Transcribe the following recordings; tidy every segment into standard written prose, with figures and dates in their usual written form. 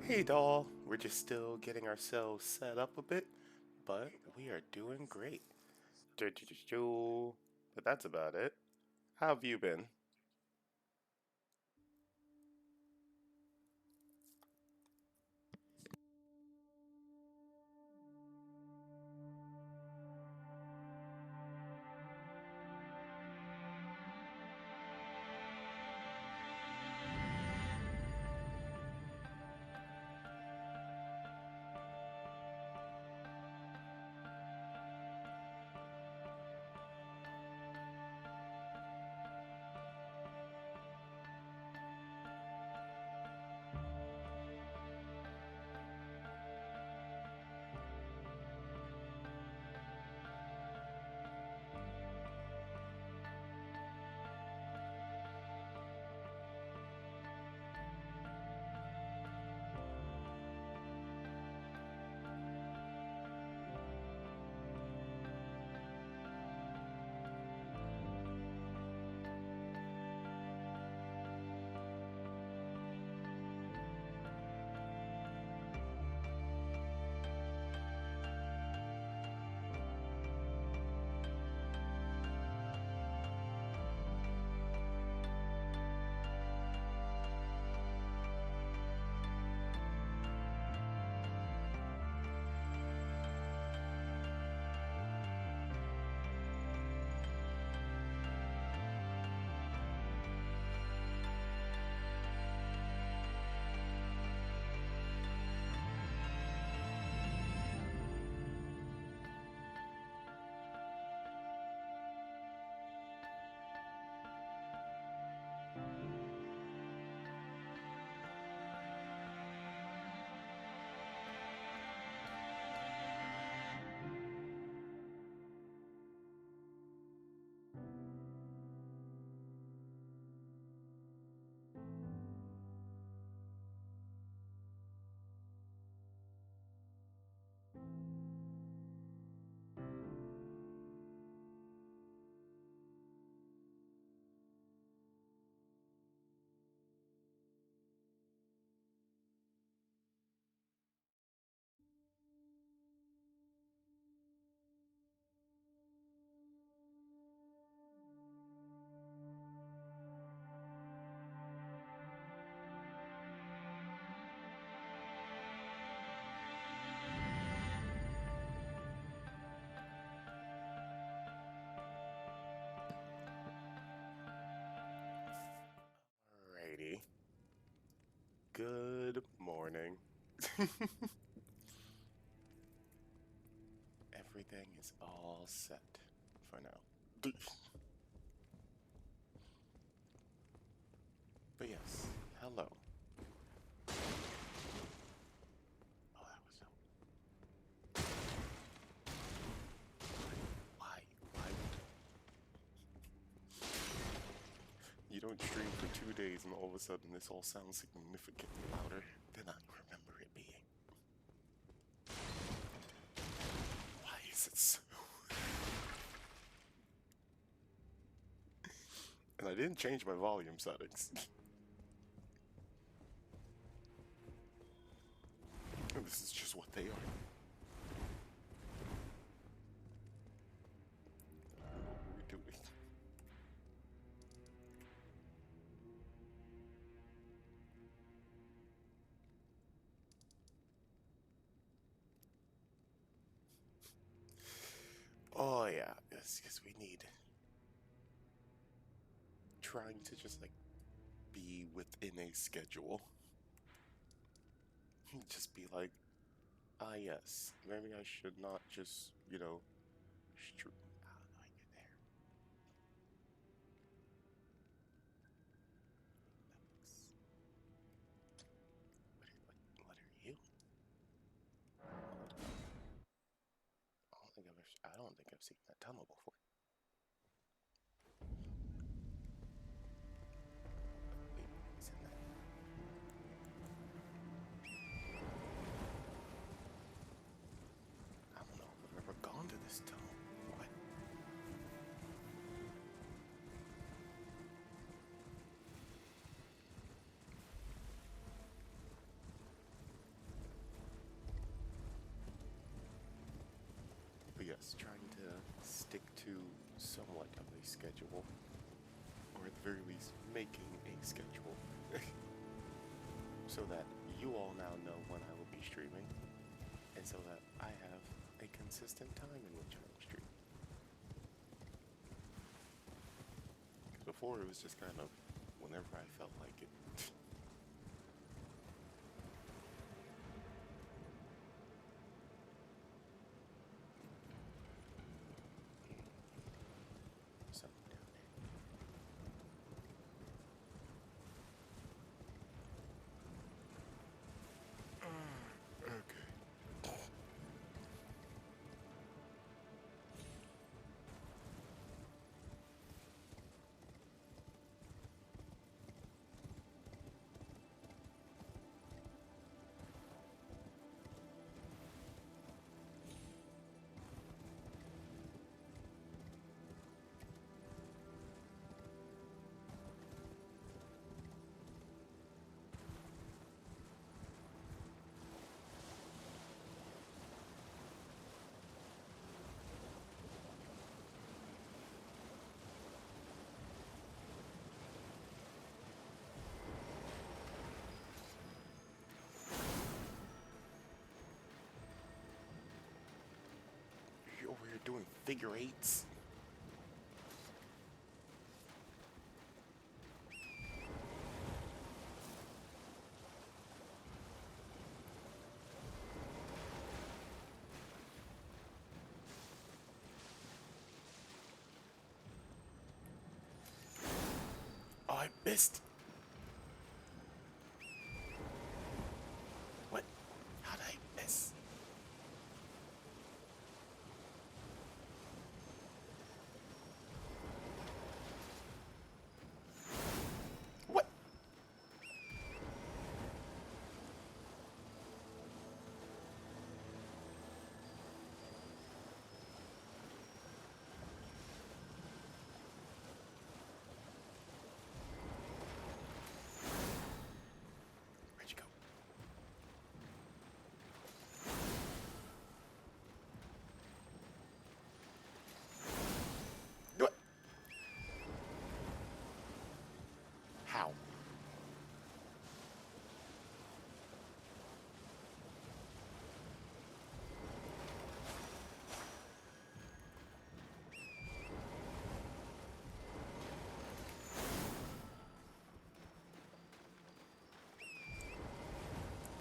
Hey doll, we're just still getting ourselves set up a bit, but we are doing great. Do-do-do-do. But that's about it. How have you been? Alrighty. Good morning. Everything is all set for now. But yes, hello. Oh, that was so. Why? Why? You don't stream for 2 days and all of a sudden this all sounds significantly louder than I remember it being. Why is it so? And I didn't change my volume settings. And this is just what they are. What were we doing? Oh yeah, it's because we need trying to just like be within a schedule. Just be like, ah yes, maybe I should not just, stream. How do I get there? What are you? Hold up. I don't think I've seen that tunnel before. Wait, isn't that? I don't know if I've ever gone to this tunnel. What? just trying to stick to somewhat of a schedule, or at the very least, making a schedule, so that you all now know when I will be streaming, and so that I have a consistent time in which I will stream. Because before it was just kind of whenever I felt like it. Something down there. Okay. You're over here doing figure eights. Oh, I missed. What? How did I miss? What? Where'd you go? What? How?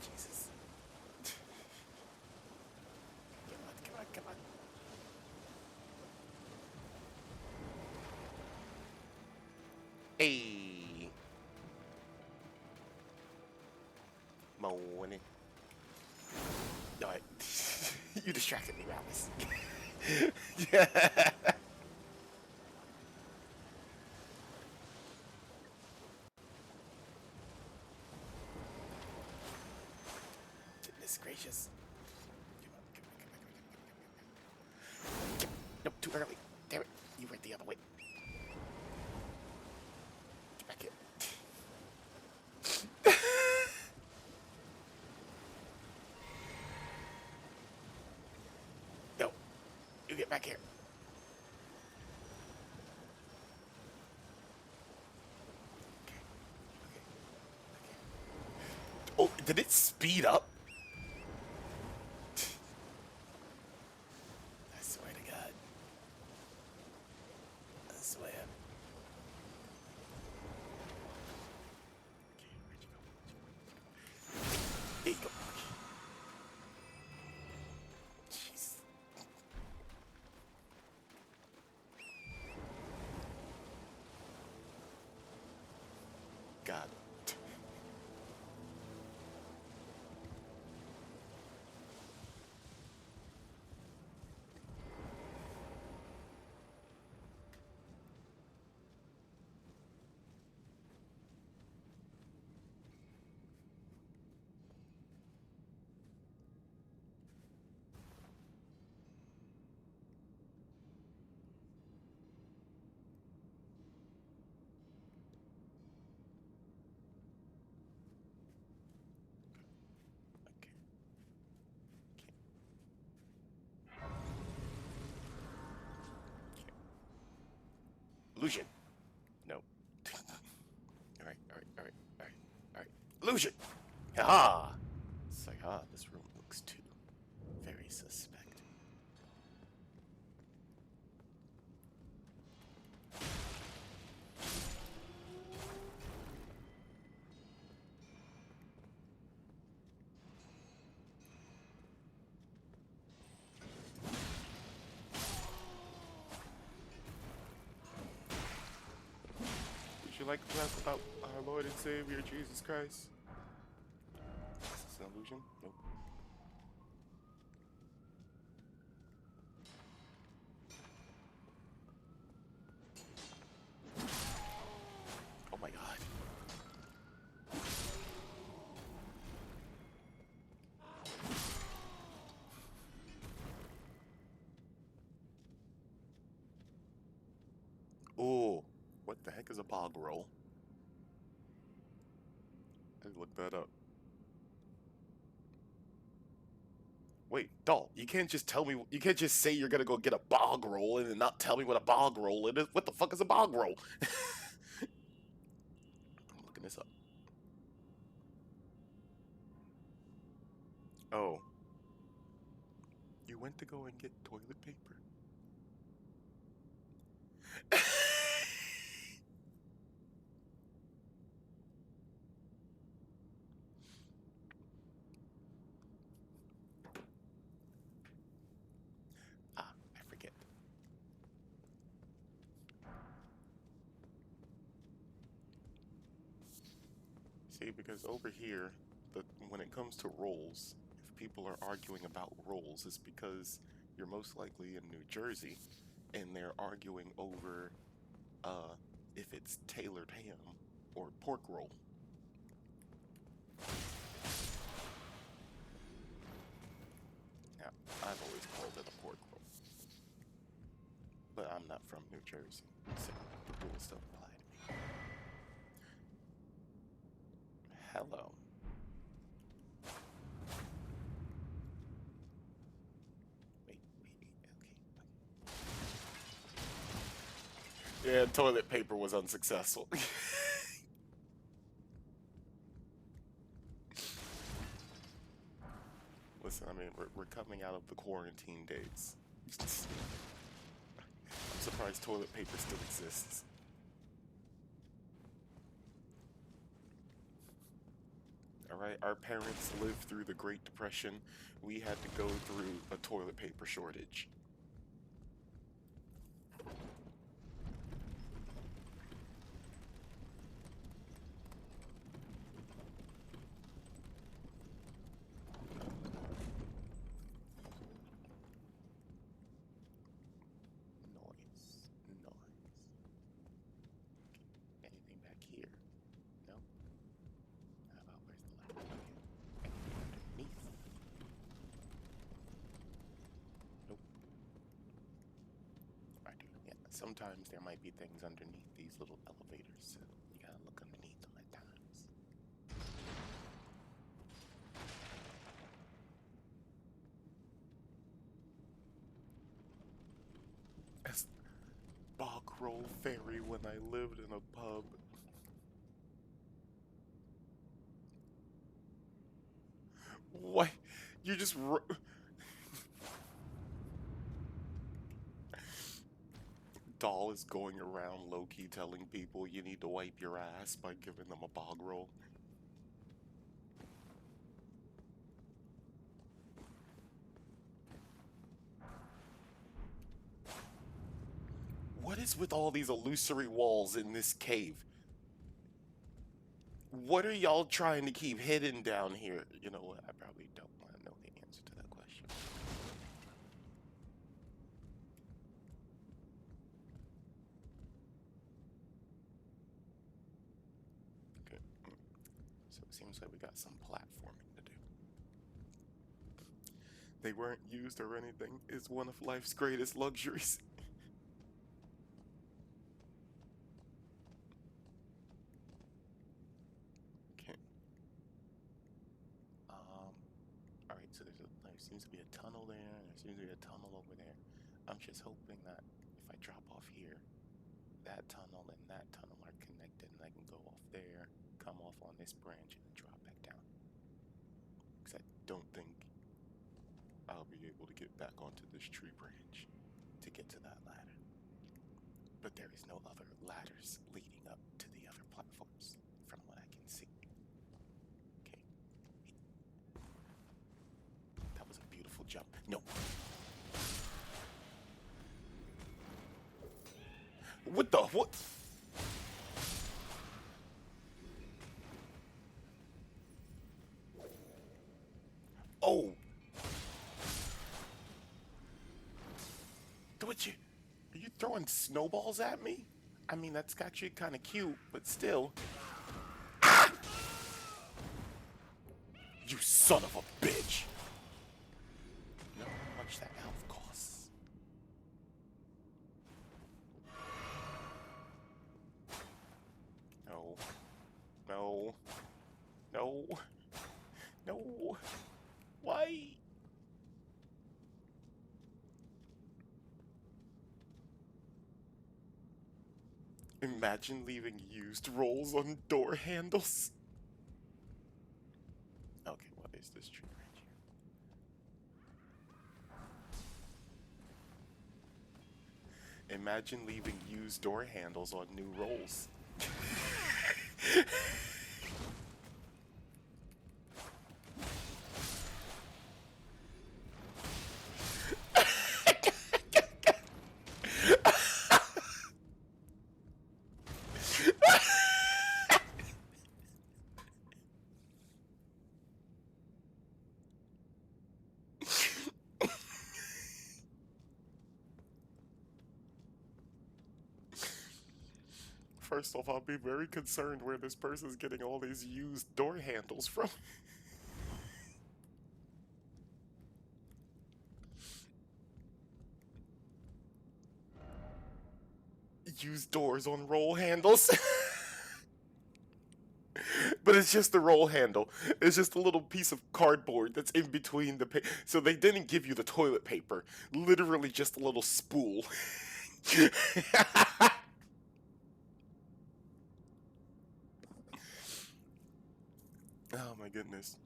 Jesus. Come on, come on, come on. Hey. Morning. No, you distracted me, Alice. Yeah. Goodness gracious. Come on, come on, come on, come on, come on, come on, come on. Nope, too early. Damn it. You went the other way. Get back here. No. You get back here. Okay. Okay. Okay. Oh, did it speed up? I swear to God. I swear. Okay, where'd you go? There you go. Jeez. God. Illusion. No. Alright, alright, alright, alright, alright. Illusion! Ah! It's like, this room looks too very suspect. Would you like to talk about our Lord and Savior, Jesus Christ? Is this an illusion? Nope. Oh my god. Oh, what the heck is a bog roll? I looked that up. Wait, doll, you can't just tell me, you can't just say you're gonna go get a bog roll and then not tell me what a bog roll is. What the fuck is a bog roll? I'm looking this up. Oh. You went to go and get toilet paper? I forget. See, because over here, when it comes to rolls, if people are arguing about rolls, it's because you're most likely in New Jersey, and they're arguing over if it's tailored ham or pork roll. Now, I've always called it a pork roll, but I'm not from New Jersey, so the rules don't apply to me. Hello. Wait, okay. Yeah, toilet paper was unsuccessful. Listen, I mean, we're coming out of the quarantine days. I'm surprised toilet paper still exists. Alright, our parents lived through the Great Depression. We had to go through a toilet paper shortage. Anything back here? No? How about where's the light? Okay. Anything underneath? Nope. I do. Yeah. Sometimes there might be things underneath these little elevators, so you gotta look underneath them at times. That's Bog Roll Ferry when I lived in a pub. What? You just Doll is going around low-key telling people you need to wipe your ass by giving them a bog roll. What is with all these illusory walls in this cave? What are y'all trying to keep hidden down here? You know what? I probably don't want to know the answer to that question. Okay. So it seems like we got some platforming to do. They weren't used or anything. It's one of life's greatest luxuries. Alright, so there seems to be a tunnel there, and there seems to be a tunnel over there. I'm just hoping that if I drop off here, that tunnel and that tunnel are connected, and I can go off there, come off on this branch, and then drop back down. Because I don't think I'll be able to get back onto this tree branch to get to that ladder. But there is no other ladders leading up to the other platforms, from what I can see. Okay. That was a beautiful jump. No. What the? What? Oh. What you? Are you throwing snowballs at me? I mean, that's actually kind of cute, but still. Ah! You son of a bitch! You know how much that health costs. No. No. No. No. Why? Imagine leaving used rolls on door handles. Okay, what is this tree right here? Imagine leaving used door handles on new rolls. First off, I'll be very concerned where this person's getting all these used door handles from. Used doors on roll handles. But it's just the roll handle. It's just a little piece of cardboard that's in between the so they didn't give you the toilet paper. Literally just a little spool. Oh my goodness.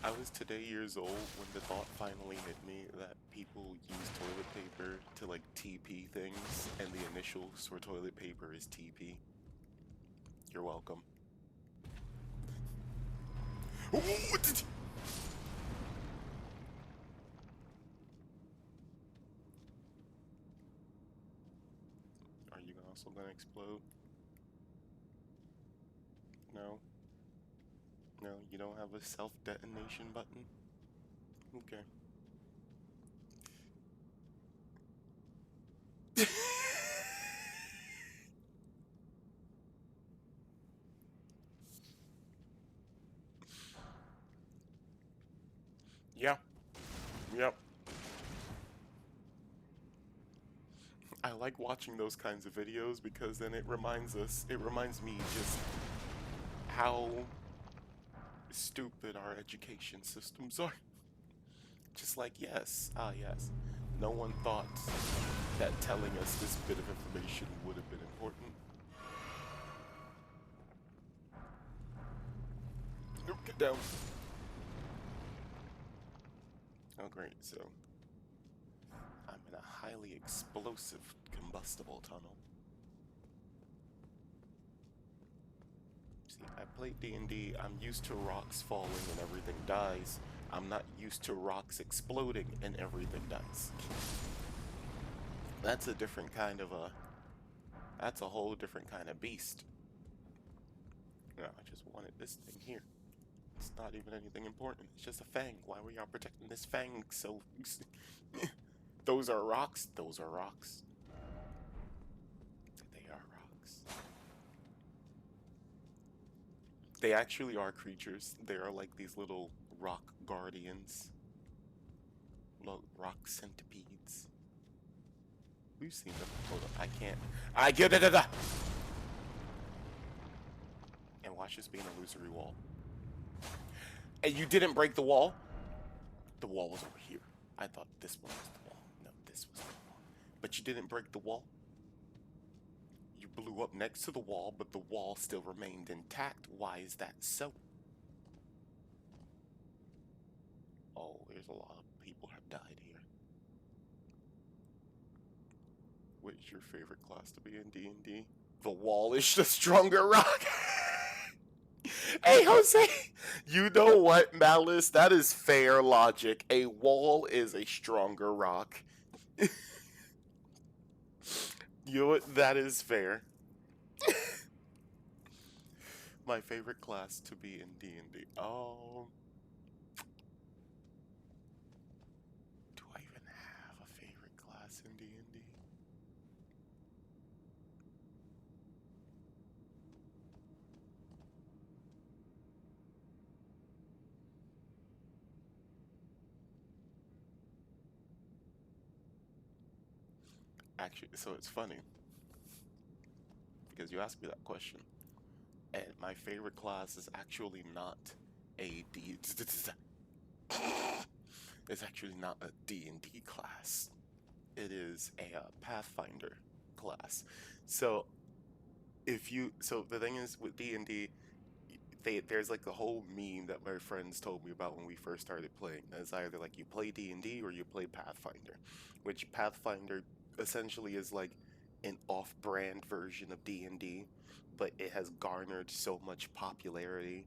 I was today years old when the thought finally hit me that people use toilet paper to like TP things, and the initials for toilet paper is TP. You're welcome. Are you also gonna explode? No. No, you don't have a self-detonation button? Okay. Yeah. Yep. I like watching those kinds of videos because then it reminds me just how stupid our education systems are. Just like, yes, yes, no one thought that telling us this bit of information would have been important. Nope, get down. Oh great, so I'm in a highly explosive combustible tunnel. See, I play D&D, I'm used to rocks falling and everything dies. I'm not used to rocks exploding and everything dies. That's a different kind of that's a whole different kind of beast. No, I just wanted this thing here. It's not even anything important, it's just a fang. Why were y'all protecting this fang so... Those are rocks? Those are rocks. They are rocks. They actually are creatures. They are like these little rock guardians. Little rock centipedes. We've seen them. Hold up, I can't. I get it. And watch this being an illusory wall. And you didn't break the wall? The wall was over here. I thought this one was the wall. No, this was the wall. But you didn't break the wall. You blew up next to the wall, but the wall still remained intact. Why is that so? Oh, there's a lot of people have died here. Which your favorite class to be in D&D? The wall is the stronger rock. Hey, Jose, you know what, Malice? That is fair logic. A wall is a stronger rock. You know what? That is fair. My favorite class to be in D&D. Do I even have a favorite class in D&D? Actually, so it's funny because you asked me that question, and my favorite class is actually not a D. It's actually not a D&D class. It is a Pathfinder class. So so the thing is with D&D, there's like the whole meme that my friends told me about when we first started playing. It's either like you play D&D or you play Pathfinder, which Pathfinder essentially is like an off-brand version of D&D, but it has garnered so much popularity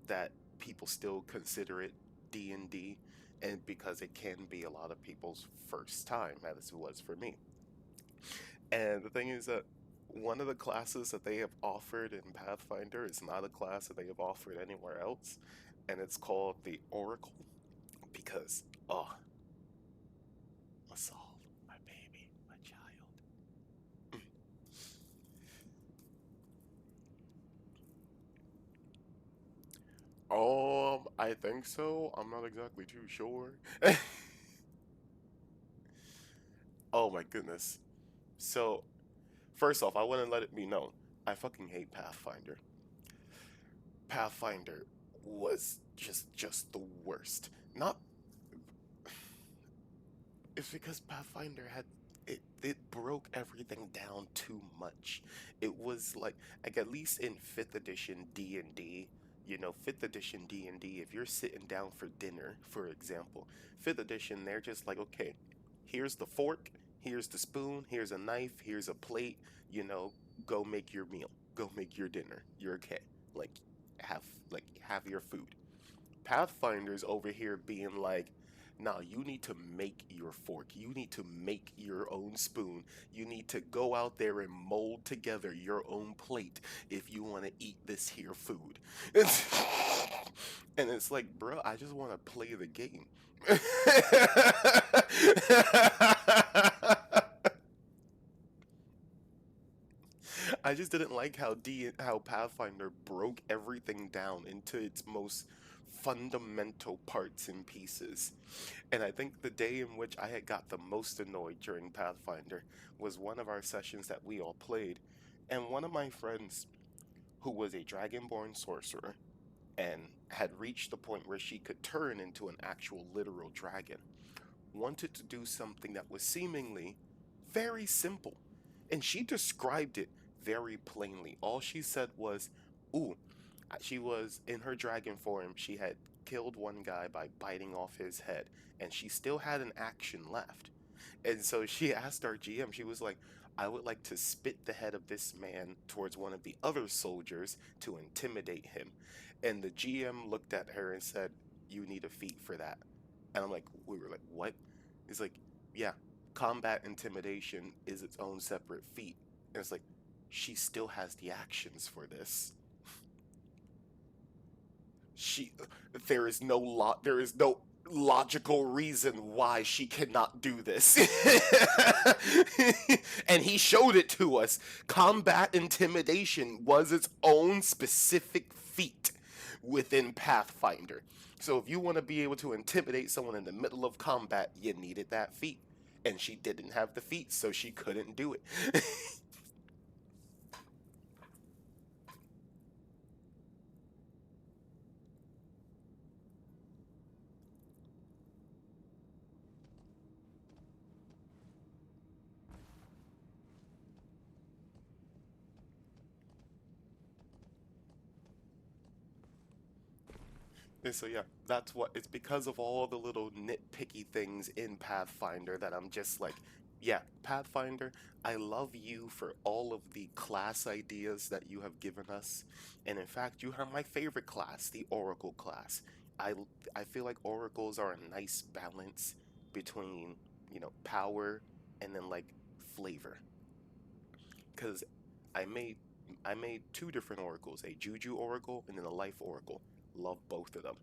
that people still consider it D&D, and because it can be a lot of people's first time, as it was for me. And the thing is that one of the classes that they have offered in Pathfinder is not a class that they have offered anywhere else, and it's called the Oracle. Because, oh, Masal, my baby, my child. I think so. I'm not exactly too sure. Oh my goodness. So, first off, I want to let it be known, I fucking hate Pathfinder. Pathfinder was just the worst. Not It's because Pathfinder had it broke everything down too much. It was like at least in 5th edition D&D, 5th edition D&D, if you're sitting down for dinner, for example, 5th edition, they're just like, okay, here's the fork, here's the spoon, here's a knife, here's a plate, you know, go make your meal, go make your dinner. You're okay. Like have have your food. Pathfinder's over here being like, nah, you need to make your fork. You need to make your own spoon. You need to go out there and mold together your own plate if you want to eat this here food. And it's like, bro, I just want to play the game. I just didn't like how Pathfinder broke everything down into its most fundamental parts and pieces. And I think the day in which I had got the most annoyed during Pathfinder was one of our sessions that we all played, and one of my friends, who was a dragonborn sorcerer and had reached the point where she could turn into an actual literal dragon, wanted to do something that was seemingly very simple. And she described it very plainly. All she said was, ooh, she was in her dragon form. She had killed one guy by biting off his head, and she still had an action left. And so she asked our GM, she was like, I would like to spit the head of this man towards one of the other soldiers to intimidate him. And the GM looked at her and said, you need a feat for that. And we were like, what? He's like, yeah, combat intimidation is its own separate feat. And it's like, she still has the actions for this. She, there is no logical reason why she cannot do this. And he showed it to us. Combat intimidation was its own specific feat within Pathfinder. So if you want to be able to intimidate someone in the middle of combat, you needed that feat. And she didn't have the feat, so she couldn't do it. And so yeah, that's what it's because of all the little nitpicky things in Pathfinder that I'm just like, yeah, Pathfinder, I love you for all of the class ideas that you have given us. And in fact, you have my favorite class, the Oracle class. I I feel like oracles are a nice balance between, power and then like flavor. Cuz I made I made two different oracles, a juju oracle and then a life oracle. Love both of them.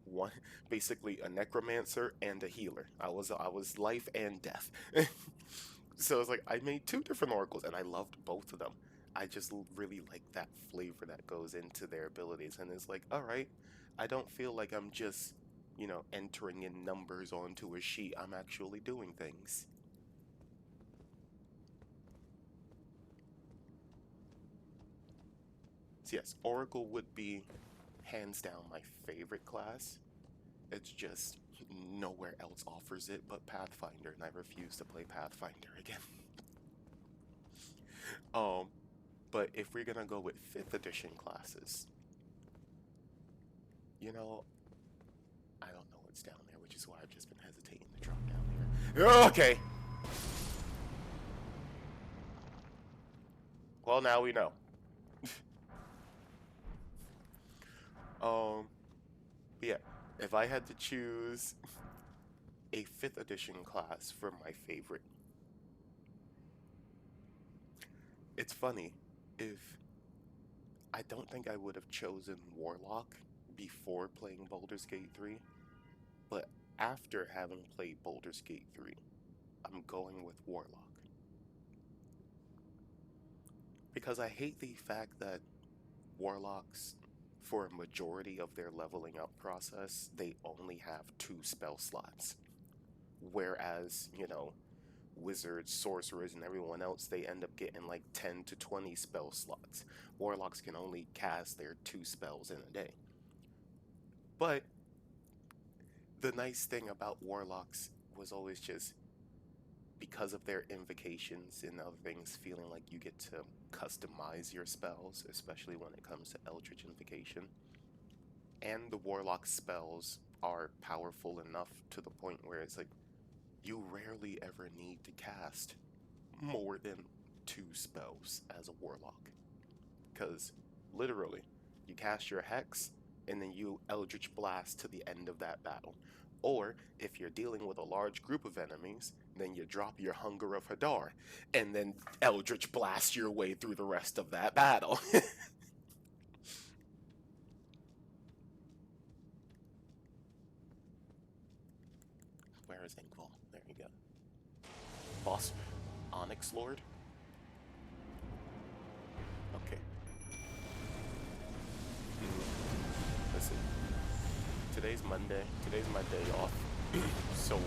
One, basically a necromancer and a healer. I was life and death. So it's like I made two different oracles and I loved both of them. I just really like that flavor that goes into their abilities, and it's like, all right, I don't feel like I'm just, entering in numbers onto a sheet. I'm actually doing things. So yes, oracle would be hands down my favorite class. It's just nowhere else offers it but Pathfinder, and I refuse to play Pathfinder again. Um, but if we're gonna go with fifth edition classes, you know, I don't know what's down there, which is why I've just been hesitating to drop down here. Okay. Well, now we know. Um, yeah. If I had to choose a fifth edition class for my favorite, it's funny. If I don't think I would have chosen Warlock before playing Baldur's Gate 3, but after having played Baldur's Gate 3, I'm going with Warlock. Because I hate the fact that Warlocks, for a majority of their leveling up process, they only have two spell slots. Whereas, wizards, sorcerers, and everyone else, they end up getting like 10 to 20 spell slots. Warlocks can only cast their two spells in a day. But the nice thing about Warlocks was always just because of their invocations and other things, feeling like you get to customize your spells, especially when it comes to Eldritch Invocation. And the Warlock spells are powerful enough to the point where it's like you rarely ever need to cast more than two spells as a Warlock. Because literally, you cast your Hex and then you Eldritch Blast to the end of that battle. Or if you're dealing with a large group of enemies, then you drop your Hunger of Hadar and then Eldritch Blast your way through the rest of that battle. Where is Inkval? There you go. Boss, Onyx Lord? Okay. Listen, today's Monday. Today's my day off. So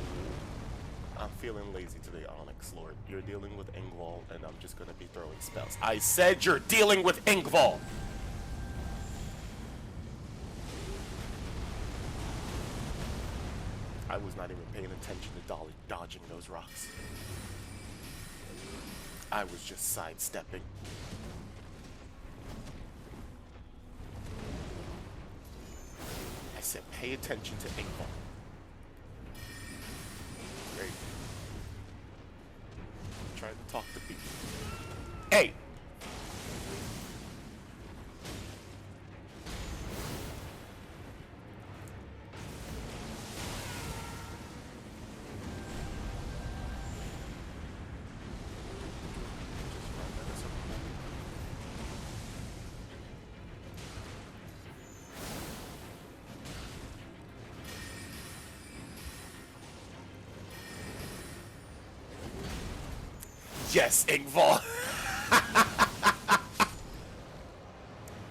I'm feeling lazy today, Onyx Lord. You're dealing with Ingval, and I'm just gonna be throwing spells. I said you're dealing with Ingval! I was not even paying attention to dodging those rocks. I was just sidestepping. I said pay attention to Ingval. There you go. Try to talk to people. Hey! Yes, Ingval.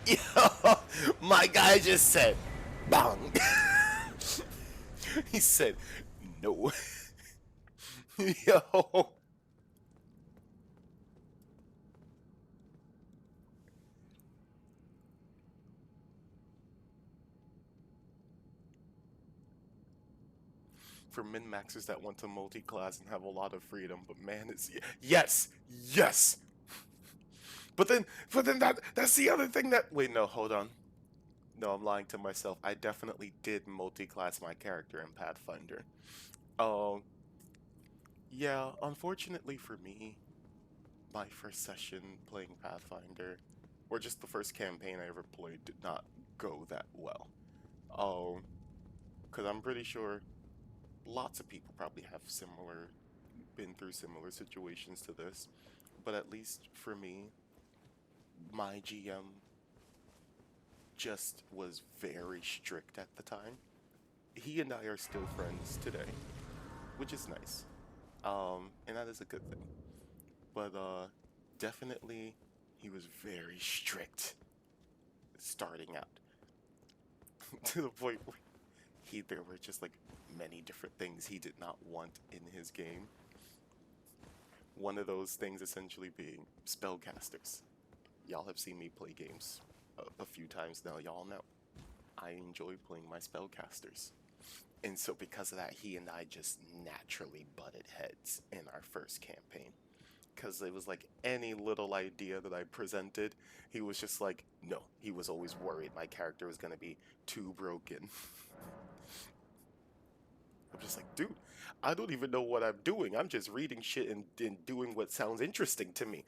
Yo, my guy just said, bang. He said, no. Yo. For min maxers that want to multi-class and have a lot of freedom, but man, it's yes, yes. But then that's the other thing that wait, no, hold on. No, I'm lying to myself. I definitely did multi-class my character in Pathfinder. Um, yeah, unfortunately for me, my first session playing Pathfinder, or just the first campaign I ever played, did not go that well. Um, because I'm pretty sure lots of people probably have been through similar situations to this, but at least for me, my GM just was very strict at the time. He and I are still friends today, which is nice. And that is a good thing. But definitely he was very strict starting out to the point where there were just like many different things he did not want in his game. One of those things essentially being spellcasters. Y'all have seen me play games a few times now. Y'all know I enjoy playing my spellcasters. And so because of that, he and I just naturally butted heads in our first campaign. Because it was like any little idea that I presented, he was just like, no. He was always worried my character was going to be too broken. I'm just like, dude, I don't even know what I'm doing. I'm just reading shit and doing what sounds interesting to me.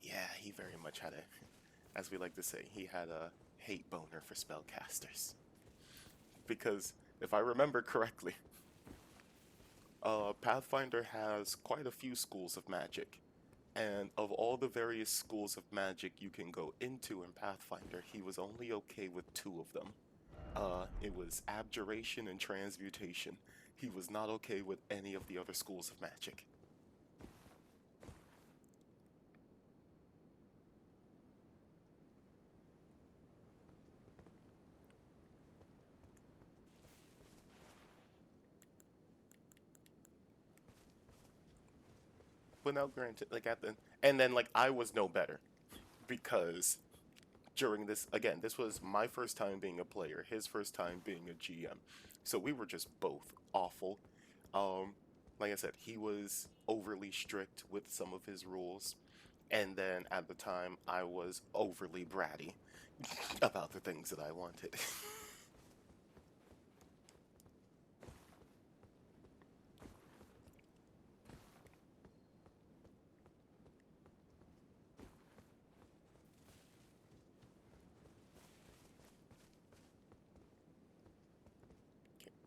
Yeah, he very much had as we like to say, he had a hate boner for spellcasters. Because if I remember correctly, Pathfinder has quite a few schools of magic. And of all the various schools of magic you can go into in Pathfinder, he was only okay with two of them. It was abjuration and transmutation. He was not okay with any of the other schools of magic. But now, granted, like at the and then like I was no better because during this again, this was my first time being a player, his first time being a GM. So we were just both awful. Um, like I said, he was overly strict with some of his rules, and then at the time I was overly bratty about the things that I wanted.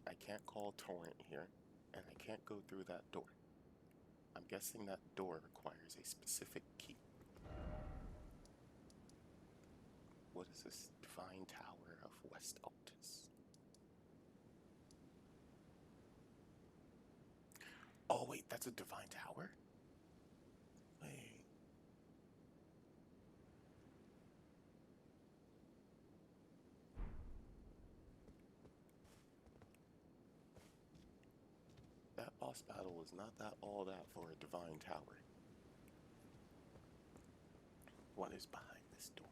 I can't call torrent here, and I can't go through that door. I'm guessing that door requires a specific key. What is this? Divine Tower of West Altus. Oh wait, that's a divine tower? Wait. That boss battle was not that all that for a divine tower. What is behind this door?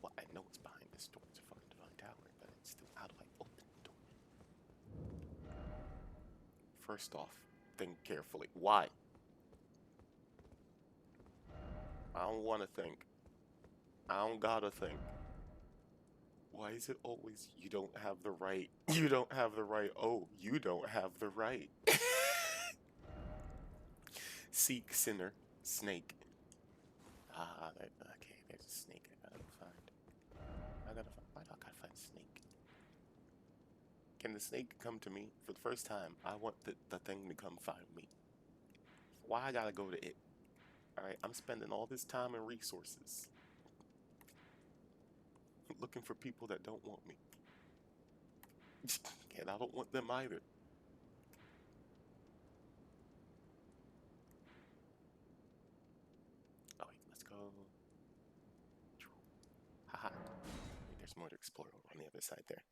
Well, I know it's behind this door. It's a fucking divine tower, but it's still, how do I open the door? First off, think carefully. Why? I don't want to think. I don't gotta think. Why is it always you don't have the right? You don't have the right. Oh, you don't have the right. Seek, sinner, snake. Okay, there's a snake I gotta find. Why do I gotta find a snake? Can the snake come to me? For the first time, I want the thing to come find me. Why I gotta go to it? Alright, I'm spending all this time and resources looking for people that don't want me. And I don't want them either. Oh, wait, let's go. Haha. Wait, there's more to explore on the other side there.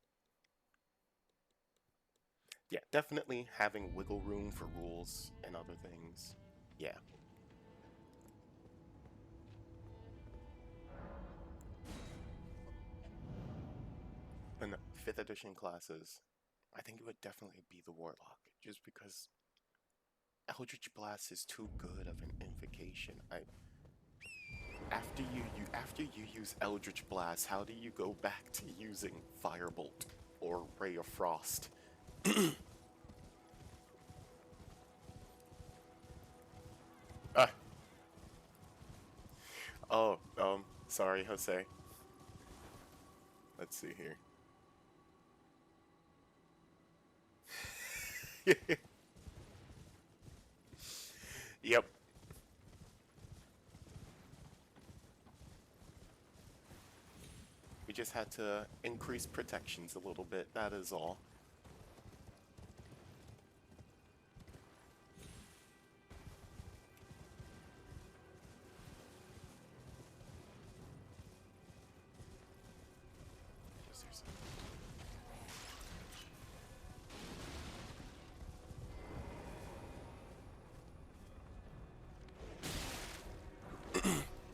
Yeah, definitely having wiggle room for rules and other things. Yeah. 5th edition classes, I think it would definitely be the Warlock, just because Eldritch Blast is too good of an invocation. After you use Eldritch Blast, how do you go back to using Firebolt or Ray of Frost? Ah, oh, sorry, Jose. Let's see here. Yep, we just had to increase protections a little bit, that is all.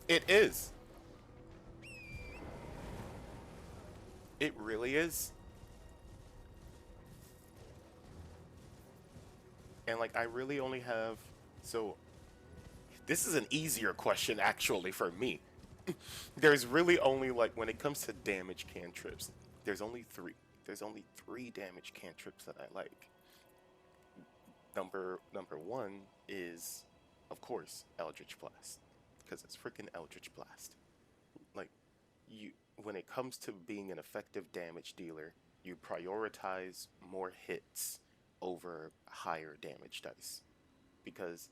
It is. It really is. And like I really only have so this is an easier question actually for me. There's really only like when it comes to damage cantrips, there's only 3. There's only 3 damage cantrips that I like. Number 1 is of course Eldritch Blast because it's freaking Eldritch Blast. Like you when it comes to being an effective damage dealer, you prioritize more hits over higher damage dice because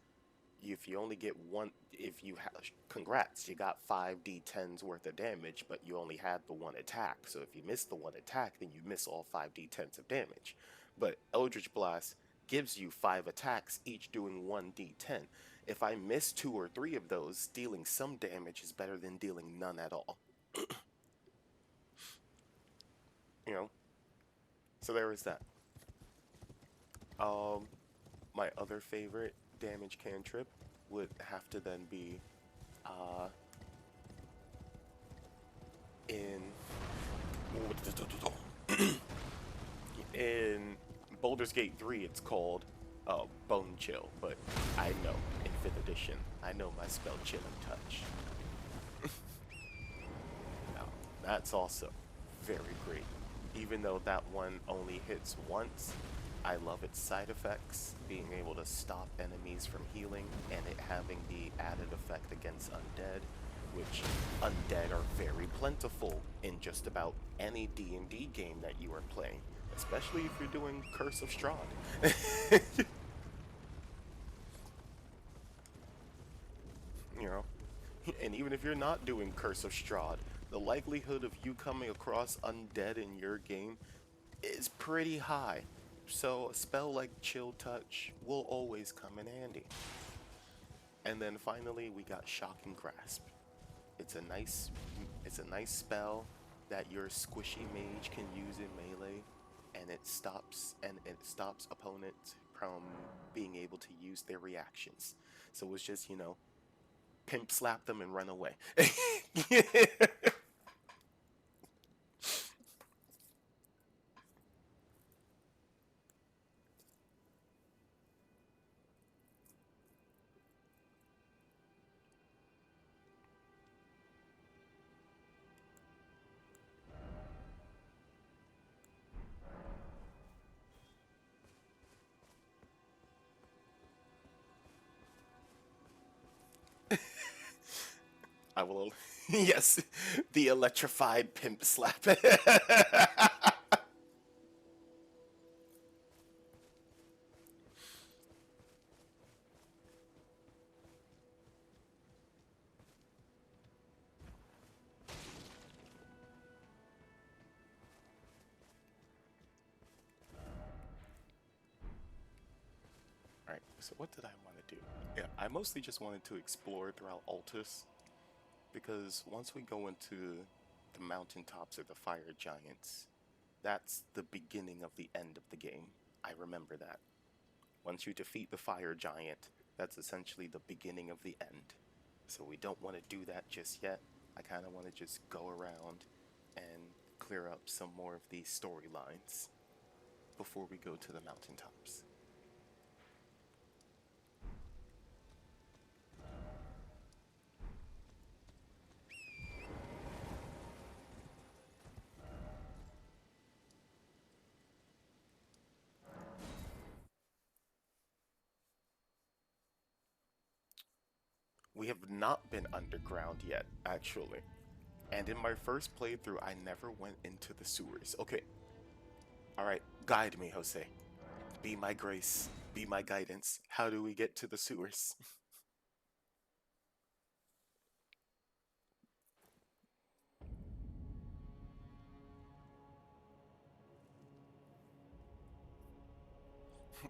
if you only get one, if you have, congrats, you got 5d10s worth of damage, but you only had the one attack. So if you miss the one attack, then you miss all 5d10s of damage. But Eldritch Blast gives you 5 attacks, each doing 1d10. If I miss 2 or 3 of those, dealing some damage is better than dealing none at all. You know, so there is that. Um, my other favorite damage cantrip would have to then be uh, in in Baldur's Gate 3 it's called Bone Chill, but I know in 5th edition I know my spell Chill and Touch. Now that's also very great. Even though that one only hits once, I love its side effects, being able to stop enemies from healing, and it having the added effect against undead, which undead are very plentiful in just about any D&D game that you are playing, especially if you're doing Curse of Strahd. You know, and even if you're not doing Curse of Strahd, the likelihood of you coming across undead in your game is pretty high. So a spell like Chill Touch will always come in handy. And then finally we got Shocking Grasp. It's a nice spell that your squishy mage can use in melee, and it stops opponents from being able to use their reactions. So it's just, pimp slap them and run away. I will. Yes, the electrified pimp slap. Alright, so what did I want to do? Yeah, I mostly just wanted to explore throughout Altus, because once we go into the mountaintops or the fire giants, that's the beginning of the end of the game. I remember that. Once you defeat the fire giant, that's essentially the beginning of the end. So we don't want to do that just yet. I kind of want to just go around and clear up some more of these storylines before we go to the mountaintops. We have not been underground yet, actually. And in my first playthrough, I never went into the sewers. Okay. Alright, guide me, Jose. Be my grace. Be my guidance. How do we get to the sewers?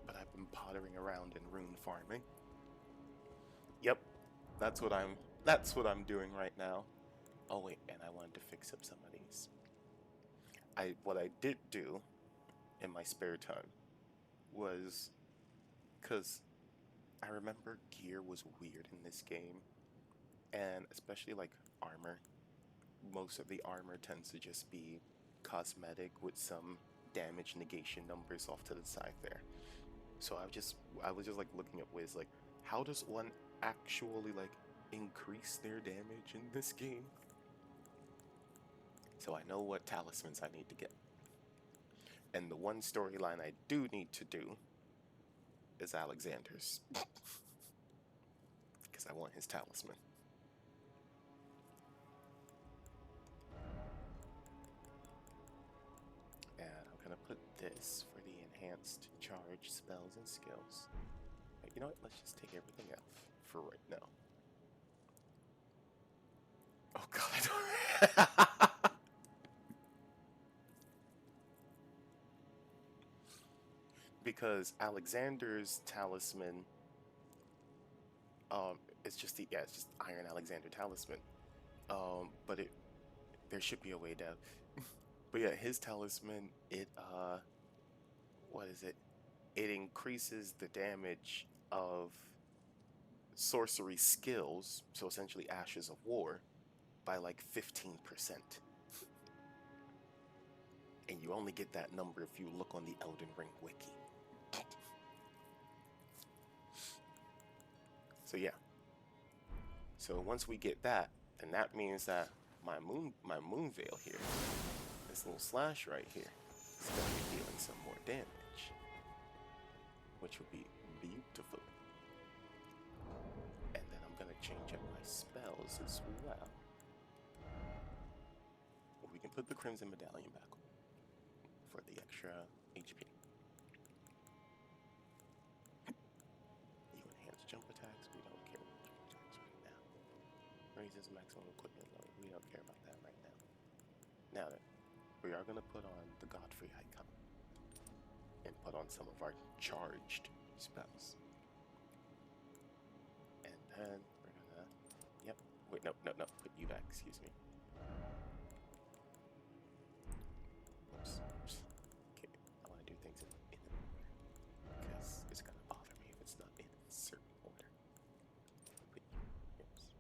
But I've been pottering around in rune farming. Yep, that's what I'm doing right now. Oh wait, and I wanted to fix up some of these. What I did do in my spare time was, cause I remember gear was weird in this game, and especially like armor. Most of the armor tends to just be cosmetic with some damage negation numbers off to the side there. So I was just like looking at ways like, how does one actually like increase their damage in this game? So I know what talismans I need to get. And the one storyline I do need to do is Alexander's. Because I want his talisman. And I'm gonna put this for the enhanced charge spells and skills. But you know what? Let's just take everything out for right now. Oh god. Because Alexander's talisman, it's just it's just Iron Alexander talisman. But there should be a way down. But yeah, his talisman, what is it? It increases the damage of sorcery skills, so essentially Ashes of War, by like 15%. And you only get that number if you look on the Elden Ring wiki. So yeah. So once we get that, then that means that my moon veil here, this little slash right here, is going to be dealing some more damage, which would be beautiful. And then I'm going to change up my spells as well. We can put the Crimson Medallion back for the extra HP. You enhance jump attacks, we don't care about jump attacks right now. Raises maximum equipment load, we don't care about that right now. Now then, we are going to put on the Godfrey icon and put on some of our charged spells. And then we're gonna, yep, wait, no, put you back, excuse me. Oops. Okay, I want to do things in order, because it's gonna bother me if it's not in a certain order. Put you, yes.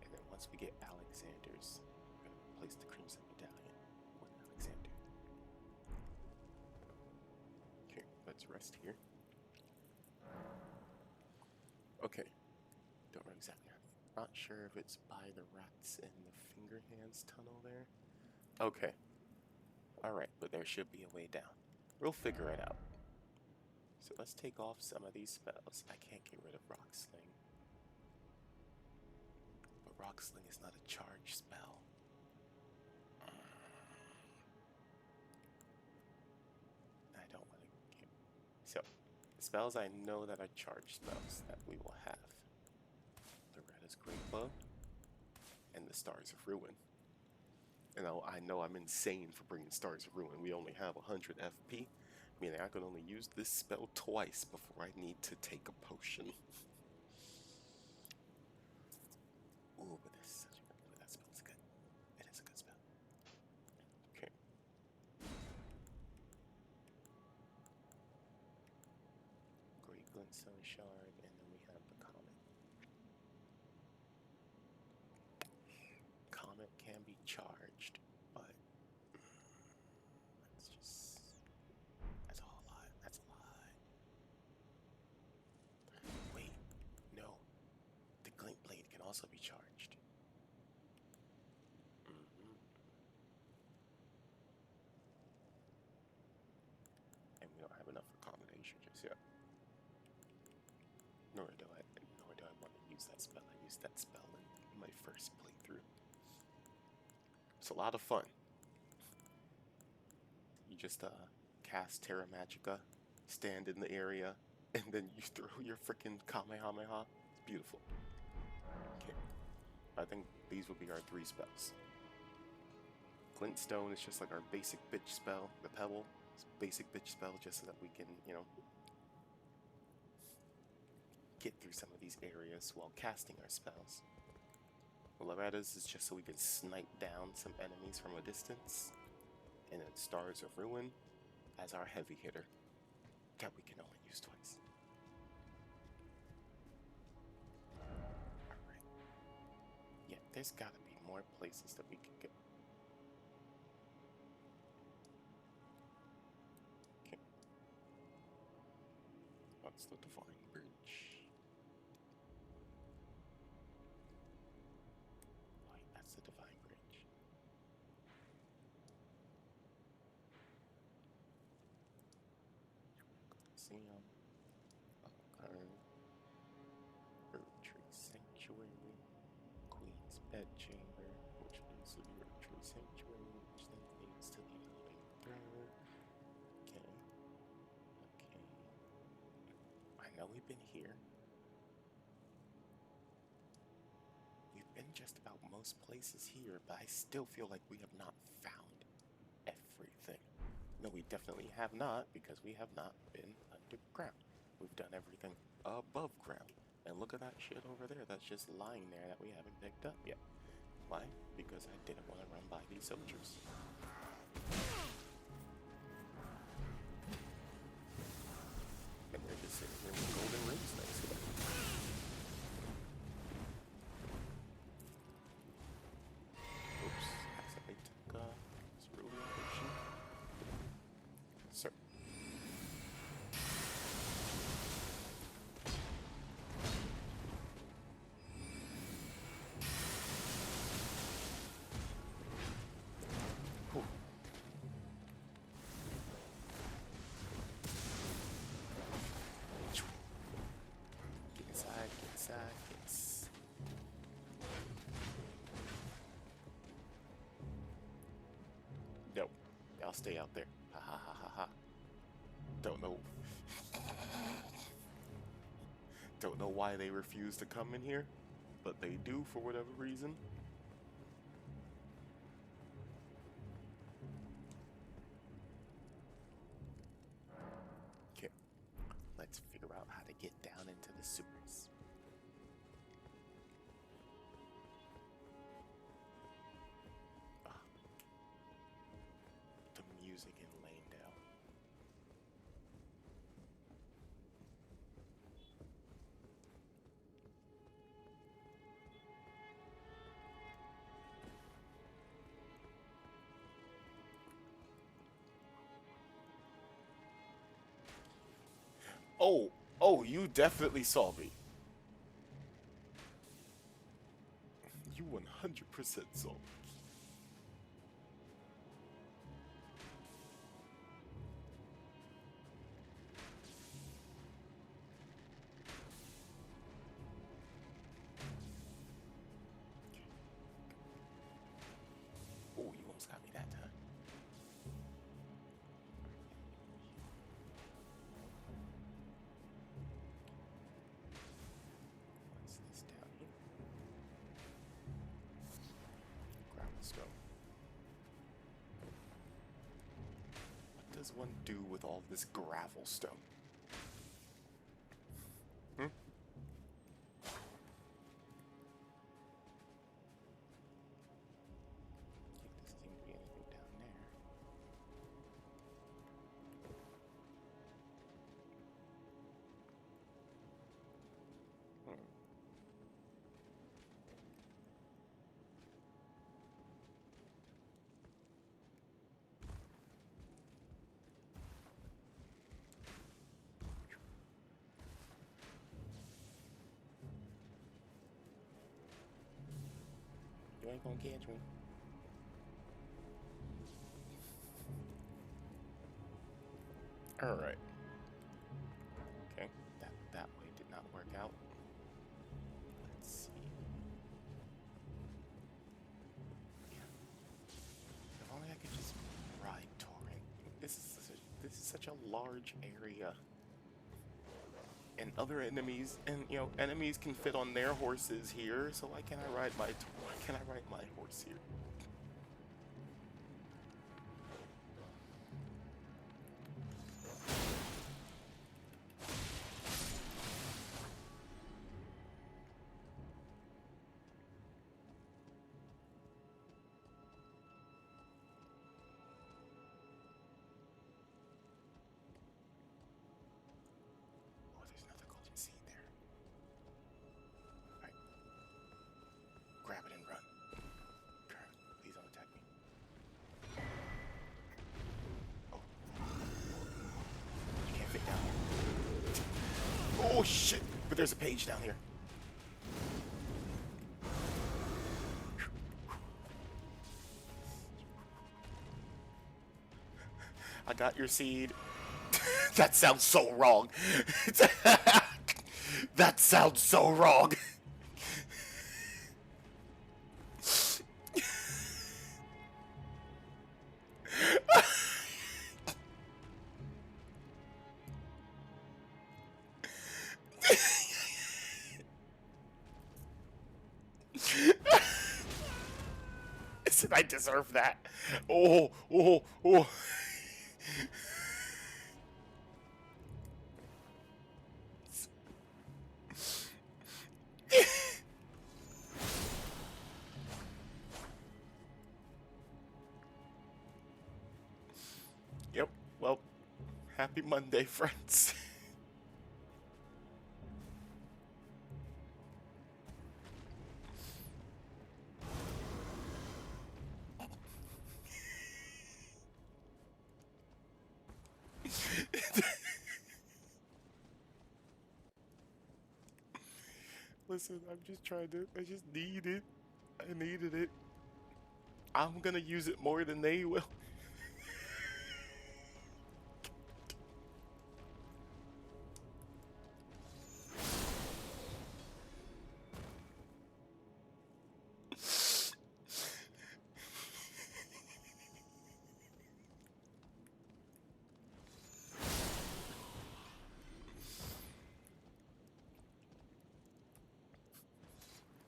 And then once we get Alexander's, we're gonna place the Crimson Medallion with Alexander. Okay, let's rest here. Okay, don't know exactly. Not sure if it's by the rats in the finger hands tunnel there. Okay. Alright, but there should be a way down. We'll figure it out. So let's take off some of these spells. I can't get rid of Rock Sling. But Rock Sling is not a charge spell. I don't want to get... So, spells I know that are charge spells that we will have. Loretta's Great Bow and the Stars of Ruin. And I know I'm insane for bringing Stars of Ruin. We only have 100 FP, meaning I can only use this spell twice before I need to take a potion. Ooh, but that spell's good. It is a good spell. Okay. glintstone shard, and then we have the comet. Comet can be charged, but that's a whole lot. That's a lot. Wait, no. The glint blade can also be charged. And we don't have enough for combination just yet. Nor do I want to use that spell. I used that spell in my first playthrough. It's a lot of fun. You just cast Terra Magica, stand in the area, and then you throw your freaking Kamehameha. It's beautiful. Okay. I think these will be our 3 spells. Glintstone is just like our basic bitch spell. The Pebble is basic bitch spell just so that we can, you know, get through some of these areas while casting our spells. Loretta's is just so we can snipe down some enemies from a distance. And then Stars of Ruin as our heavy hitter that we can only use twice. Alright. Yeah, there's gotta be more places that we can go. Okay. That's the Divine Bridge. Wait, that's the Divine Bridge. Coliseum. Earth Tree Sanctuary. Queen's Bedchamber, which leads to the Earth Tree Sanctuary, which then leads to the Elevate Throne. Okay. Okay. I know we've been here. We've been just about most places here, but I still feel like we have not found everything. No, we definitely have not, because we have not been underground. We've done everything above ground. And look at that shit over there that's just lying there that we haven't picked up yet. Why? Because I didn't want to run by these soldiers. And they're just sitting here with golden rings next to them. Oops, accidentally took cerulean potion. Sir. Yes. No, I'll stay out there. Ha ha ha ha ha. Don't know. Don't know why they refuse to come in here, but they do for whatever reason. Okay, let's figure out how to get down into the sewers. The music in Lanedale. Oh, you definitely saw me. You 100% saw me. Oh, you almost got me that time. What's this down here? Gravel stone. What does one do with all this gravel stone? Hmm? Doesn't seem to be anything down there. ain't gonna catch me. Alright. Okay, that way did not work out. Let's see. Yeah. If only I could just ride Torrent. This is such a large area. And other enemies, and you know, enemies can fit on their horses here, so why can't I ride my horse here? Oh, there's another golden seed there. Alright. Grab it and run. Current, please don't attack me. Oh. You can't fit down here. Oh shit! But there's a page down here. I got your seed. That sounds so wrong. That sounds so wrong. Listen, I deserve that. Oh, oh, oh. Yep, well, happy Monday, friends. Listen, I'm just trying to, I just need it. I needed it. I'm gonna use it more than they will.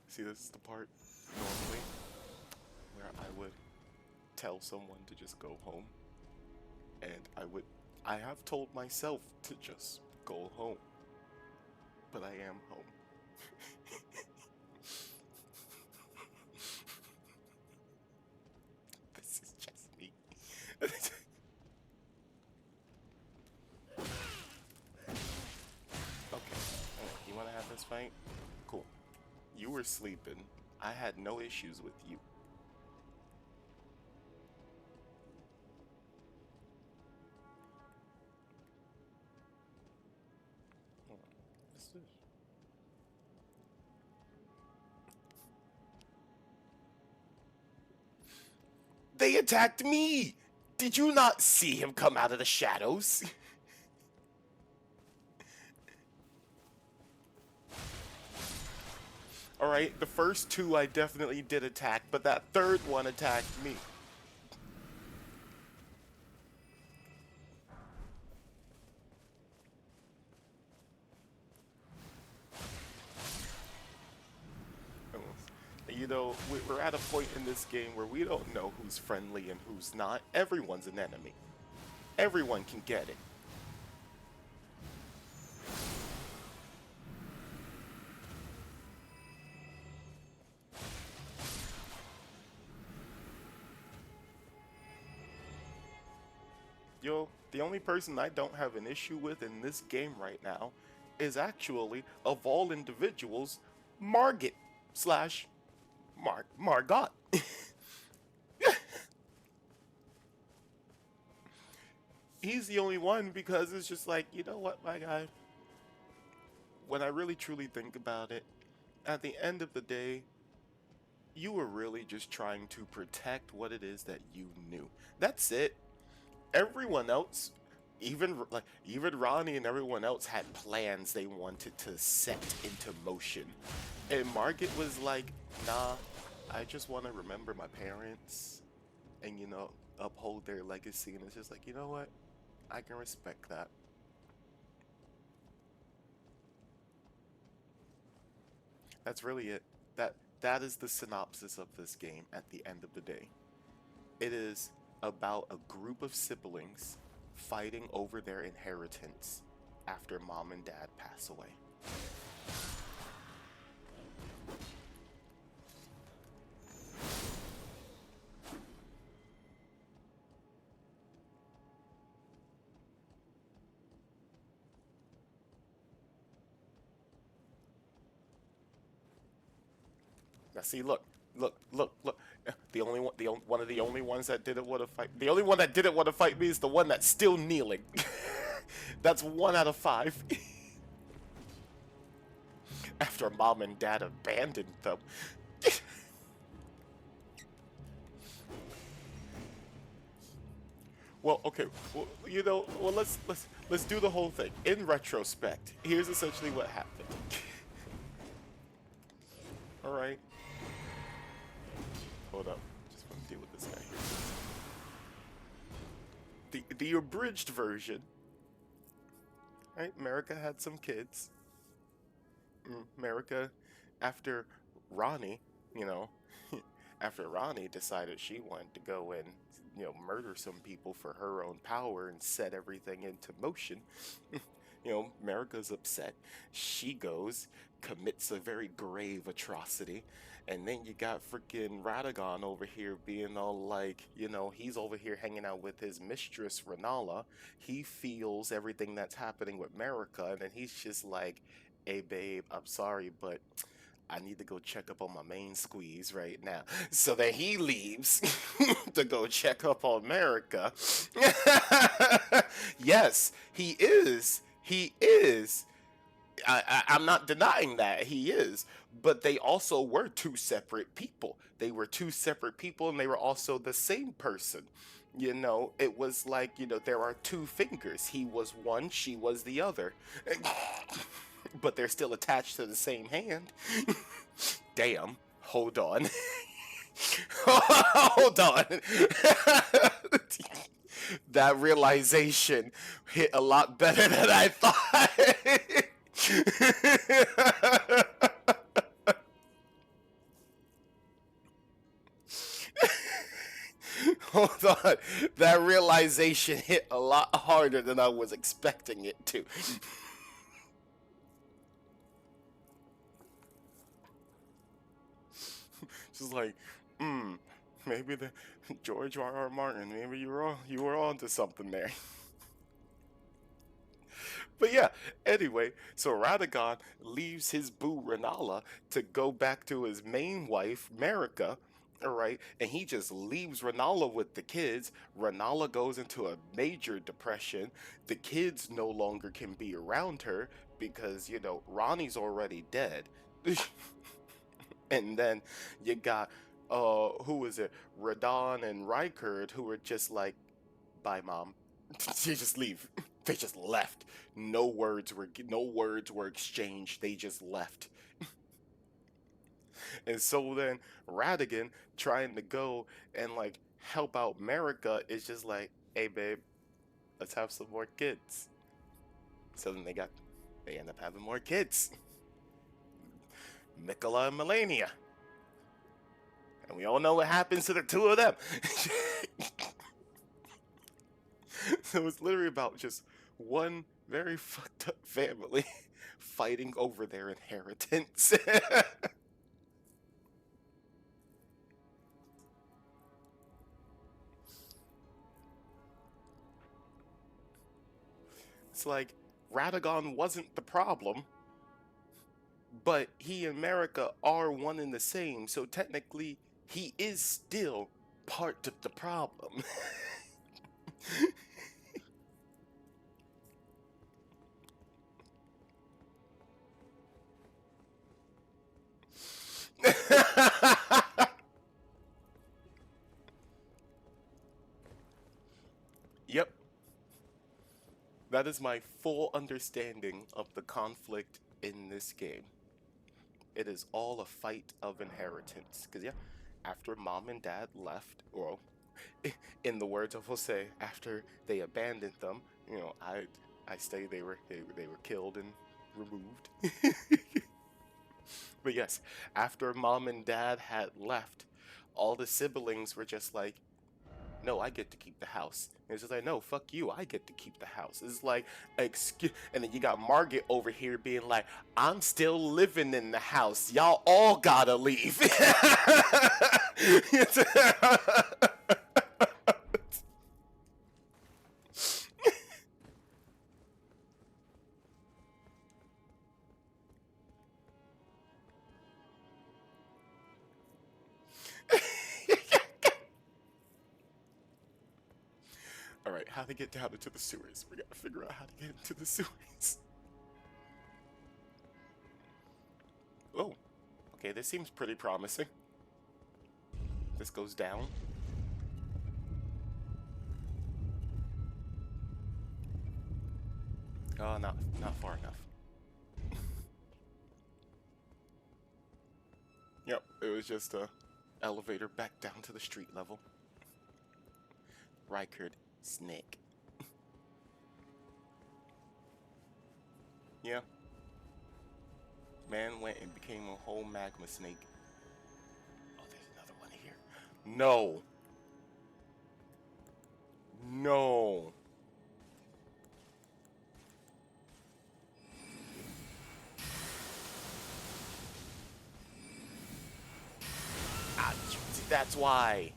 See, this is the part normally where I would tell someone to just go home, and I have told myself to just go home, but I am home. This is just me. Okay, you wanna have this fight? Cool. You were sleeping. I had no issues with you. What's this? They attacked me! Did you not see him come out of the shadows? Alright, the first two I definitely did attack, but that third one attacked me. You know, we're at a point in this game where we don't know who's friendly and who's not. Everyone's an enemy. Everyone can get it. Yo, the only person I don't have an issue with in this game right now is actually, of all individuals, Margit slash Margot. He's the only one because it's just like, you know what, my guy? When I really truly think about it, at the end of the day, you were really just trying to protect what it is that you knew. That's it. Everyone else, even Ronnie and everyone else had plans they wanted to set into motion. And Margaret was like, "Nah, I just want to remember my parents and uphold their legacy." And it's just like, you know what? I can respect that. That's really it. That is the synopsis of this game at the end of the day. It is about a group of siblings fighting over their inheritance after mom and dad pass away. Now see, look. The only one, one of the only ones that didn't want to fight. The only one that didn't want to fight me is the one that's still kneeling. That's 1 out of 5. After mom and dad abandoned them. Well, okay. Well, let's do the whole thing in retrospect. Here's essentially what happened. All right. Hold up. Just want to deal with this guy here. The abridged version. Right? America had some kids. America, after Ronnie, you know, after Ronnie decided she wanted to go and murder some people for her own power and set everything into motion. America's upset. She goes, commits a very grave atrocity, and then you got freaking Radagon over here being all like, he's over here hanging out with his mistress Renala. He feels everything that's happening with America, and then he's just like, "Hey babe, I'm sorry, but I need to go check up on my main squeeze right now." So then he leaves to go check up on America. Yes, he is. He is. I'm not denying that he is. But they also were two separate people. They were two separate people and they were also the same person. It was like, there are two fingers. He was one, she was the other. But they're still attached to the same hand. Damn. Hold on. Hold on. That realization hit a lot better than I thought. Hold on. That realization hit a lot harder than I was expecting it to. Just like, maybe the George R. Martin, maybe you were onto something there. But yeah, anyway, so Radagon leaves his boo Renala to go back to his main wife, Marika. All right, and he just leaves Renala with the kids. Renala goes into a major depression. The kids no longer can be around her because, Ronnie's already dead. And then you got, who was it? Radon and Rykard, who were just like, "Bye, mom." They just leave. They just left. No words were exchanged. They just left. And so then Radigan trying to go and like help out America is just like, "Hey babe, let's have some more kids." So then they end up having more kids. Mikola and Melania. And we all know what happens to the two of them. So it's literally about just one very fucked up family fighting over their inheritance. It's like Radagon wasn't the problem, but he and America are one and the same, so technically he is still part of the problem. That is my full understanding of the conflict in this game. It is all a fight of inheritance. Because, yeah, after mom and dad left, well, in the words of Jose, after they abandoned them, I say they were killed and removed. But yes, after mom and dad had left, all the siblings were just like, no, I get to keep the house. And it's just like, no, fuck you, I get to keep the house. It's like, excuse, and then you got Margaret over here being like, I'm still living in the house. Y'all all gotta leave. All right, how to get down into the sewers? We gotta figure out how to get into the sewers. Oh, okay, this seems pretty promising. This goes down. Oh, not far enough. Yep, it was just a elevator back down to the street level. Rykard, snake. Yeah. Man went and became a whole magma snake. Oh, there's another one here. No. No. Ah, that's why.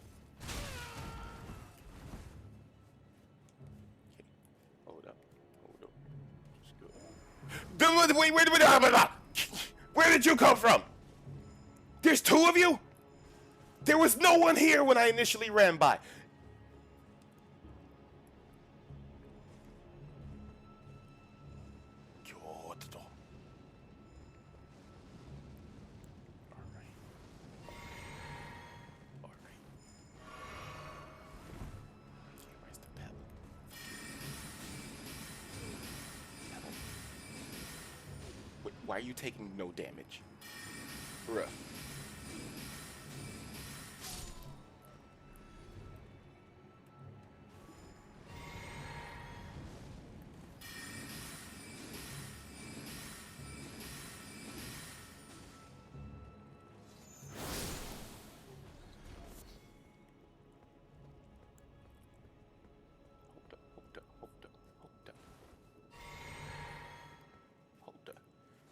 Okay. Hold up. Hold up. Just go. Wait. Where did you come from? There's two of you? There was no one here when I initially ran by. Why are you taking no damage? Bruh.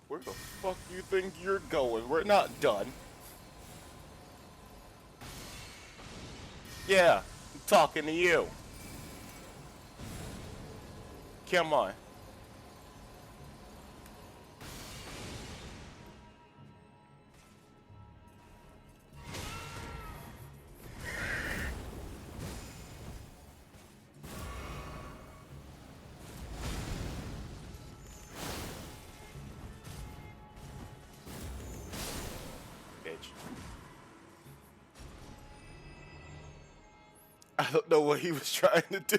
Where the fuck you think you're going? We're not done. Yeah, I'm talking to you. Come on. I don't know what he was trying to do.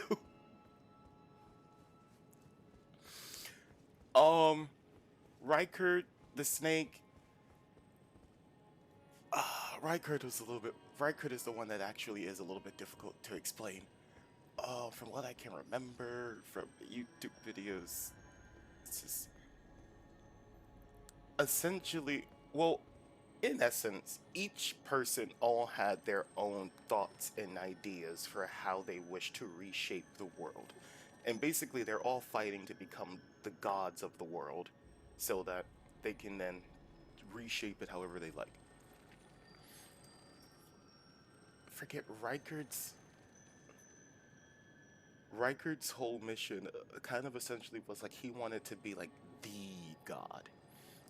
Rykard the snake. Rykard was a little bit. Rykard is the one that actually is a little bit difficult to explain. From what I can remember from YouTube videos, it's just essentially, well, in essence, each person all had their own thoughts and ideas for how they wish to reshape the world. And basically, they're all fighting to become the gods of the world so that they can then reshape it however they like. Forget Rykard's whole mission kind of essentially was like he wanted to be like the god.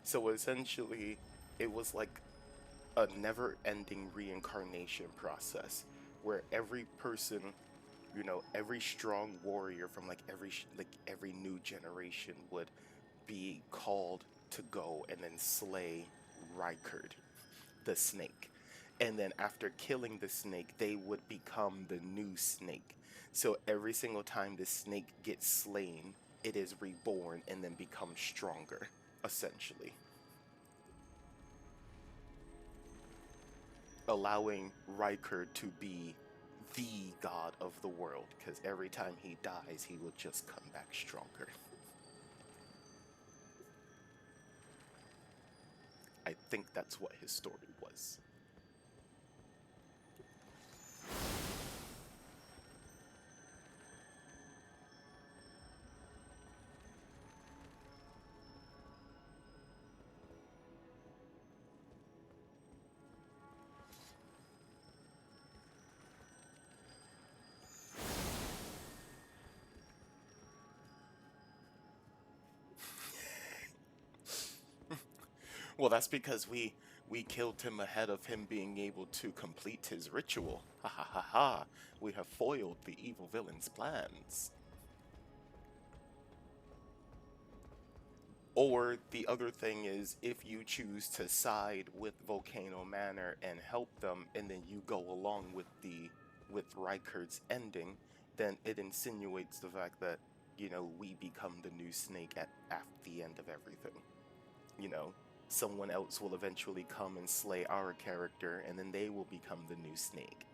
So essentially, it was like a never-ending reincarnation process where every person, every strong warrior from like every new generation would be called to go and then slay Rykard, the snake. And then after killing the snake, they would become the new snake. So every single time the snake gets slain, it is reborn and then becomes stronger, essentially. Allowing Riker to be the god of the world, because every time he dies, he will just come back stronger. I think that's what his story was. Well, that's because we killed him ahead of him being able to complete his ritual. Ha ha ha ha. We have foiled the evil villain's plans. Or the other thing is, if you choose to side with Volcano Manor and help them, and then you go along with Riker's ending, then it insinuates the fact that, you know, we become the new Snake at the end of everything. You know, someone else will eventually come and slay our character, and then they will become the new Snake.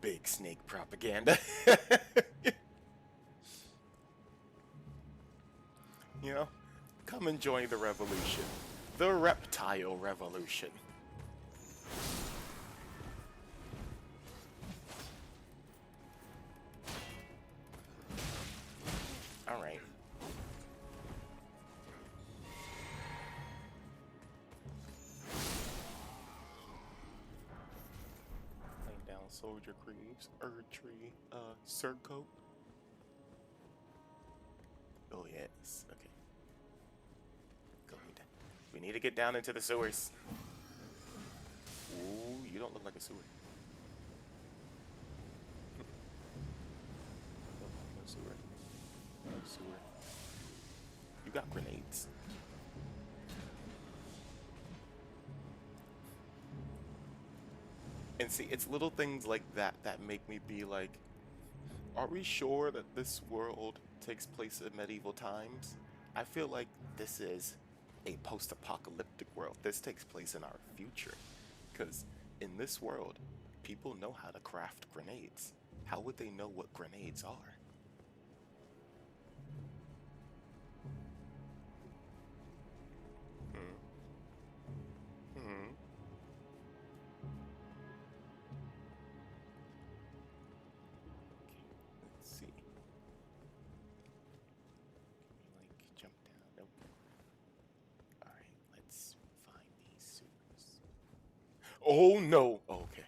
Big Snake propaganda. You know, come enjoy the revolution. The reptile revolution. Alright. Laying down soldier creeps, Erdtree, Surcoat. Oh yes, okay. Go down. We need to get down into the sewers. Ooh, you don't look like a sewer. No sewer. No sewer. You got grenades. And see, it's little things like that that make me be like, are we sure that this world takes place in medieval times? I feel like this is a post-apocalyptic world. This takes place in our future. Because in this world, people know how to craft grenades. How would they know what grenades are? Let's see. Like jump down. Nope. Alright, let's find these sewers. Oh no! Oh, okay.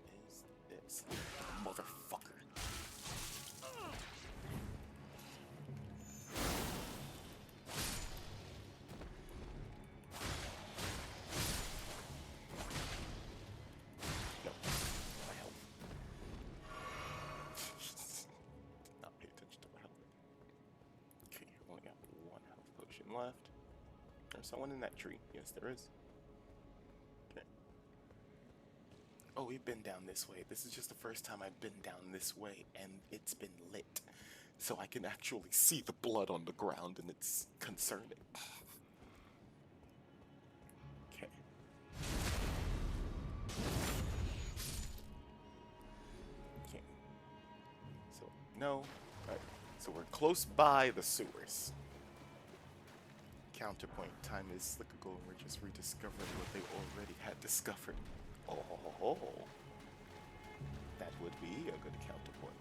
Where is this motherfucker? No, my health. Not pay attention to my health. Okay, only got one health potion left. There's someone in that tree. Yes, there is. Okay. Oh, we've been down this way. This is just the first time I've been down this way, and it's been lit. So I can actually see the blood on the ground, and it's concerning. Okay. Okay. So, no. Alright. So we're close by the sewers. Counterpoint. Time is cyclical, and we're just rediscovering what they already had discovered. Oh, that would be a good counterpoint.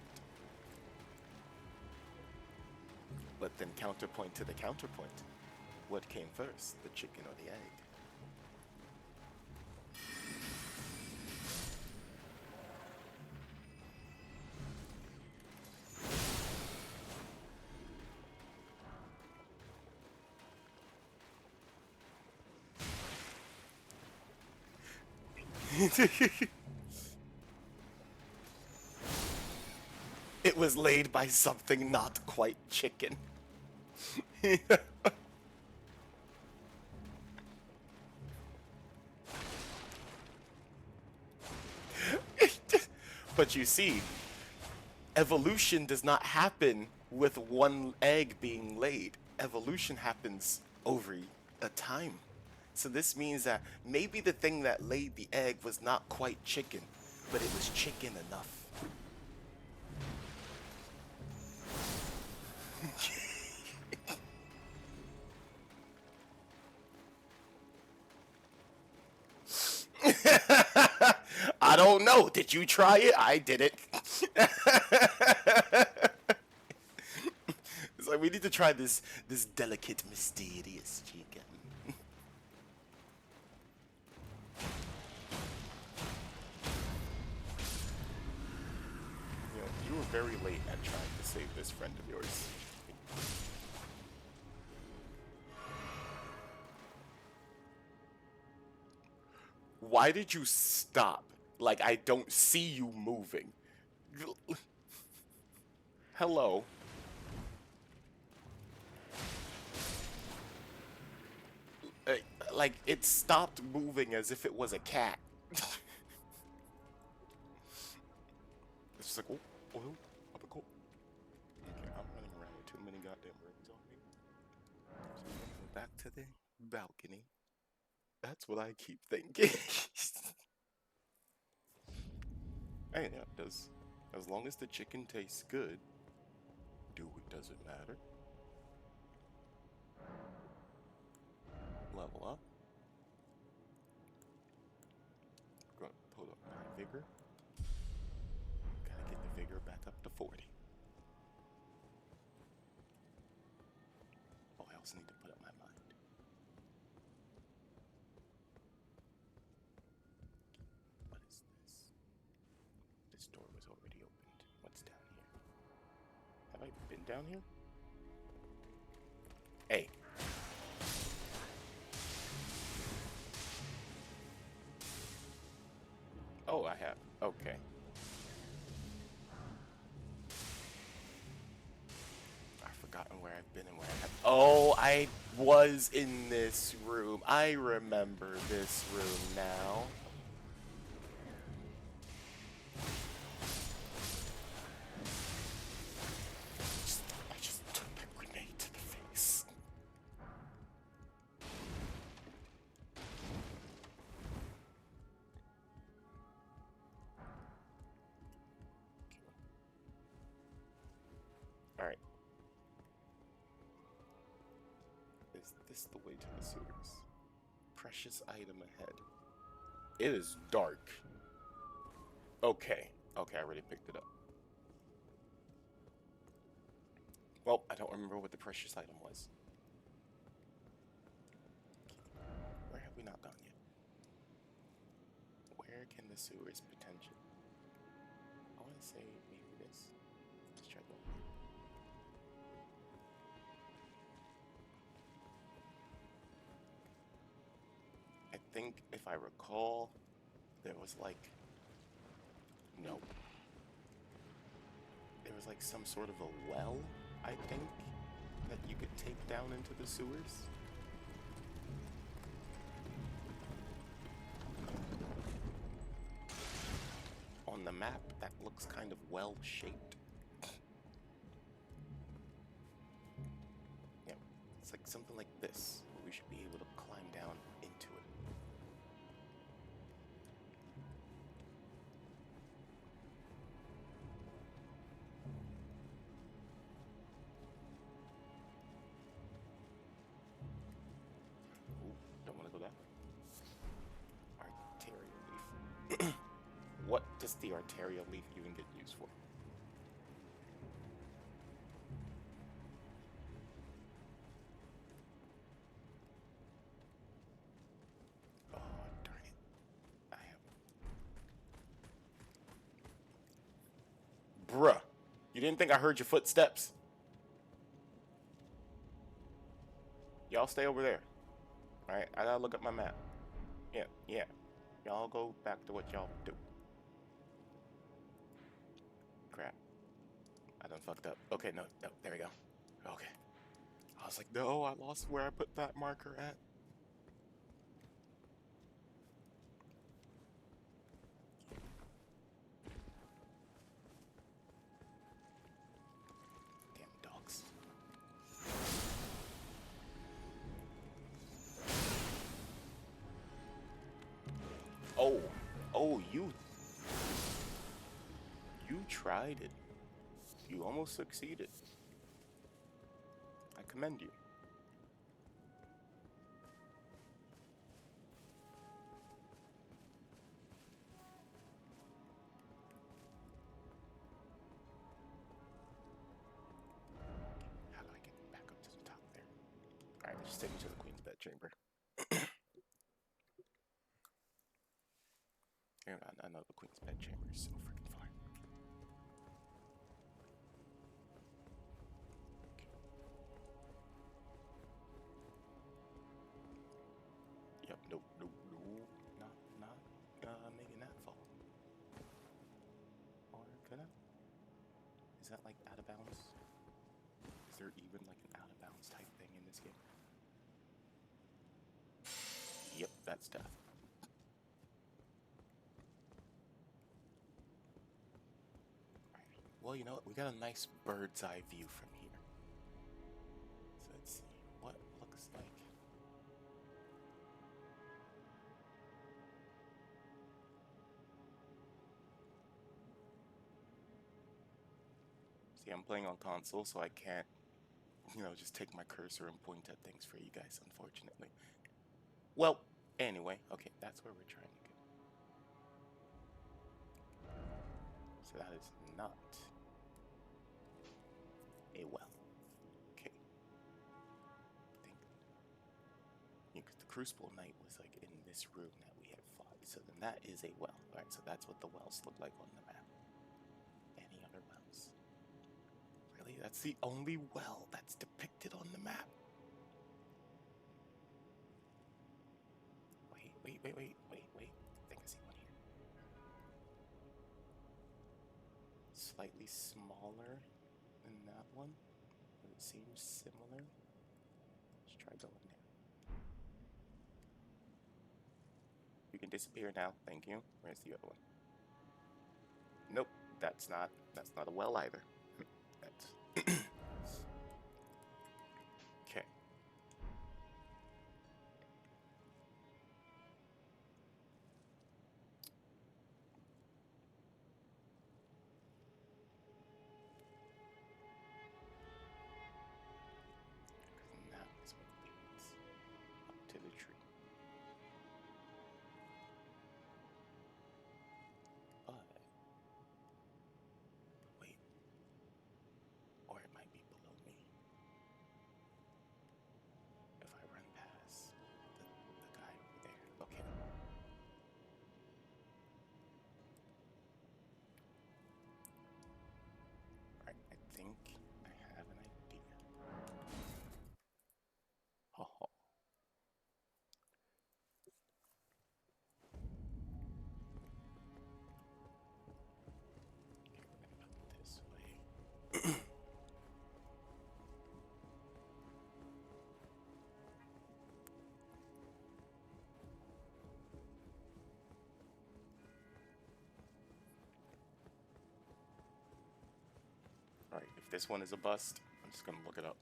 But then counterpoint to the counterpoint. What came first, the chicken or the egg? It was laid by something not quite chicken. But you see, evolution does not happen with one egg being laid. Evolution happens over a time. So this means that maybe the thing that laid the egg was not quite chicken, but it was chicken enough. I don't know. Did you try it? I did it. It's like we need to try this delicate, mysterious chicken. You were very late at trying to save this friend of yours. Why did you stop? Like, I don't see you moving. Hello. Like, it stopped moving as if it was a cat. It's just like, oh, up a cool. Okay, I'm running around with too many goddamn rings on me. So I'm gonna go back to the balcony. That's what I keep thinking. Hey, yeah, it does. As long as the chicken tastes good, does it matter? Level up. Gonna pull up my vigor. Gotta get the vigor back up to 40. Oh, I also need to put up my mind. What is this? This door was already opened. What's down here? Have I been down here? Hey. Oh, I have. Okay. I've forgotten where I've been and where I have. Oh, I was in this room. I remember this room now. I just took that grenade to the face. Alright. Is this the way to the sewers? Precious item ahead. It is dark. Okay. Okay, I already picked it up. Well, I don't remember what the precious item was. Where have we not gone yet? Where can the sewers potential? I want to say maybe this. Let's try going here. I think if I recall, there was like... No. There was like some sort of a well, I think, that you could take down into the sewers. On the map, that looks kind of well-shaped. Yeah, it's like something like this, where we should be able to climb down into it. Ooh, don't want to go that way. Arterial leaf. What does the arterial leaf even get used for? Oh, darn it. I have... Bruh, you didn't think I heard your footsteps? Y'all stay over there. Alright, I gotta look up my map. Yeah. Y'all go back to what y'all do. Crap. I done fucked up. Okay, no, there we go. Okay. I was like, no, I lost where I put that marker at. Damn dogs. Oh, you tried it. You almost succeeded. I commend you. How do I get back up to the top there? Alright, just take me to the Queen's bedchamber. I know the Queen's bedchamber is so freaking far. Yep, no, not making that fall. Or could I? Is that like out of bounds? Is there even like an out of bounds type thing in this game? Yep, that's death. Right. Well, you know what? We got a nice bird's eye view from here. So let's see what it looks like. See, I'm playing on console, so I can't, just take my cursor and point at things for you guys, unfortunately. Well, anyway, okay, that's where we're trying to go. So that is not a well. Okay. I think, because the Crucible Knight was like in this room that we had fought, so then that is a well. Alright, so that's what the wells look like on the map. Any other wells? Really? That's the only well that's depicted on the map? Wait. I think I see one here. Slightly smaller than that one, but it seems similar. Let's try going there. You can disappear now, thank you. Where's the other one? Nope, that's not a well either. That's okay. And that is what leads up to the tree. But wait, or it might be below me. If I run past the guy over there. Okay. Alright, I think I have an idea. Oh. Okay, we're gonna go this way. Alright, if this one is a bust, I'm just gonna look it up.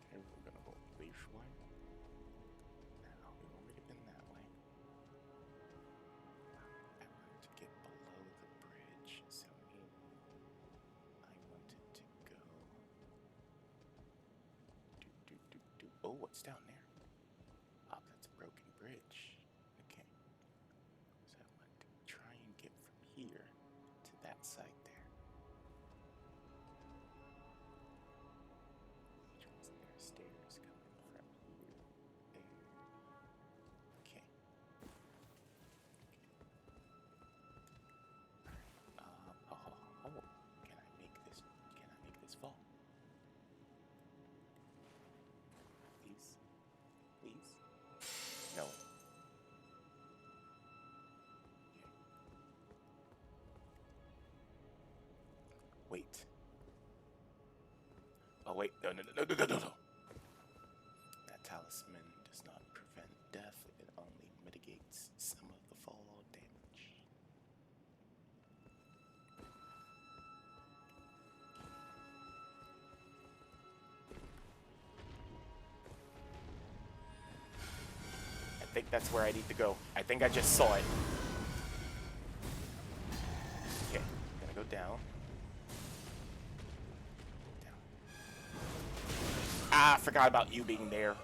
Okay, we're gonna go this way. Now we've already been that way. I wanted to get below the bridge, so maybe I wanted to go. Oh, what's down there? Oh, that's a broken bridge. Okay. So I want to try and get from here to that side there. Which one's there? Stairs coming from here. There. Okay. Oh, can I maybe Oh wait, no. That talisman does not prevent death, it only mitigates some of the fall damage. I think that's where I need to go. I think I just saw it. Okay, I'm gonna go down. Ah, I forgot about you being there.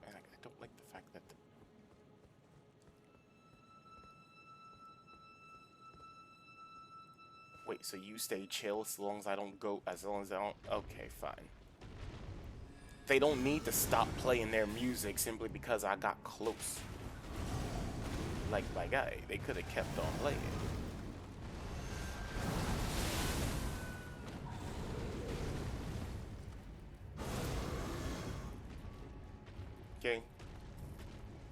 And I don't like the fact that Wait, so you stay chill as long as I don't go, as long as I don't... Okay, fine. They don't need to stop playing their music simply because I got close. Like my guy, they could have kept on playing. Okay?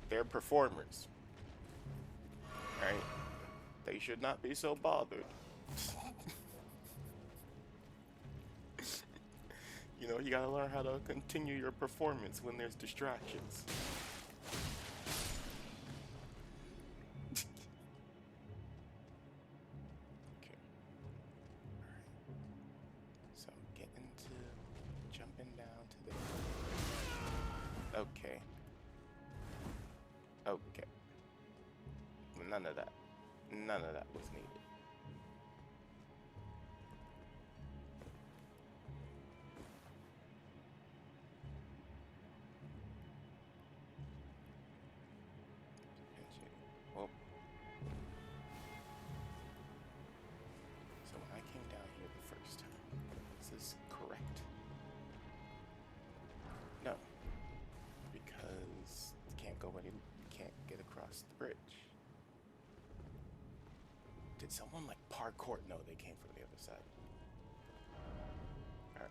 They're performers. Right? They should not be so bothered. You know, you gotta learn how to continue your performance when there's distractions. Okay. Alright. So get into jumping down to the... Okay. Okay. None of that. None of that was needed. Well, so when I came down here the first time, is this correct? No, because you can't go any, you can't get across the bridge. Did someone like parkour? No, they came from the other side. Alright.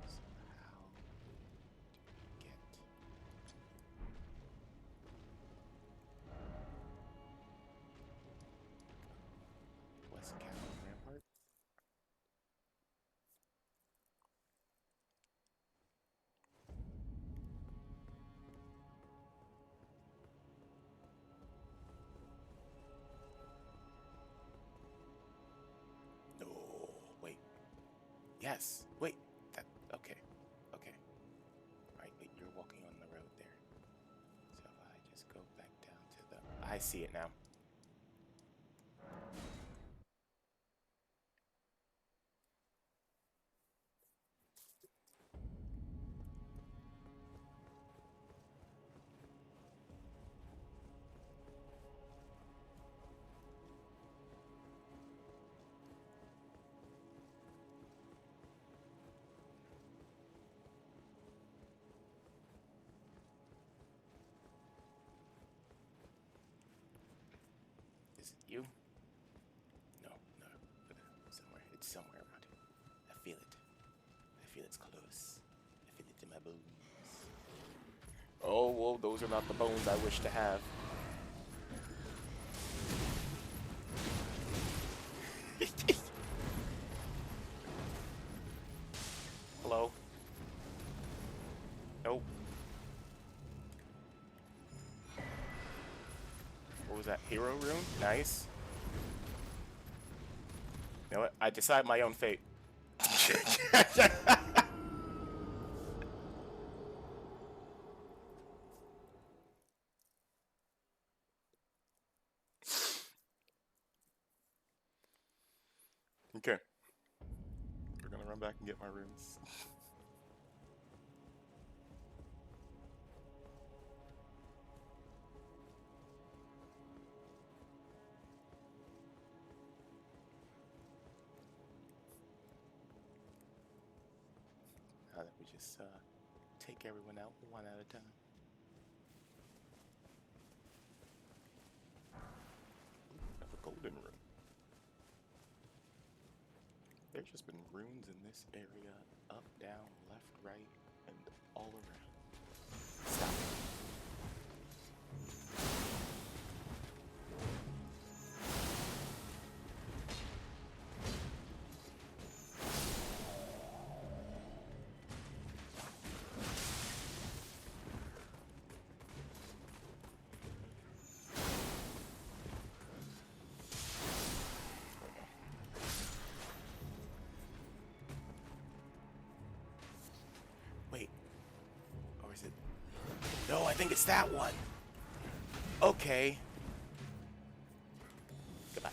So how do we get... West Cabin Rampart? No, wait. Yes, wait. That, okay. Okay. Right, wait, you're walking on the road there. So if I just go back down to the... I see it now. Is it you? No, no. Somewhere. It's somewhere around here. I feel it. I feel it's close. I feel it in my bones. Oh, well, those are not the bones I wish to have. Hello? Nope. What was that? Hero room? Nice. You know what? I decide my own fate. Okay. We're gonna run back and get my runes. Now that we just take everyone out one at a time. Ooh, have a golden rune. There's just been runes in this area, up, down, left, right, and all around. Stop. Wait. Or is it? No, I think it's that one. Okay. Goodbye.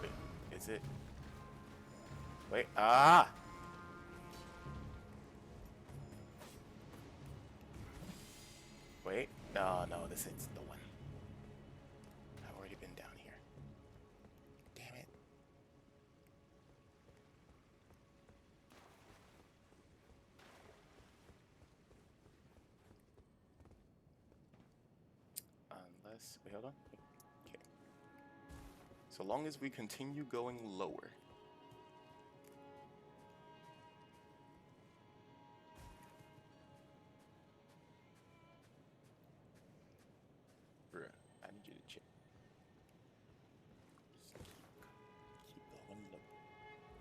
Wait, is it? Wait, ah! Wait, no, no, this is the one. I've already been down here. Damn it. Unless, wait, hold on. Okay. So long as we continue going lower. Bruh, I need you to check. Keep going low.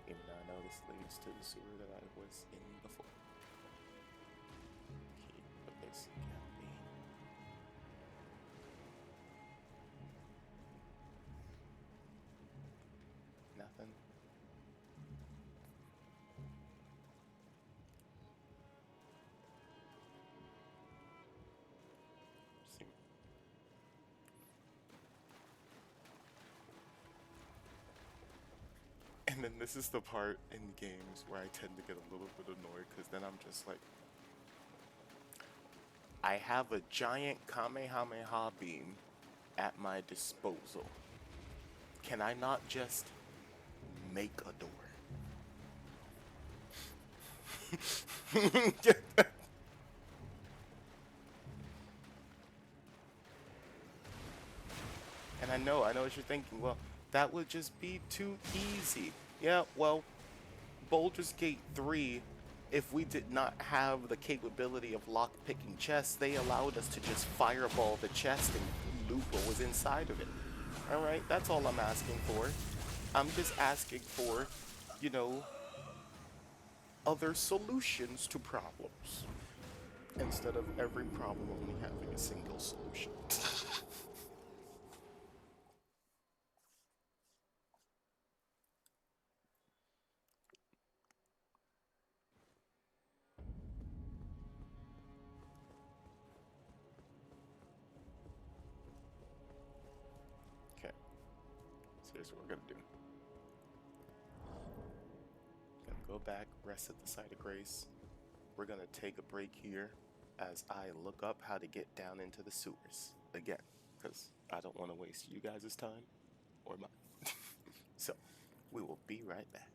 Even though I know this leads to the sewer that I was in before. Keep this gap in. Nothing. See. And then this is the part in games where I tend to get a little bit annoyed because then I'm just like, I have a giant Kamehameha beam at my disposal. Can I not just make a door? And I know what you're thinking. Well, that would just be too easy. Yeah, well, Baldur's Gate 3, if we did not have the capability of lock-picking chests, they allowed us to just fireball the chest and loot what was inside of it. Alright, that's all I'm asking for. I'm just asking for, you know, other solutions to problems. Instead of every problem only having a single solution. Okay, so here's what we're gonna do. Gonna go back, rest at the site of grace. We're gonna take a break here as I look up how to get down into the sewers again, because I don't want to waste you guys' time or mine. So, we will be right back.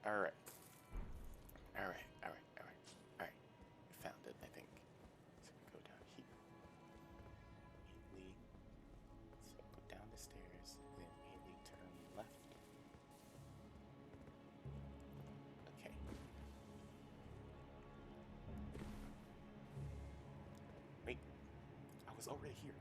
All right. All right. All right. All right. All right. We found it, I think. So we go down here. Immediately. So go down the stairs and then immediately turn left. Okay. Wait. I was already here.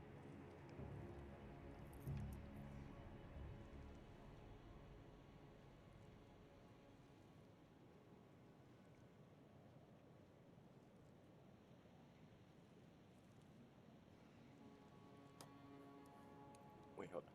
Wait, hold on.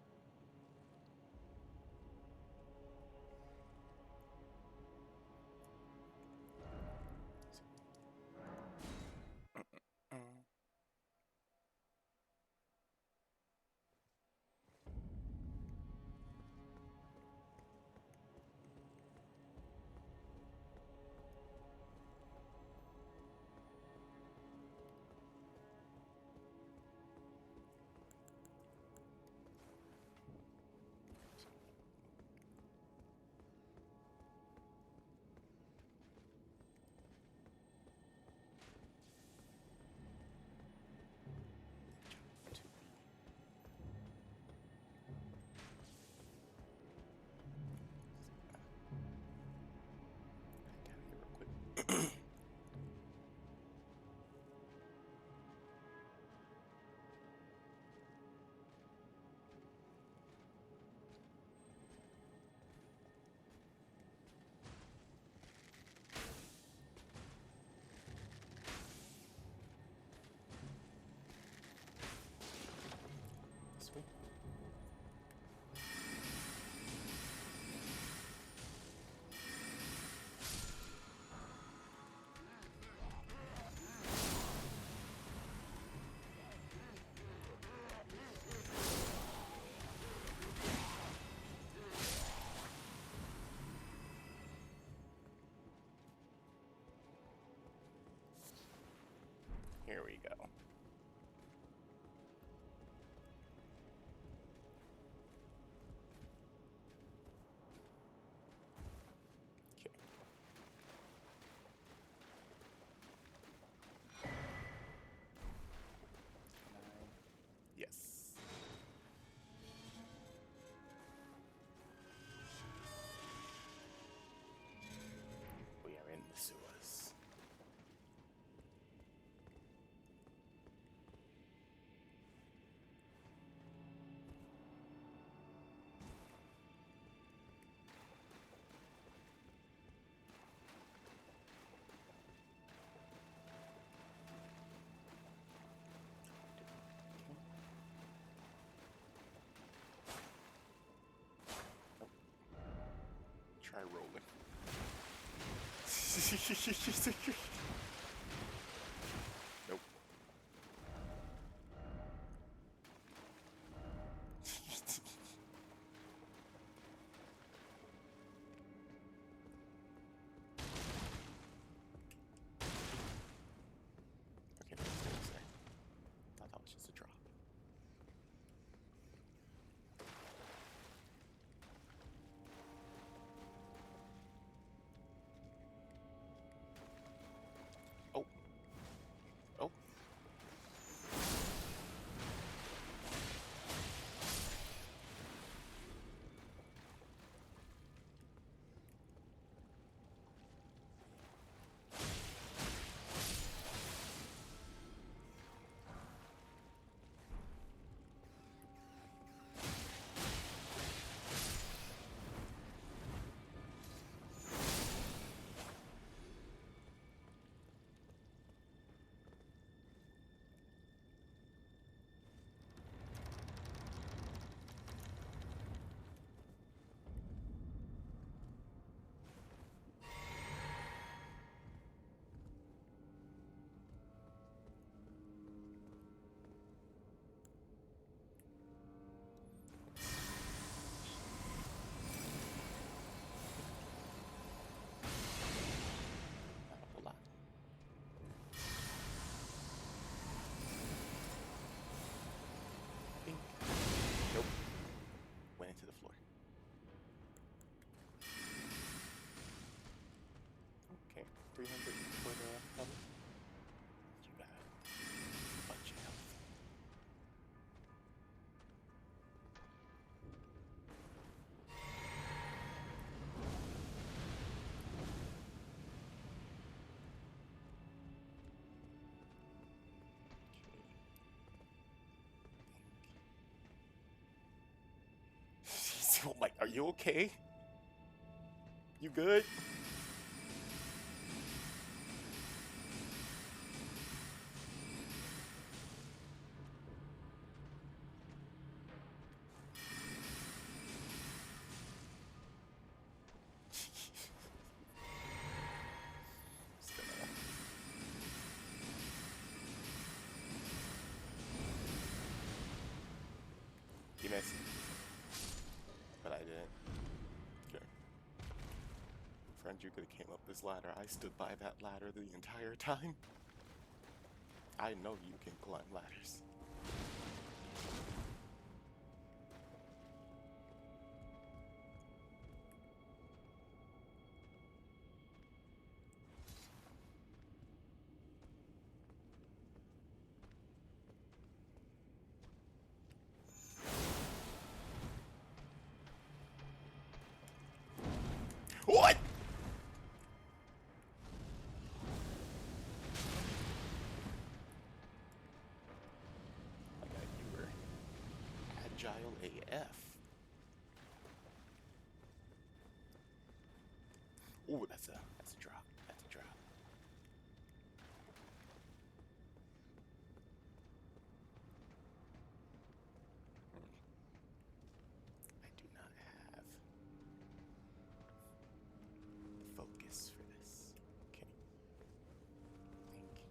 Sweet. Here we go. Okay. Yes. We are in the sewers. Try rolling. Nope. Okay, that's what I was saying. Thought that was just a drop. you okay? You good? You missed. But I didn't. Okay. Friend, you could have came up this ladder. I stood by that ladder the entire time. I know you can climb ladders. What? My God, you were agile AF. Ooh, that's a drop. That's a drop. I do not have the focus for this. Okay. I think there's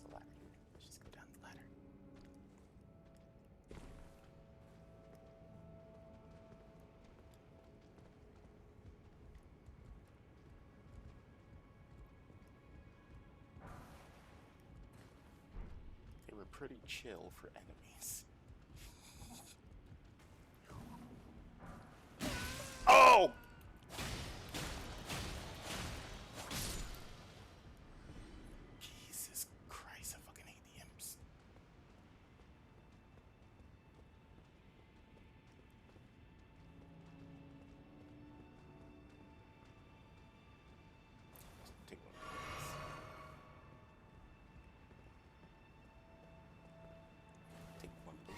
a ladder here. Let's just go down the ladder. They were pretty chill for enemies. Oh! Jesus Christ, I fucking hate the imps. Take one of these. Take one of those.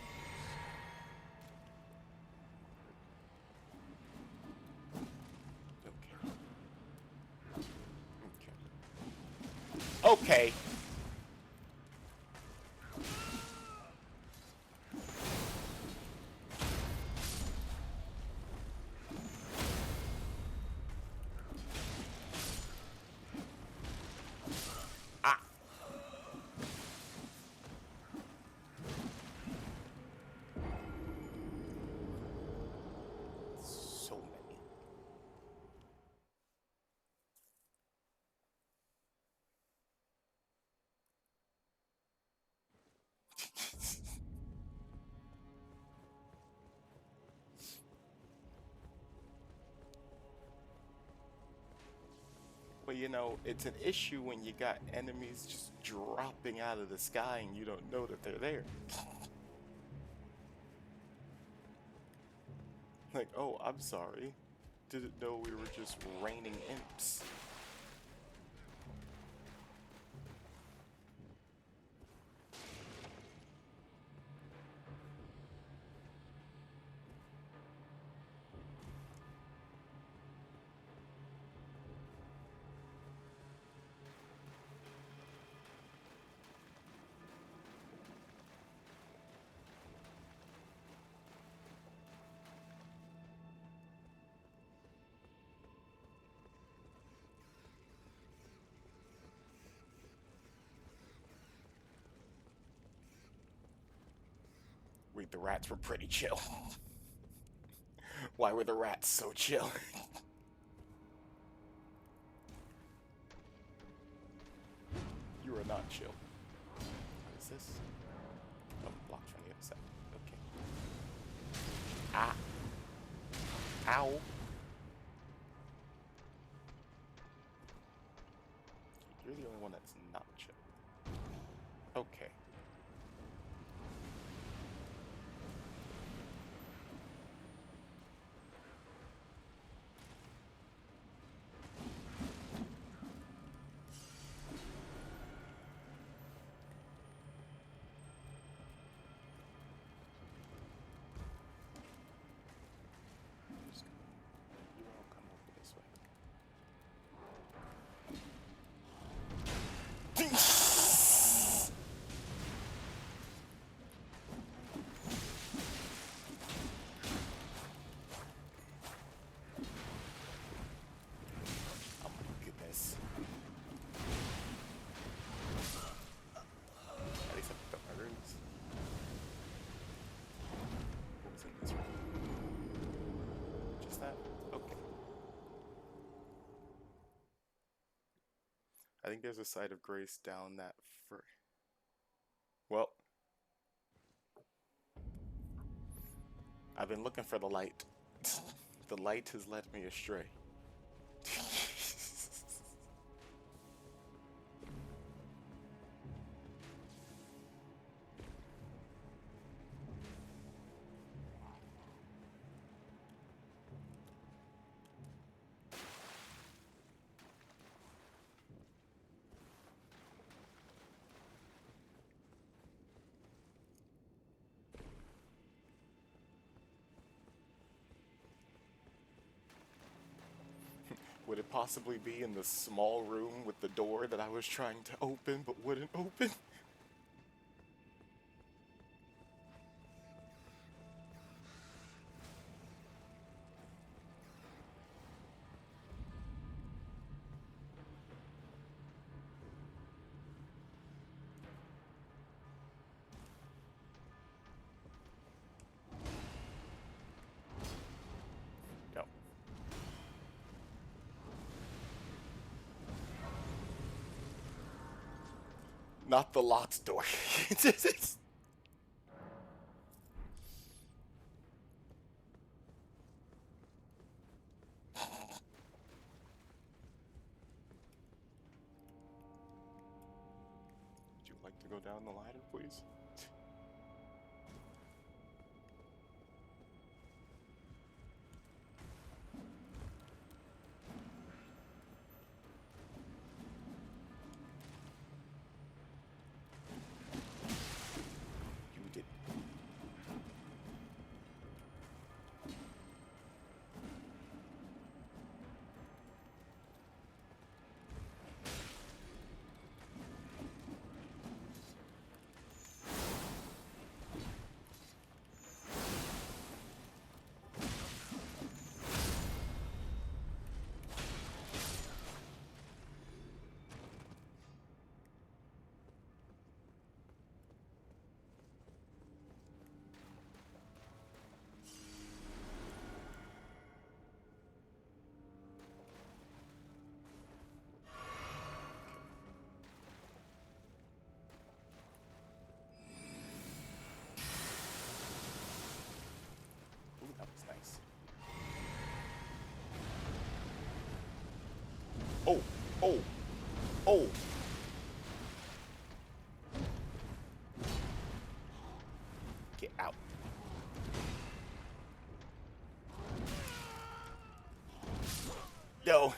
Okay. Okay. Ah. So many. Well, you know, it's an issue when you got enemies just dropping out of the sky and you don't know that they're there. Like, oh, I'm sorry. Didn't know we were just raining imps. Wait, the rats were pretty chill. Why were the rats so chill? You are not chill. What is this? Oh, blocked from the other side. Okay. Ah. Ow. You're the only one that's not chill. Okay. think there's a site of grace down that for. Well, I've been looking for the light. The light has led me astray. Would it possibly be in the small room with the door that I was trying to open but wouldn't open? No. Not the locked door. Would you like to go down the ladder, please? You did. Ooh, that was nice. Oh, oh, oh. Get out. No.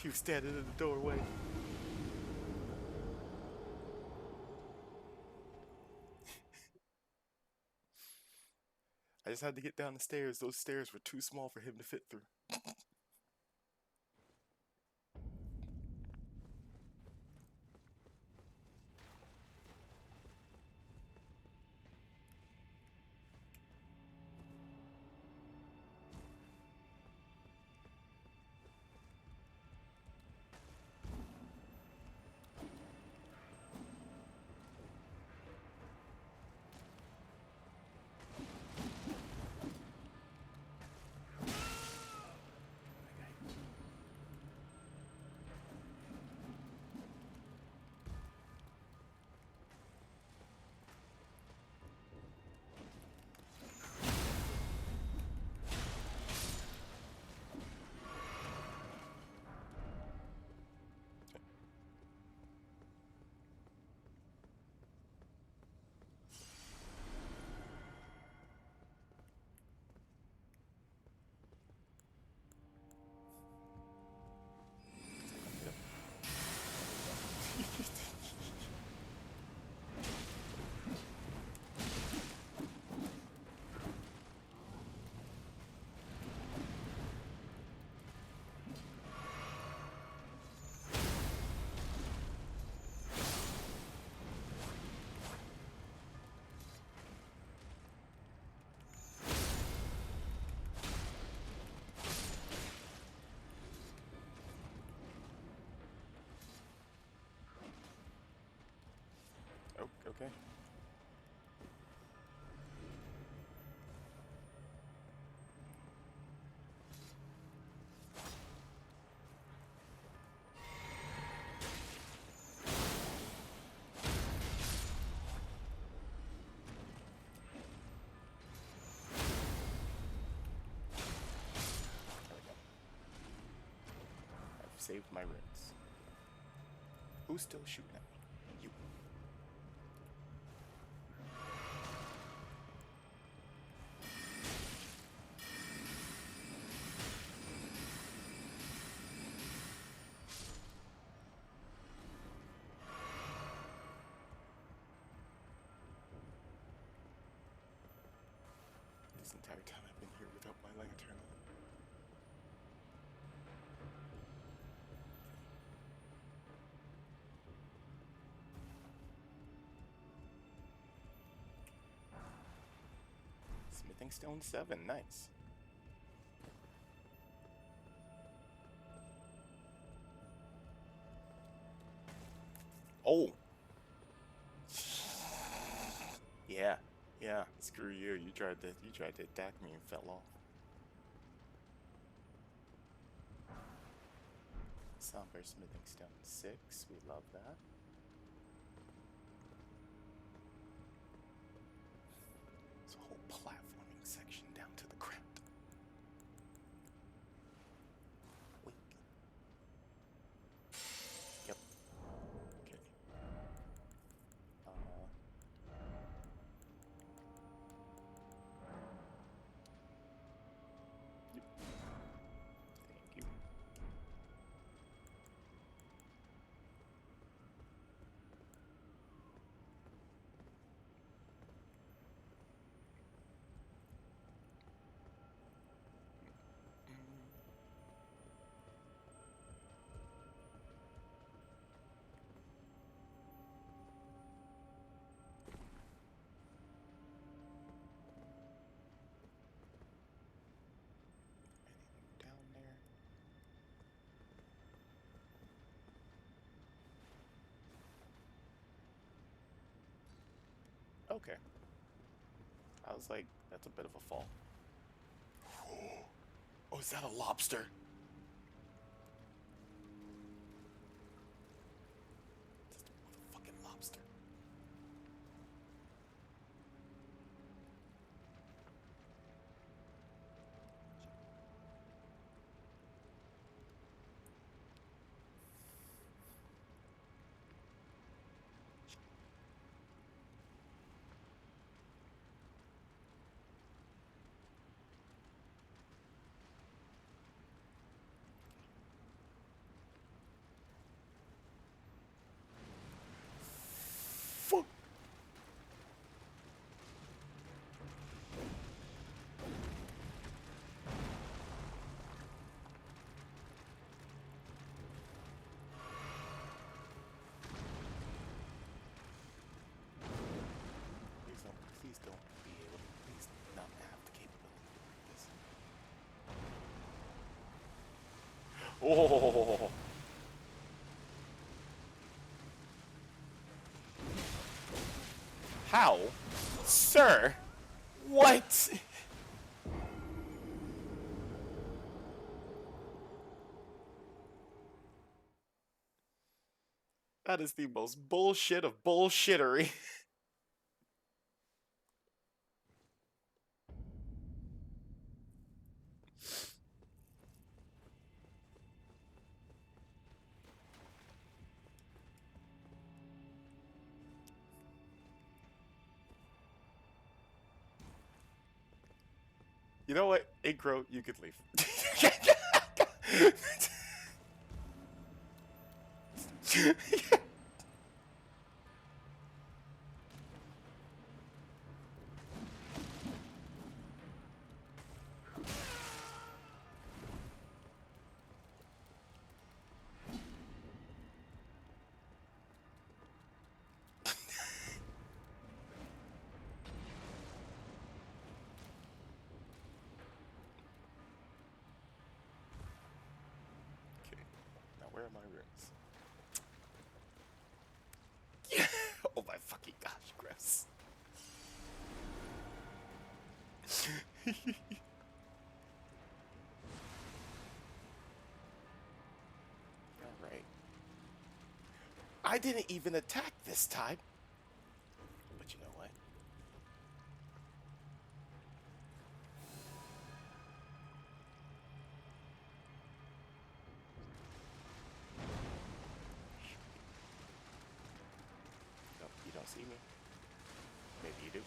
You standing in the doorway. I just had to get down the stairs. Those stairs were too small for him to fit through. Oh, okay. saved my runes. Who's still shooting at me? You. This entire time I've been here without my lantern on. Smithing stone 7, nice. Oh! Yeah, screw you. You tried to attack me and fell off. Somber smithing stone 6, we love that. There's a whole platforming section down to the crypt. Wait. Yep. Okay. Yep. Thank you. Anything down there? Okay. I was like, that's a bit of a fall. Oh, is that a lobster? Just a motherfucking lobster. Fuck. Please don't be able to, please not have the capability to do this. Oh! How? Sir? What? That is the most bullshit of bullshittery. You know what? Incro, you could leave. Okay, now where are my runes? Yeah! Oh my fucking gosh, gross. Alright. I didn't even attack this time. But you know what? see me? Maybe you do.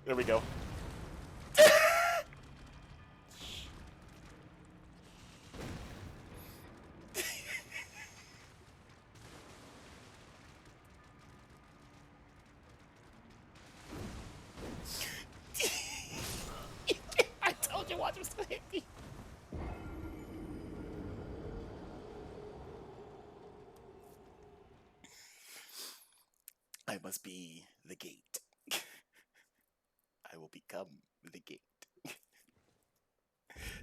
There we go. I told you, watch him still hit me. I must be the gate. I will become the gate.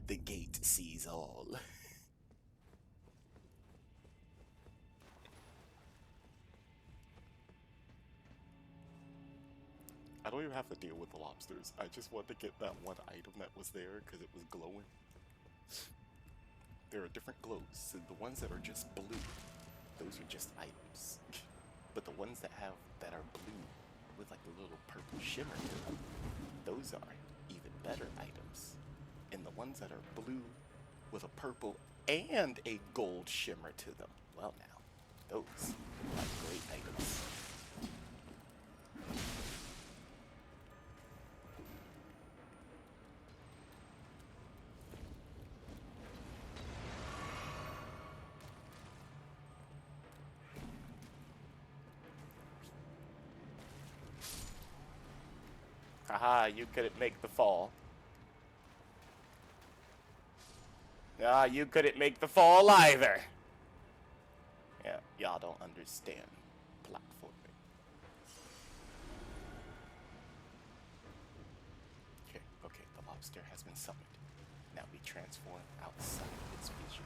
The gate sees all. I don't even have to deal with the lobsters. I just want to get that one item that was there because it was glowing. There are different glows. So the ones that are just blue, those are just items. But the ones that are blue with like a little purple shimmer to them, those are even better items. And the ones that are blue with a purple and a gold shimmer to them, well now, those are great items. Haha, you couldn't make the fall. Ah, you couldn't make the fall either. Yeah, y'all don't understand platforming. Okay, the lobster has been summoned. Now we transform outside its vision.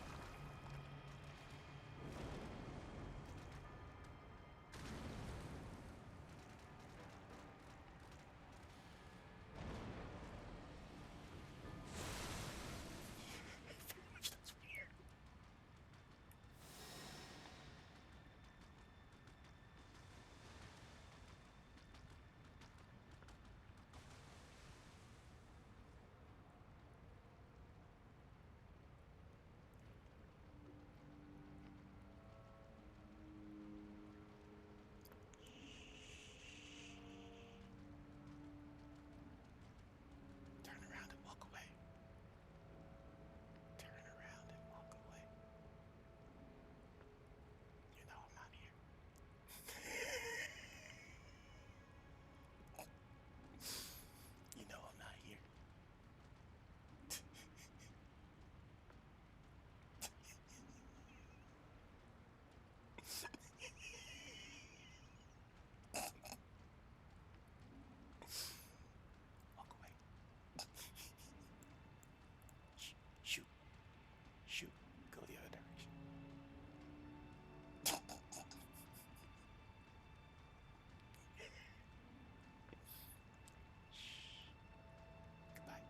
Shoot, go the other direction. Goodbye.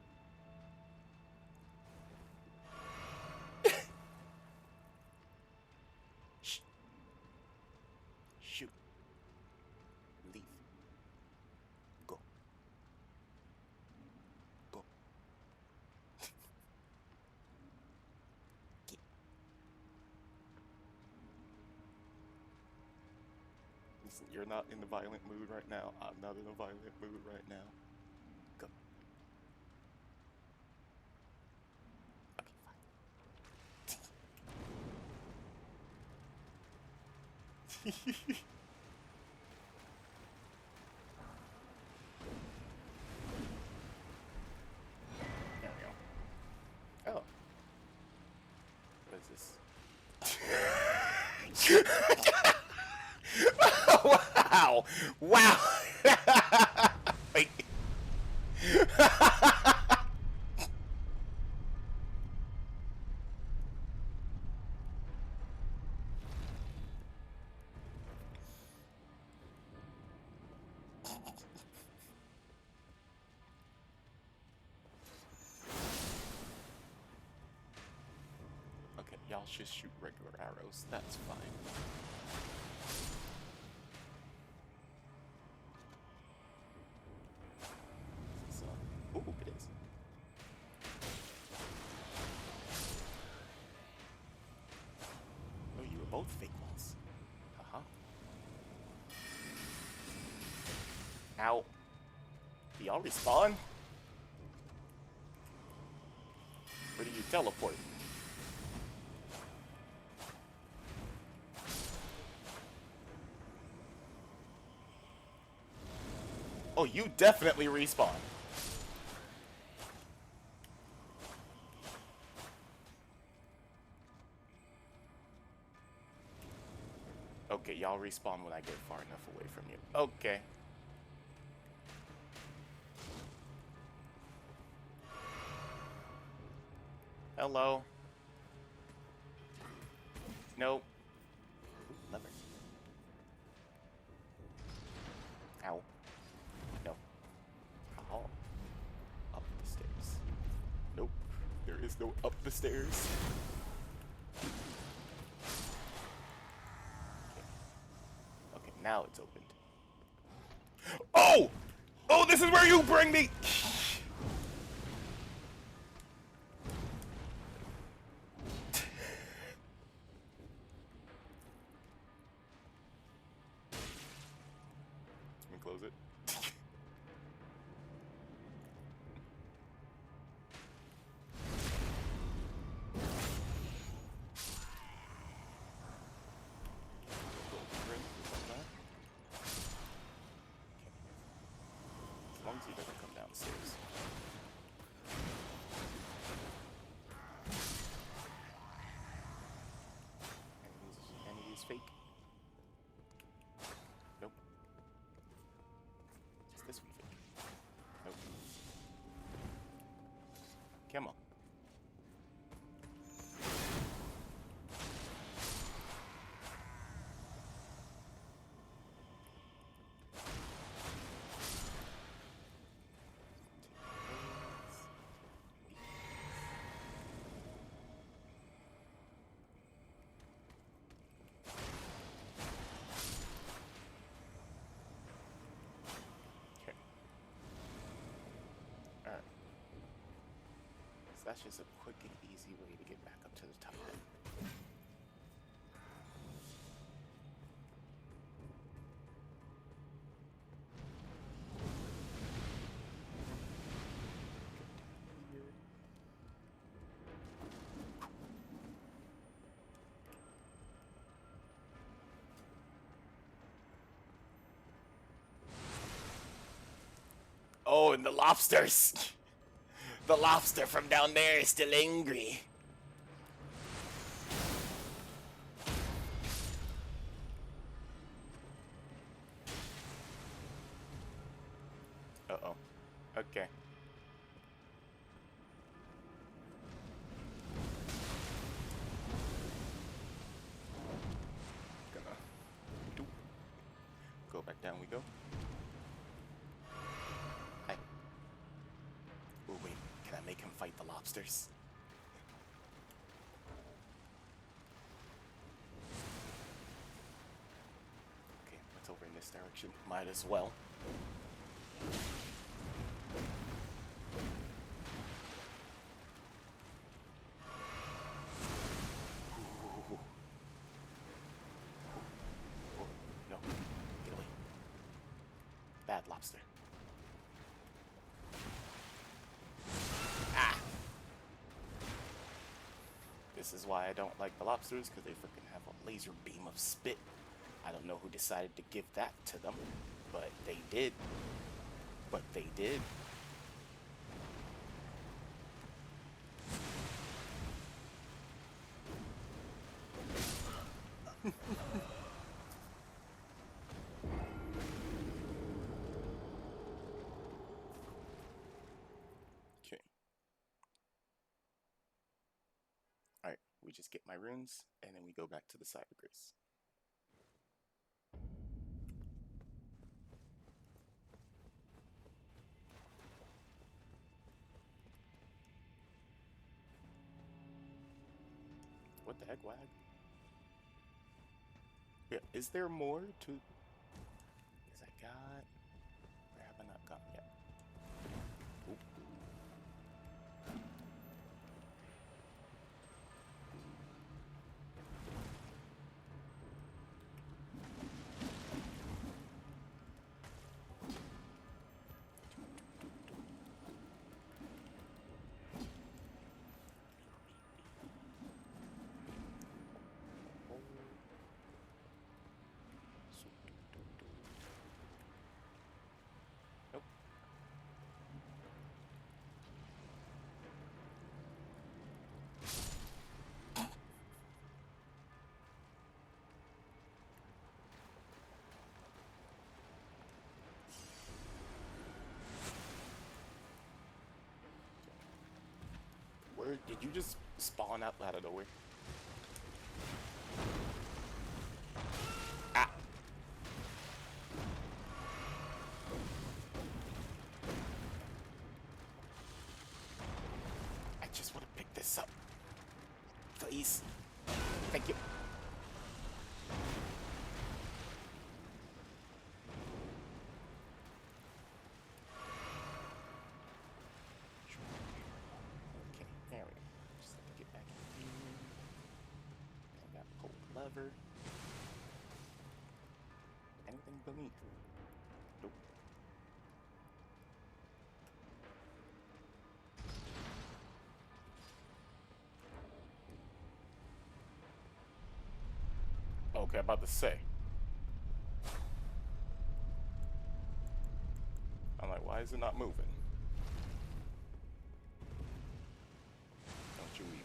Shh. Shoot. Leave. Go. Go. Get. Listen, you're not in the violent mood right now. I'm not in a violent mood right now. Go. Okay, fine. There we go. Oh. What is this? Wow! Wow! Wait. Y'all just shoot regular arrows. That's fine. So, ooh, it is. Oh, you were both fake walls. Haha. Ow. Do y'all respawn? Where do you teleport? Oh, you definitely respawn. Okay, y'all respawn when I get far enough away from you. Okay. Hello. Nope. Ooh, lever. Ow. No. Oh. Up the stairs. Nope. There is no up the stairs. Okay, now it's opened. Oh! Oh, this is where you bring me! Let me close it. As long as he doesn't come downstairs. And he's fake. Nope. Is this one fake? Nope. Come on. That's just a quick and easy way to get back up to the top. Oh, and the lobsters! The lobster from down there is still angry. Uh-oh. Okay. Gonna go back down we go. Hi. Oh wait, can I make him fight the lobsters? Okay, it's over in this direction. Might as well. No, get away. Bad lobster. Ah! This is why I don't like the lobsters, because they freaking have a laser beam of spit. I don't know who decided to give that to them, but they did. But they did. Okay. Alright, we just get my runes, and then we go back to the side of grace. What the heck, Wag? Yeah, is there more to... Is I got... Where have I not gone yet? Oop. Nope. Where did you just spawn out of nowhere? Ah! I just want to pick this up. Please. Thank you. Okay, there we go. Just have to get back in here. I got a gold lever. Anything beneath? Nope. Okay, about to say. I'm like, why is it not moving? Don't you even?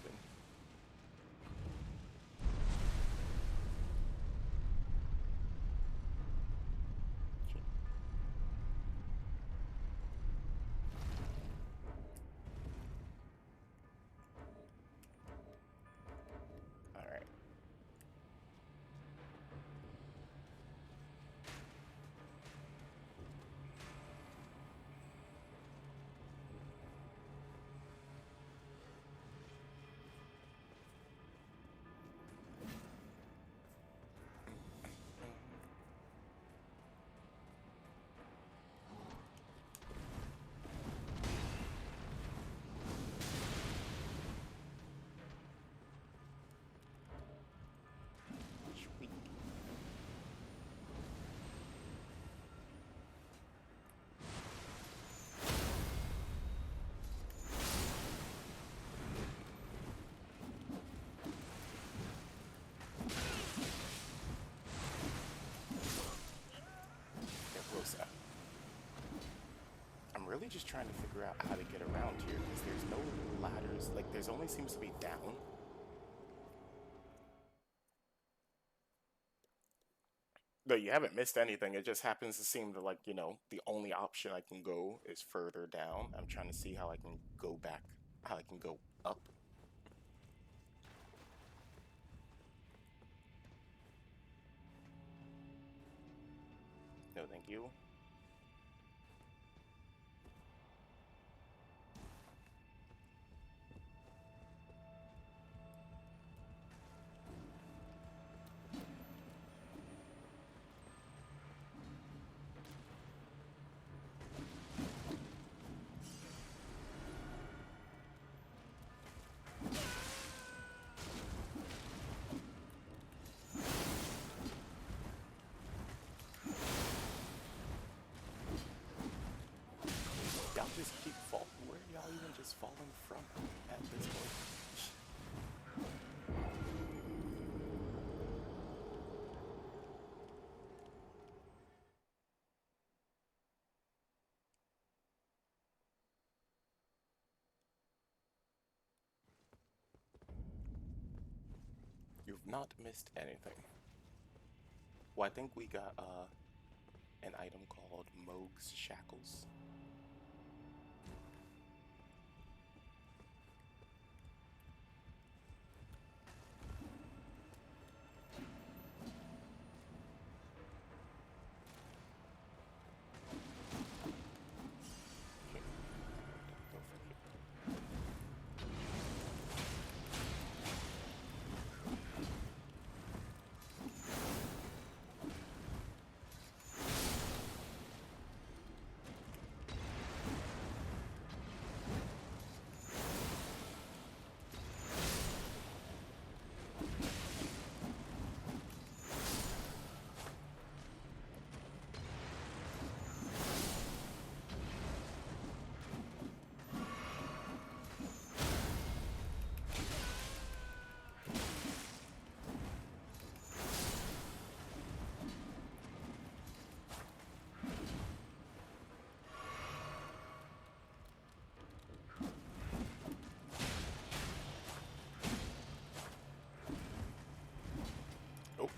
Alright. Sweet. Get close up. I'm really just trying to figure out how to get around here because there's no ladders. Like, there's only seems to be down. No, you haven't missed anything. It just happens to seem to, like, you know, the only option I can go is further down. I'm trying to see how I can go back, how I can go up. No, thank you. Y'all just keep falling. Where are y'all even just falling from at this point? You've not missed anything. Well, I think we got an item called Moog's Shackles.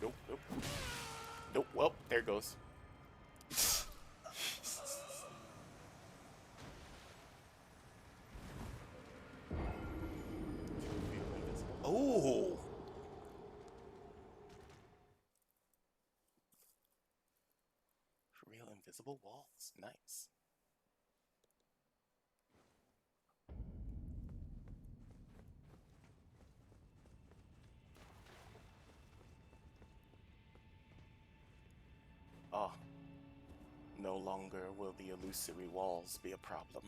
Nope, nope. Nope, well, there goes. Oh! Real invisible walls. Nice. Oh. No longer will the illusory walls be a problem.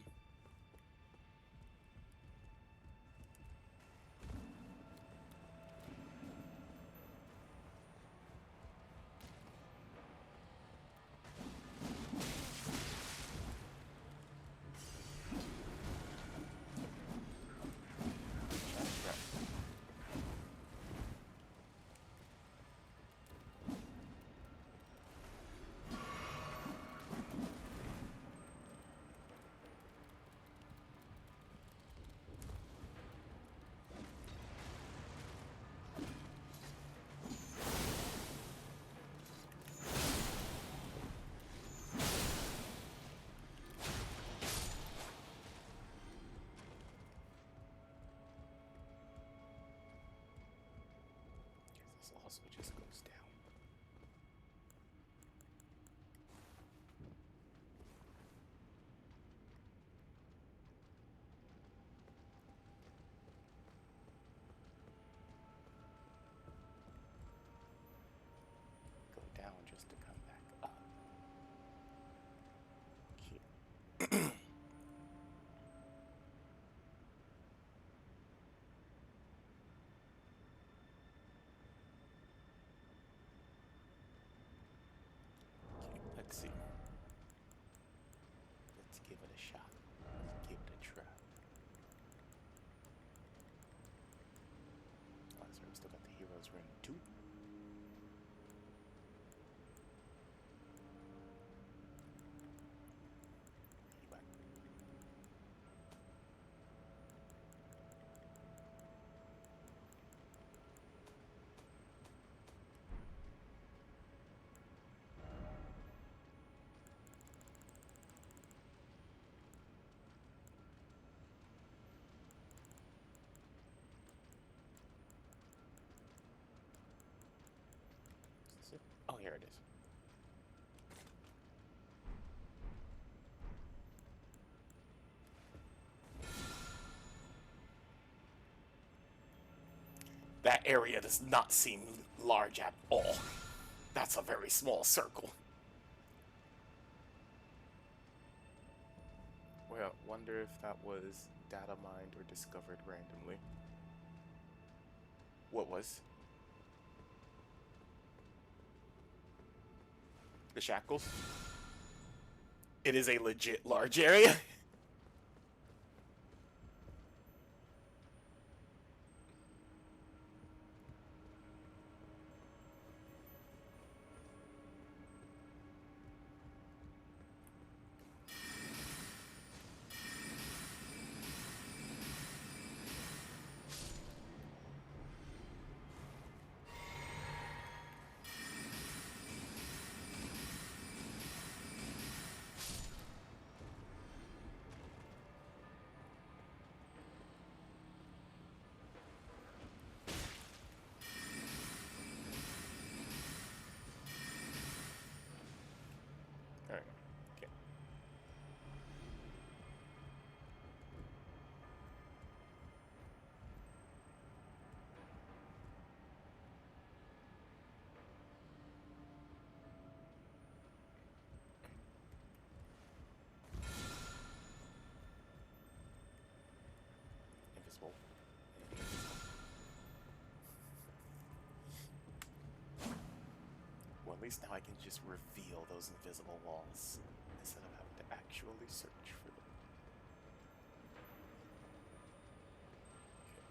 This also just goes down. Go down just to come back up. Here. Let's see. Let's give it a shot. Let's give it a try. Oh, that's right. We still got the Heroes Ring too. Is it? Oh, here it is. That area does not seem large at all. That's a very small circle. Well, wonder if that was data mined or discovered randomly. What was? The shackles? It is a legit large area. Alright, okay. Invisible. Well, at least now I can just reveal those invisible walls instead of having to actually search for them. Okay.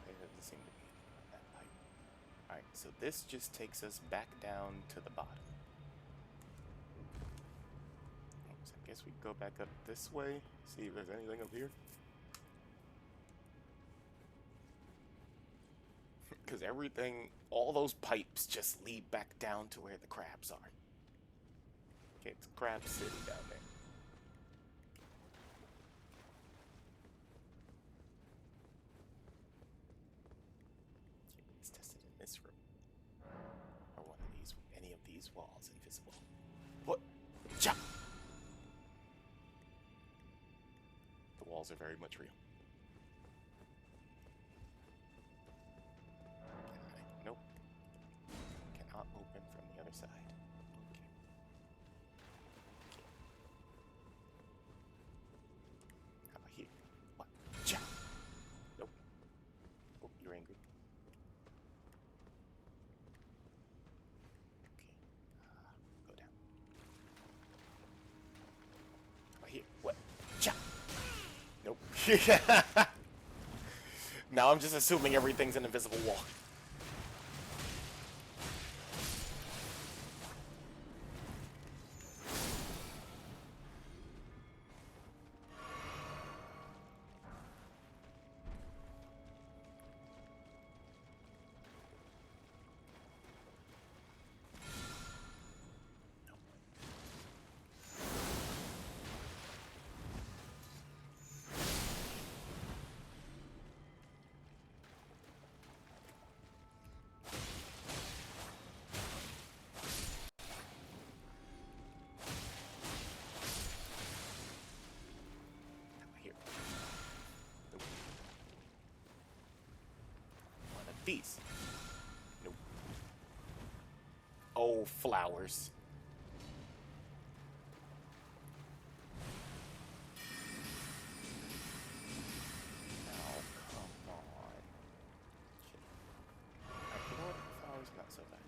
There doesn't seem to be anything on that pipe. Alright, so this just takes us back down to the bottom. So I guess we go back up this way, see if there's anything up here. Because everything, all those pipes just lead back down to where the crabs are. Okay, it's Crab City down there. Okay, let's test it in this room. Or one of these, any of these walls invisible. What? Cha! The walls are very much real. Nope. Cannot open from the other side. Okay. How about here? What? Cha! Nope. Oh, you're angry. Okay. Go down. How about here? What? Cha! Nope. Now I'm just assuming everything's an invisible wall. These. Nope. Oh, flowers. Oh, come on. You know what? Flowers not so bad.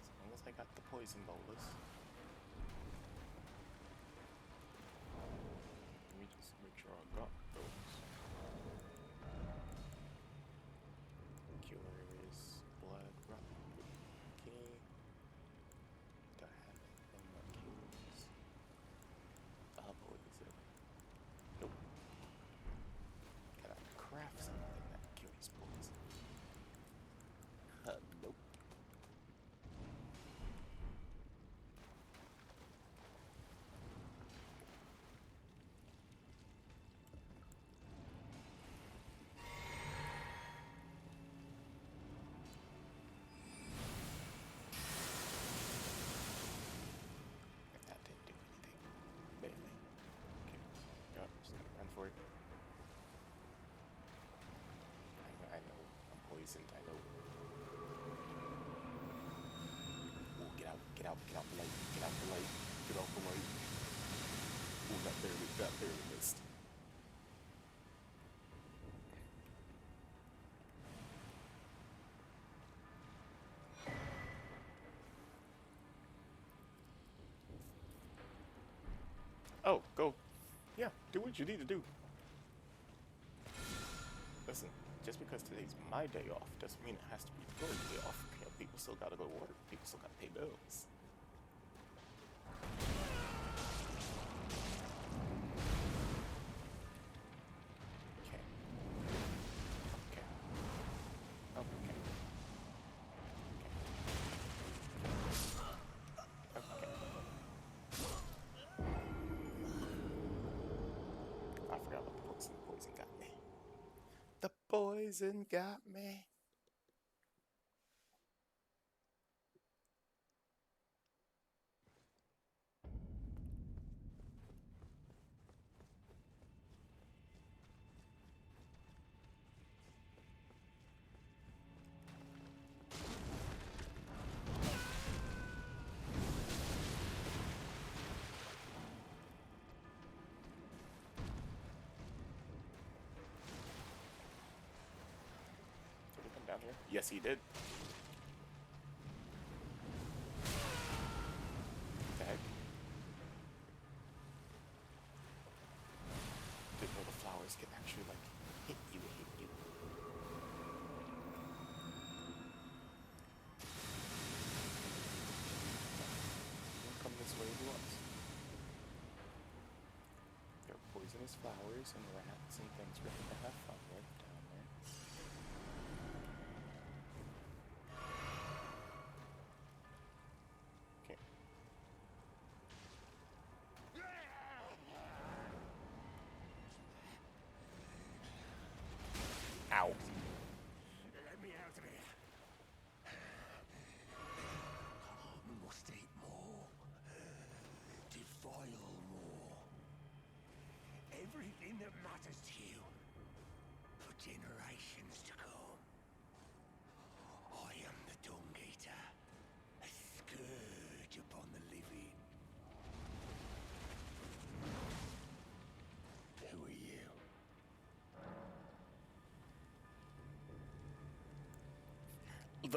As long as I got the poison bolas. Let me just make sure I got those. Curious blood rock. Okay. Do I have anything that cures? Poison. Nope. Can I craft something that cures poison? Nope. That didn't do anything. Barely. Okay. Yep, just gonna run for it. I know. I'm poisoned, I know. Ooh, get out the light, get out the light, get out the light. Ooh, that barely missed. Oh, go. Yeah, do what you need to do. Listen, just because today's my day off doesn't mean it has to be your day off. You know, people still gotta go to work. People still gotta pay bills. Okay. Okay. Okay. Okay. I forgot about the poison. The poison got me. The poison got me. Did he come down here? Yes, he did. What the heck? Didn't know the flowers can actually, like, hit you. Don't come this way if he wants. There are poisonous flowers and rats and things for him to have fun with down there. that matters to you. For generations to come. I am the Dung Eater, a scourge upon the living. Who are you?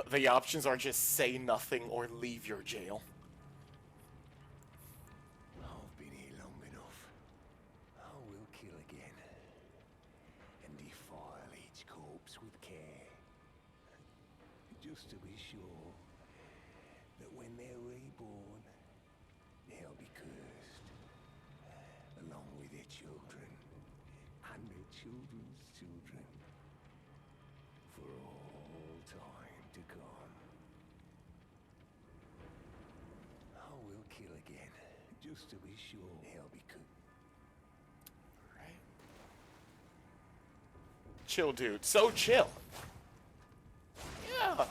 The options are just say nothing or leave your jail. I've been here long enough. I will kill again. And defile each corpse with care. Just to be sure that when they're reborn, they'll be cursed. Along with their children. And their children's children. For all time to come. I will kill again, just to be sure they'll be good. Right? Chill, dude. So chill. Yeah.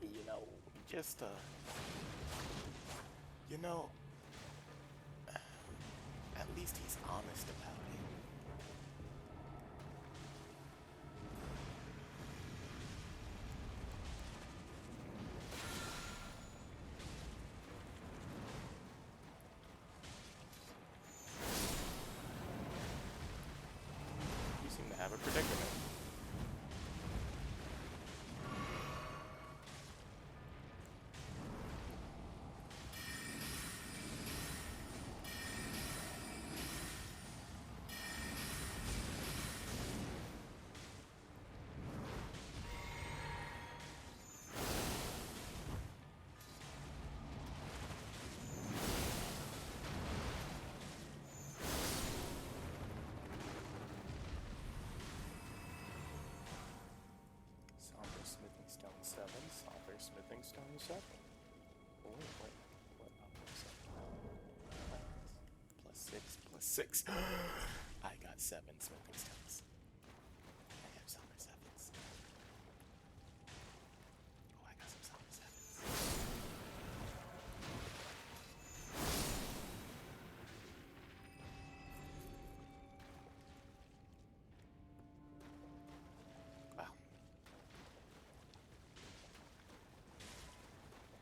You know, just you know, at least he's honest about it. You seem to have a predicament. Somber Smithing Stone 7, Somber Smithing Stone 7. Oh, wait, what? Plus 6, plus 6. I got 7 Smithing Stones. I have Somber 7s. Oh, I got some Somber 7s. Wow.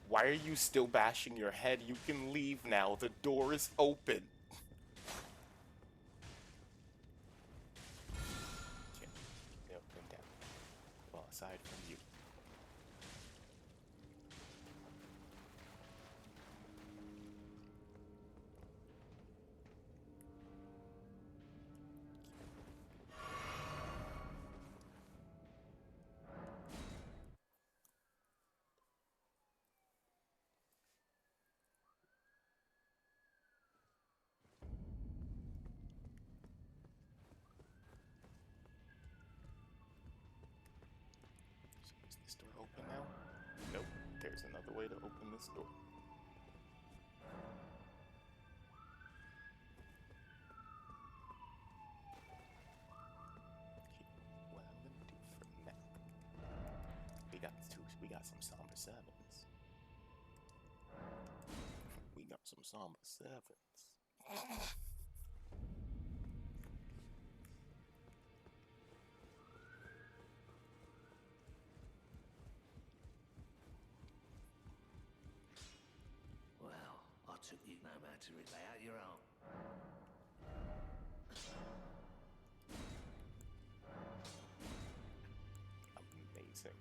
Why are you still bashing your head? You can leave now. The door is open. Okay. Yep, been down. Well, aside from you. So is this door open now? Nope. There's another way to open this door. Okay, what I'm gonna do for now. We got some Somber 7s. We got some Somber 7s. Well, I took you no matter to lay out your own. Amazing.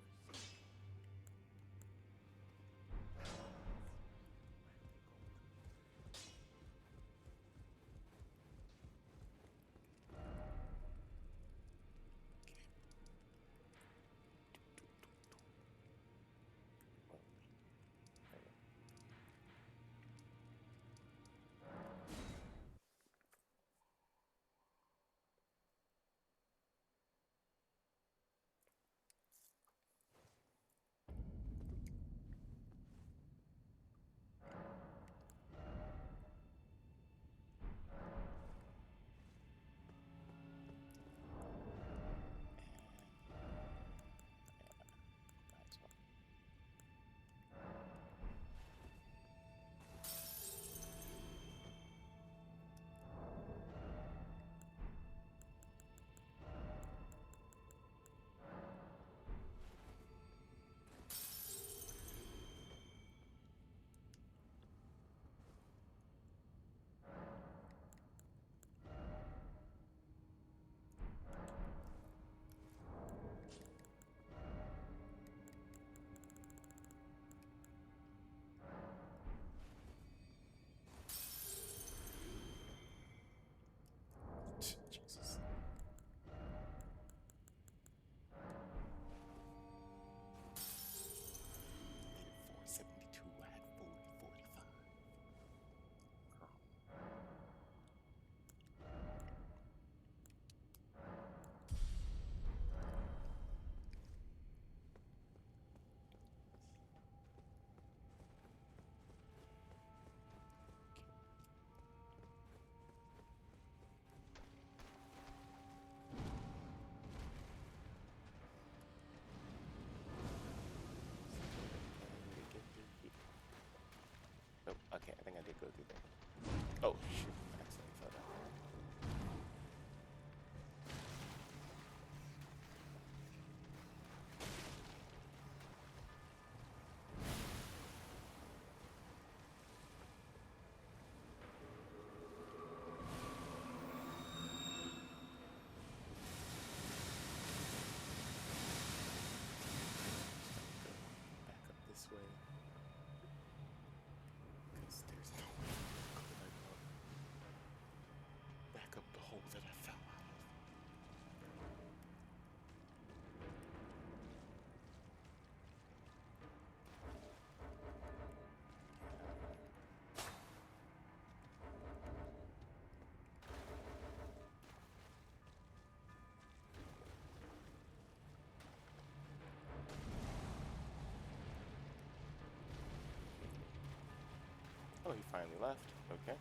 Oh, he finally left. Okay.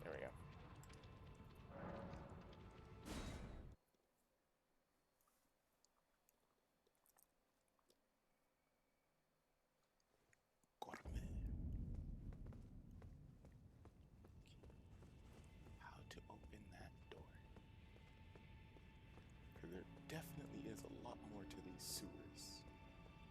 There we go. Gourmet. How to open that door? Because there definitely is a lot more to these sewers. There definitely.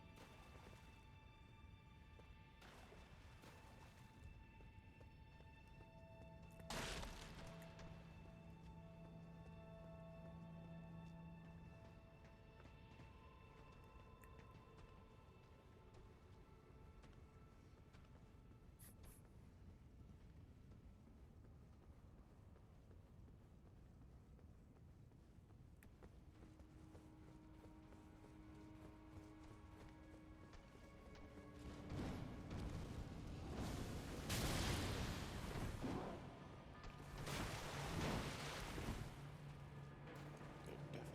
Okay.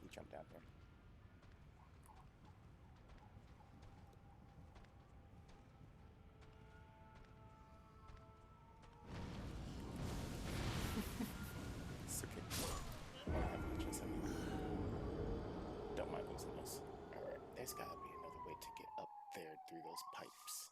You jump down here. It's okay. I don't have much anyway. Don't mind losing this. Alright, there's gotta be another way to get up there through those pipes.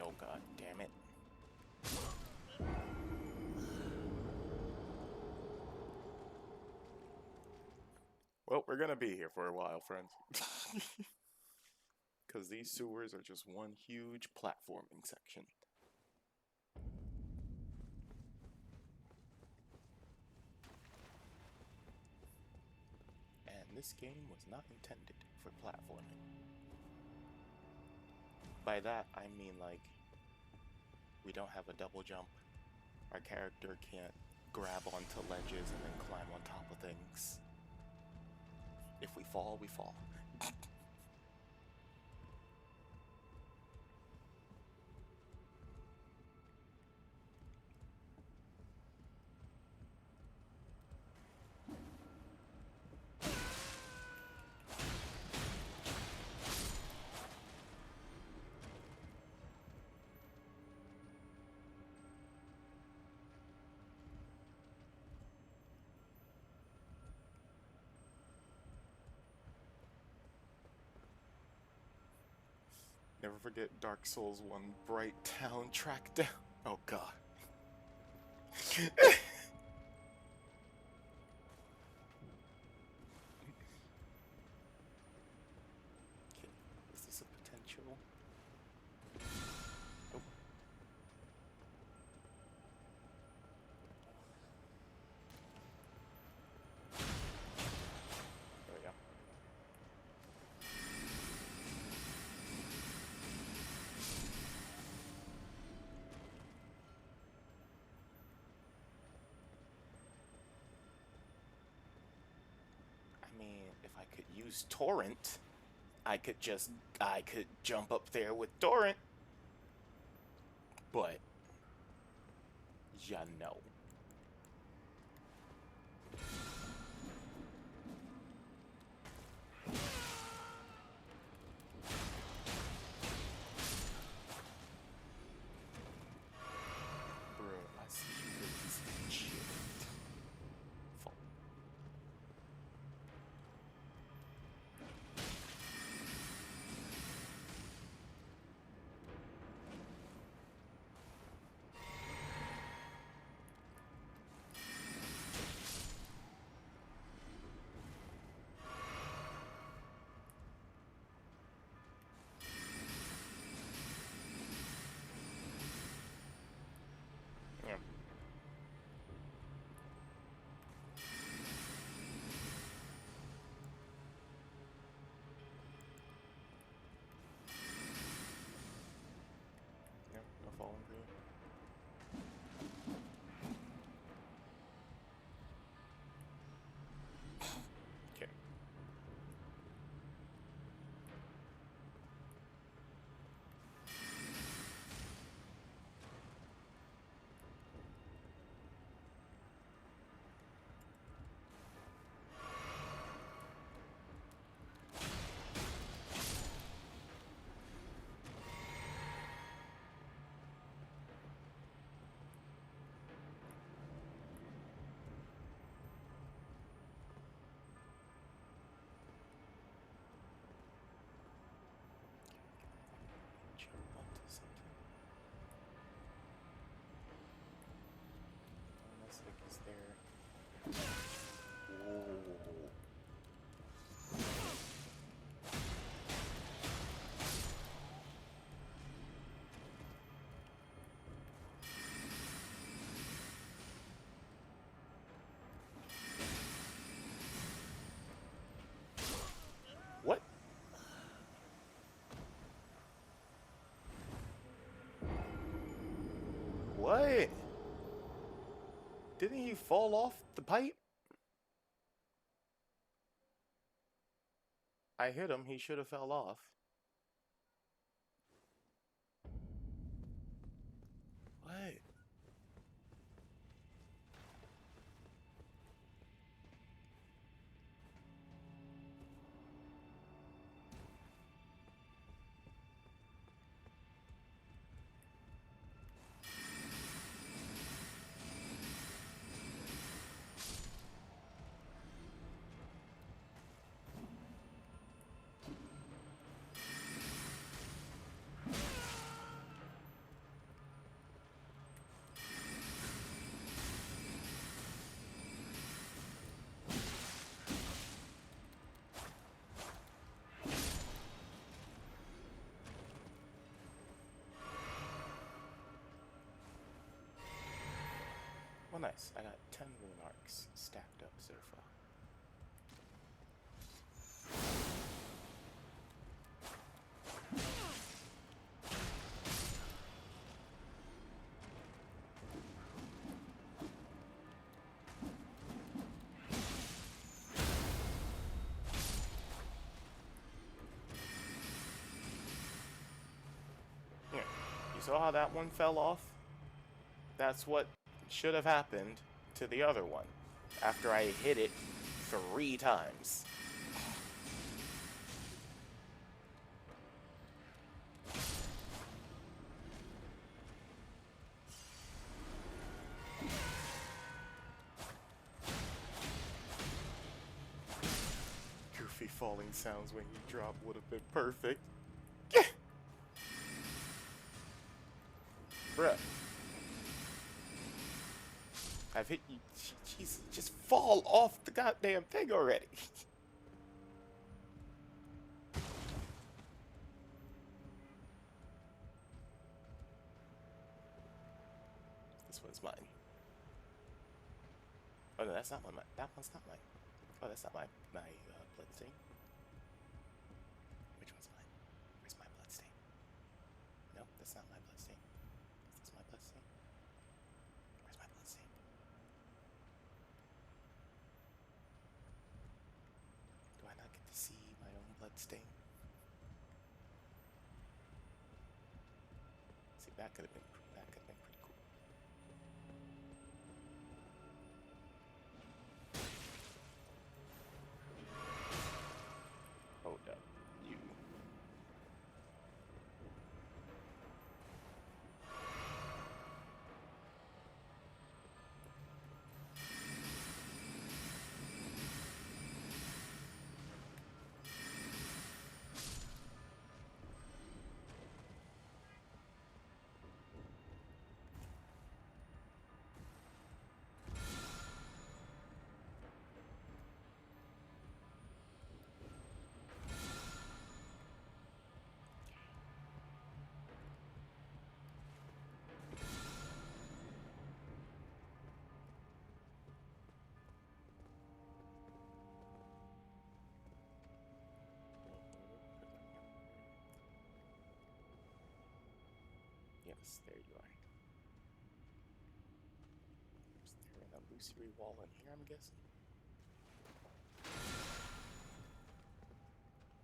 Oh god damn it. Well, we're gonna be here for a while, friends. Because these sewers are just one huge platforming section. And this game was not intended for platforming. By that, I mean like, we don't have a double jump. Our character can't grab onto ledges and then climb on top of things. If we fall, we fall. Never forget Dark Souls 1 Bright Town Track Down. Oh god. Okay, is this a potential? Oh. There we go. I mean, if I could use Torrent, I could jump up there with Torrent. But, ya know. Bro, I see you with this shit. Fall. fall off the pipe? I hit him. He should have fell off. What? Well, nice. I got 10 rune arcs stacked up so far. Yeah. You saw how that one fell off? That's what should have happened to the other one after I hit it 3 times. Goofy falling sounds when you drop would have been perfect. Yeah. Bruh. I've hit you. Jeez, just fall off the goddamn thing already. This one's mine. Oh no, that's not one. That one's not mine. Oh, that's not my bloodstain. Which one's mine? Where's my bloodstain? No, that's not my bloodstain. Is this my bloodstain? Where's my bloodstain? Do I not get to see my own bloodstain? See, that could have been pretty cool. Hold up, you. Yes, there you are. Is there an illusory wall in here, I'm guessing?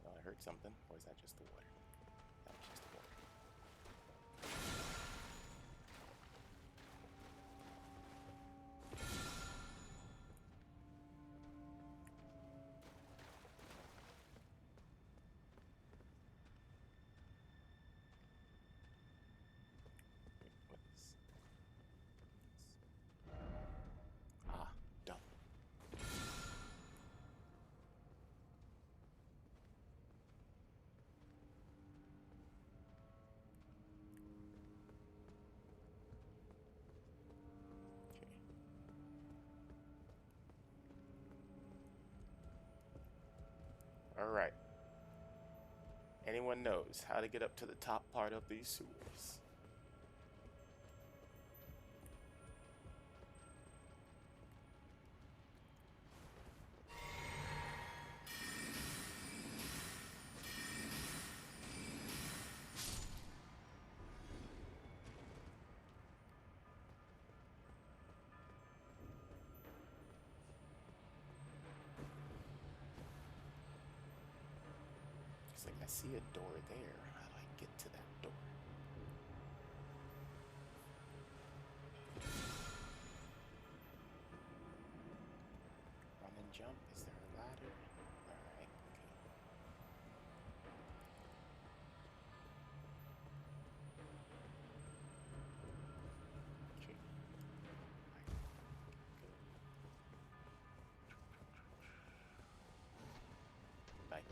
Oh, I heard something. Or is that just the water? That was just the water. What is this? Ah, dumb. Okay. Alright. Anyone knows how to get up to the top part of these sewers? see a door there. How do I get to that door? Run and jump. Is there a ladder? Alright, okay. Okay. Bye.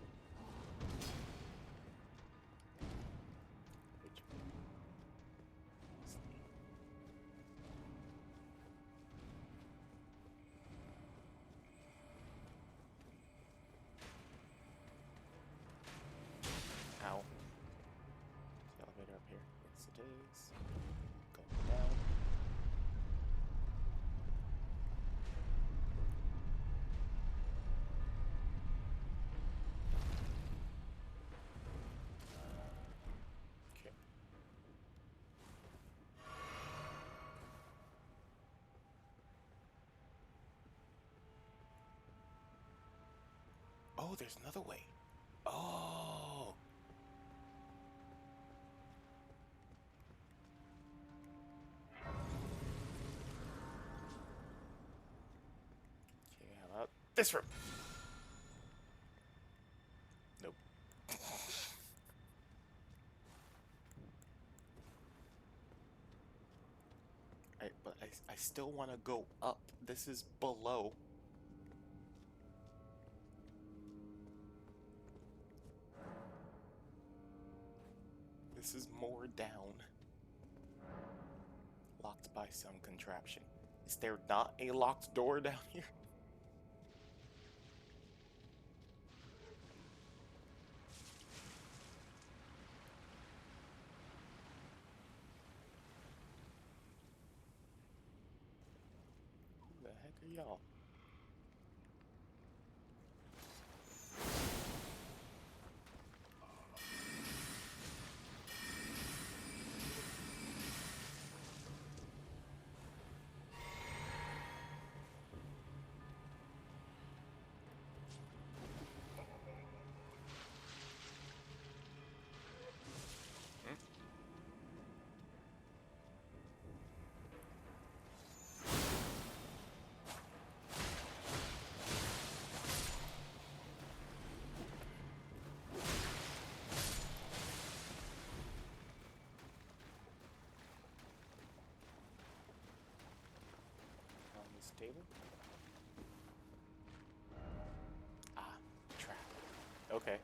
Which way? Ow. Is the elevator up here? Yes, it is. Going down. Okay. Oh, there's another way. Oh. Okay, how about this room? Nope. But I still want to go up. This is below. This is more down. Locked by some contraption. Is there not a locked door down here? Who the heck are y'all? On this table? Ah, trap. Okay.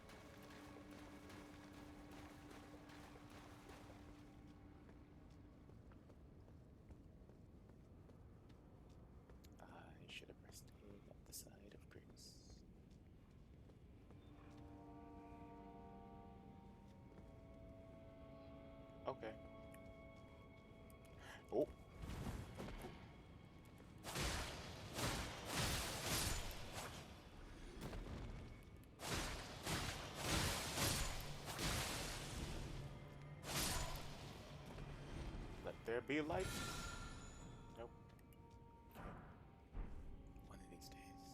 I should have pressed A at the side of Chris. Okay. Oh. Let there be light. Nope. Okay. One of these days,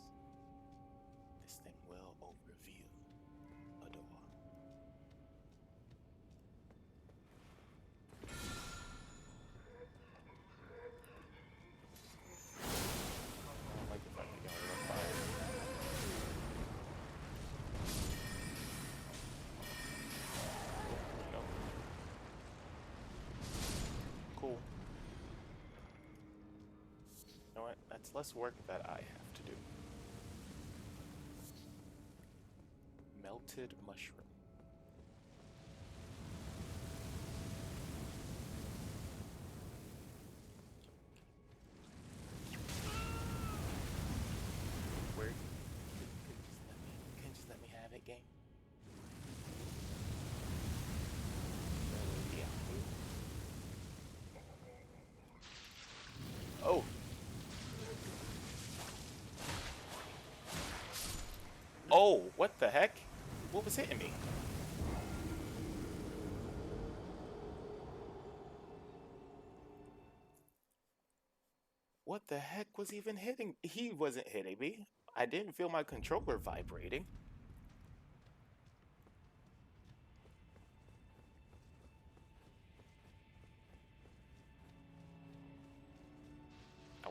this thing will overview a door. I don't like the fact that y'all are on fire. Nope. Cool. You know what? That's less work that I have to do. Melted mushroom. Where? Can you just let me have it, game? Yeah. Oh. Oh, what the heck? What was hitting me? What the heck was even hitting? He wasn't hitting me. I didn't feel my controller vibrating.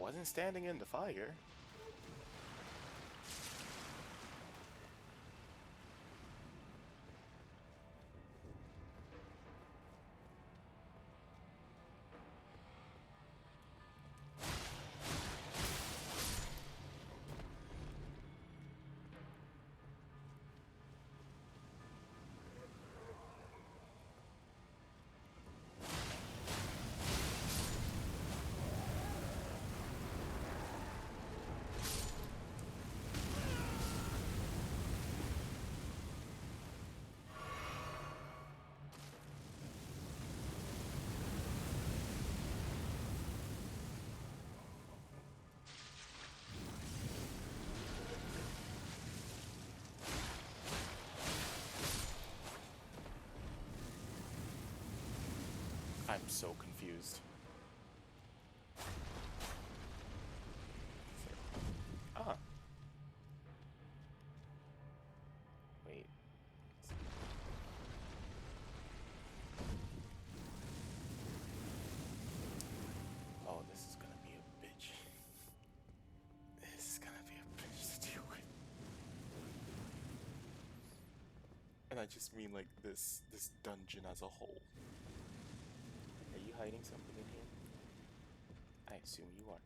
wasn't standing in the fire. I'm so confused. Ah. Wait. Oh, this is gonna be a bitch. This is gonna be a bitch to deal with. And I just mean like this dungeon as a whole. Are you hiding something in here? I assume you are.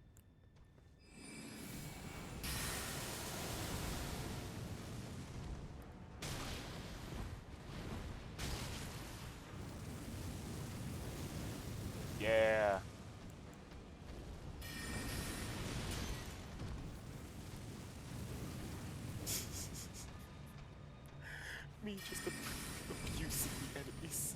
Yeah. Me just abusing the enemies.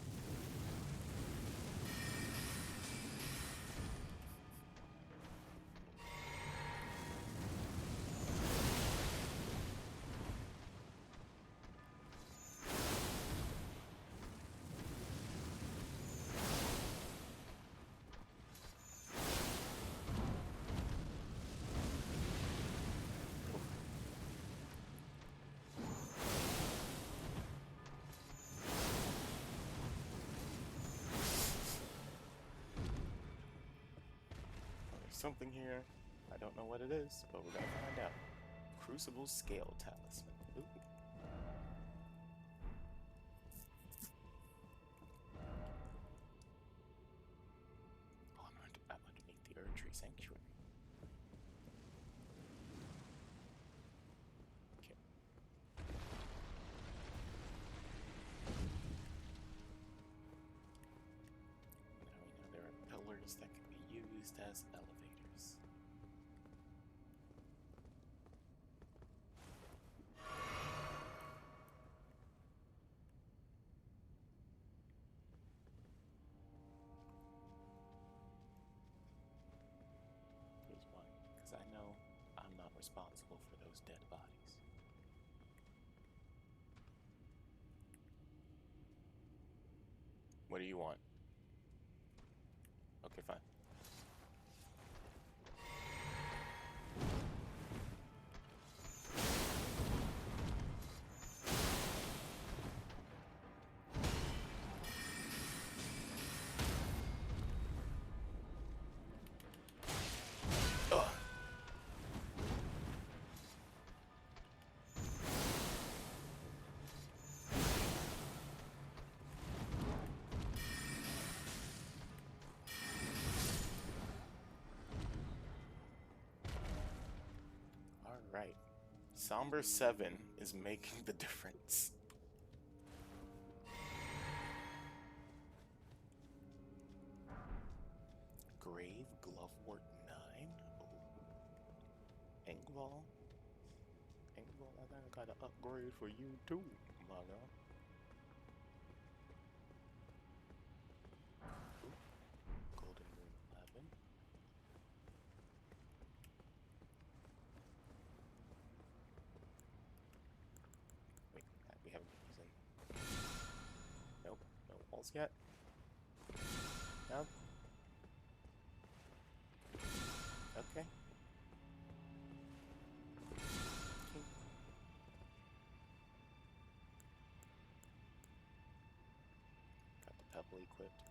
Something here. I don't know what it is, but we're gonna find out. Crucible Scale Talisman. Ooh. Oh, I'm underneath the Erd Tree Sanctuary. Okay. Now we know there are pillars that can be used as elevators. Here's one, because I know I'm not responsible for those dead bodies. What do you want? Okay, fine. Ugh. Alright. Somber 7 is making the difference. Grave Glovewort 9? Oh. Engvall? Engvall, I think I got an upgrade for you too, my god. Ooh. Golden Moon 11. Wait, we haven't been using. Nope, no walls yet. Nope. Okay. Got the pebble equipped.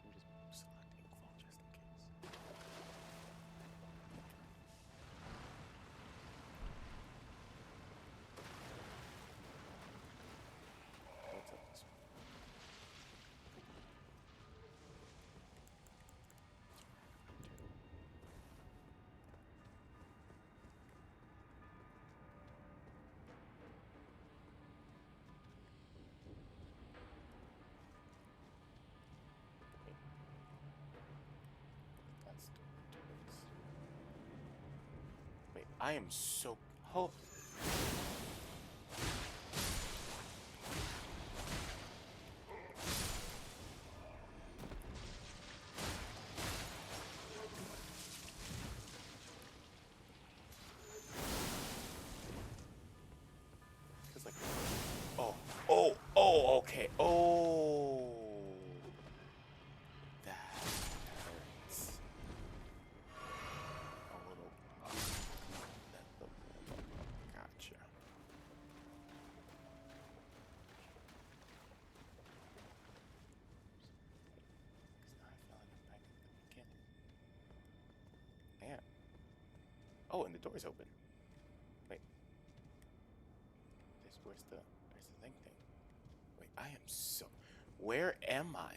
I'm just select Inkfall just in case. I am so... Oh. Cause like... Oh. Oh. Oh, okay. Oh. That hurts. A little... Gotcha. Now I feel like I'm back at the beginning. Man. Oh, and the door's open. Wait. Where's the thing? Wait, I am so... Where am I?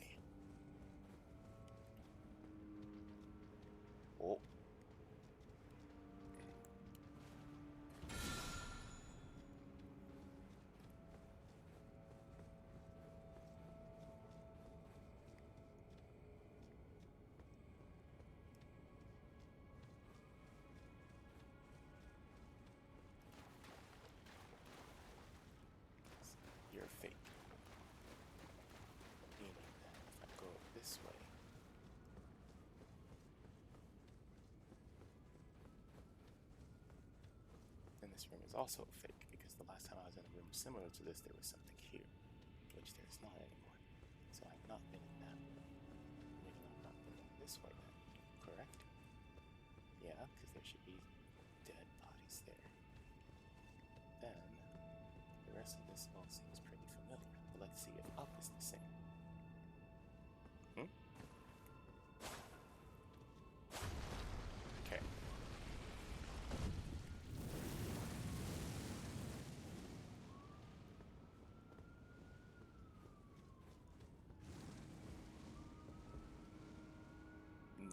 Oh. You're fake. Meaning that if I go this way... then this room is also fake, because the last time I was in a room similar to this, there was something here, which there's not anymore. So I've not been in that room. Maybe I've not been in this way then, correct? Yeah, because there should be dead bodies there. Then, the rest of this all seems pretty familiar. But let's see if up is the same. Okay.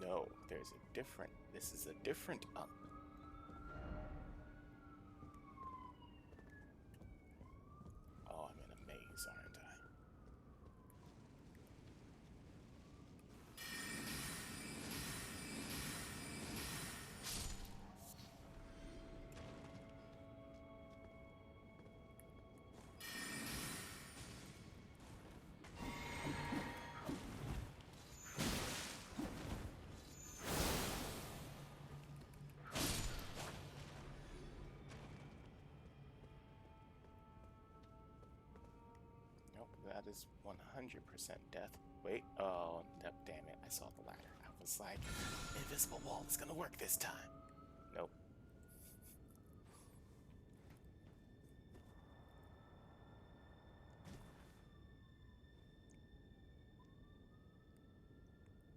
No, there's a different... This is a different up. Oh, I'm in a maze, aren't I? That is 100% death. Wait, oh, damn it, I saw the ladder. I was like, invisible wall is gonna work this time. Nope.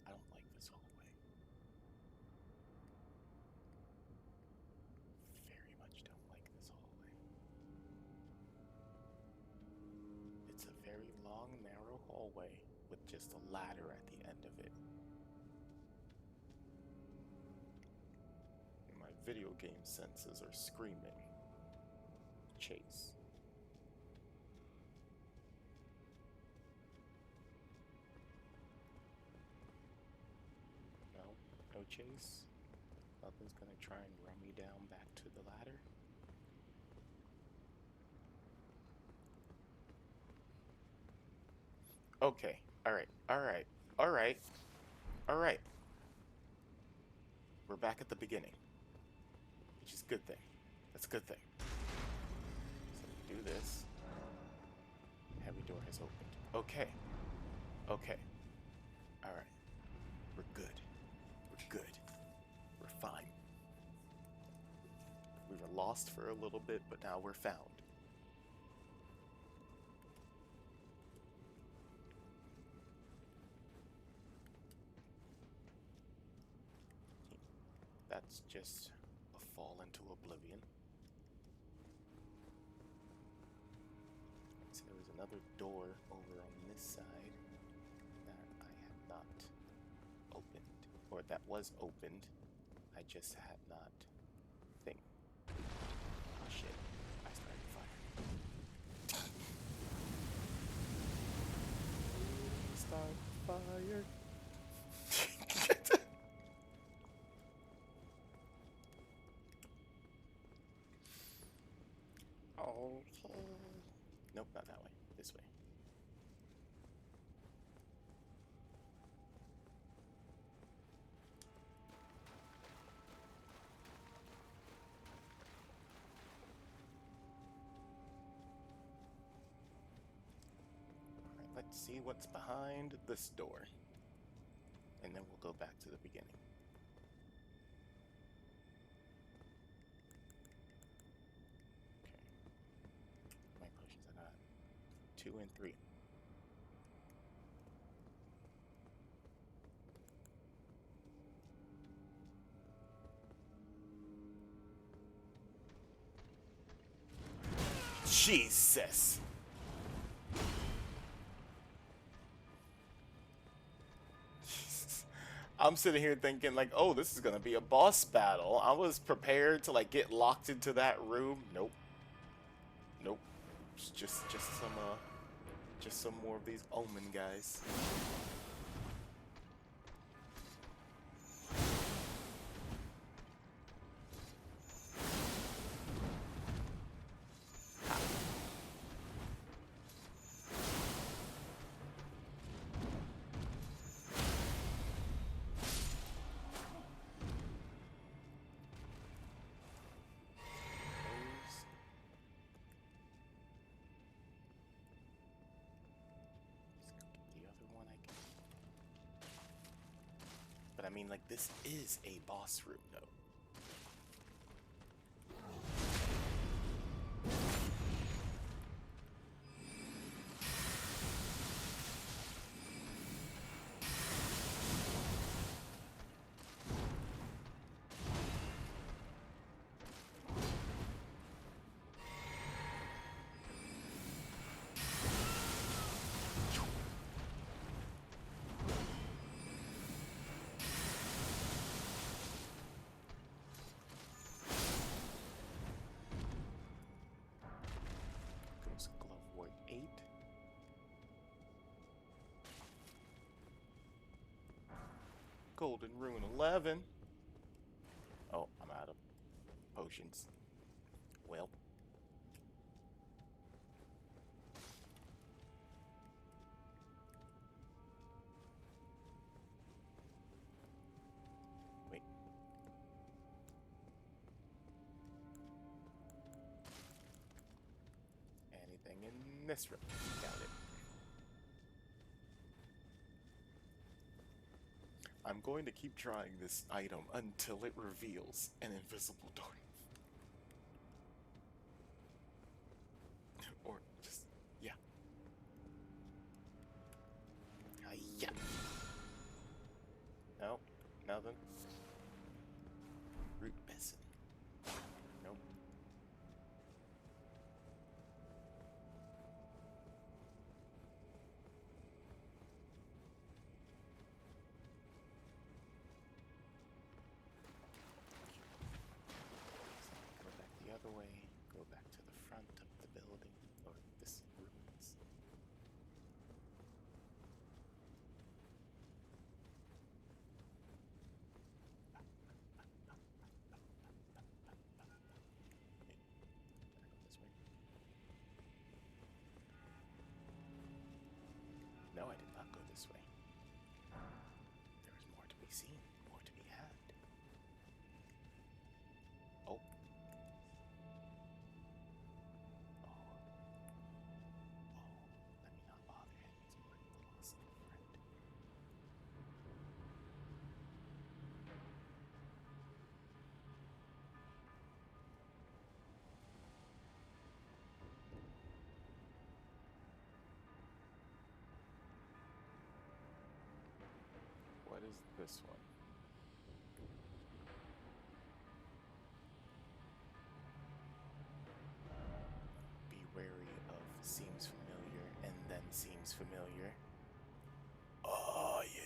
I don't like this hallway. Very much don't like this hallway. It's a very long, narrow hallway with just a ladder at the end of it. My video game senses are screaming. Chase. No, no chase. Nothing's gonna try and run me down back to the ladder. Okay, alright. We're back at the beginning. Which is a good thing. That's a good thing. So we do this. Heavy door has opened. Okay. Alright. We're good. We're fine. We were lost for a little bit, but now we're found. That's just a fall into oblivion. So there was another door over on this side that I had not opened, or that was opened. I just had not think. Oh shit! I started fire. Start fire. Okay. Nope, not that way. This way. Alright, let's see what's behind this door. And then we'll go back to the beginning. Okay. My potions, I got 2 and 3. Jesus! I'm sitting here thinking like, oh, this is gonna be a boss battle. I was prepared to like get locked into that room. Nope. Nope. It's just some more of these omen guys. But I mean, like, this is a boss room, though. Glove Ward 8. Golden Rune 11. Oh, I'm out of potions. Well. Wait. Anything in this room? Got it. I'm going to keep trying this item until it reveals an invisible door. Or just, yeah. Yeah. No, nothing. Root Besson. Nope. Go back the other way. Go back to the front of the building, or this ruins. No, I did not go this way. There was more to be seen, more to be had. Oh. Oh. Let me not bother him. He's my little snake friend. What is this one? Be wary of seems familiar and then seems familiar. Oh, yeah.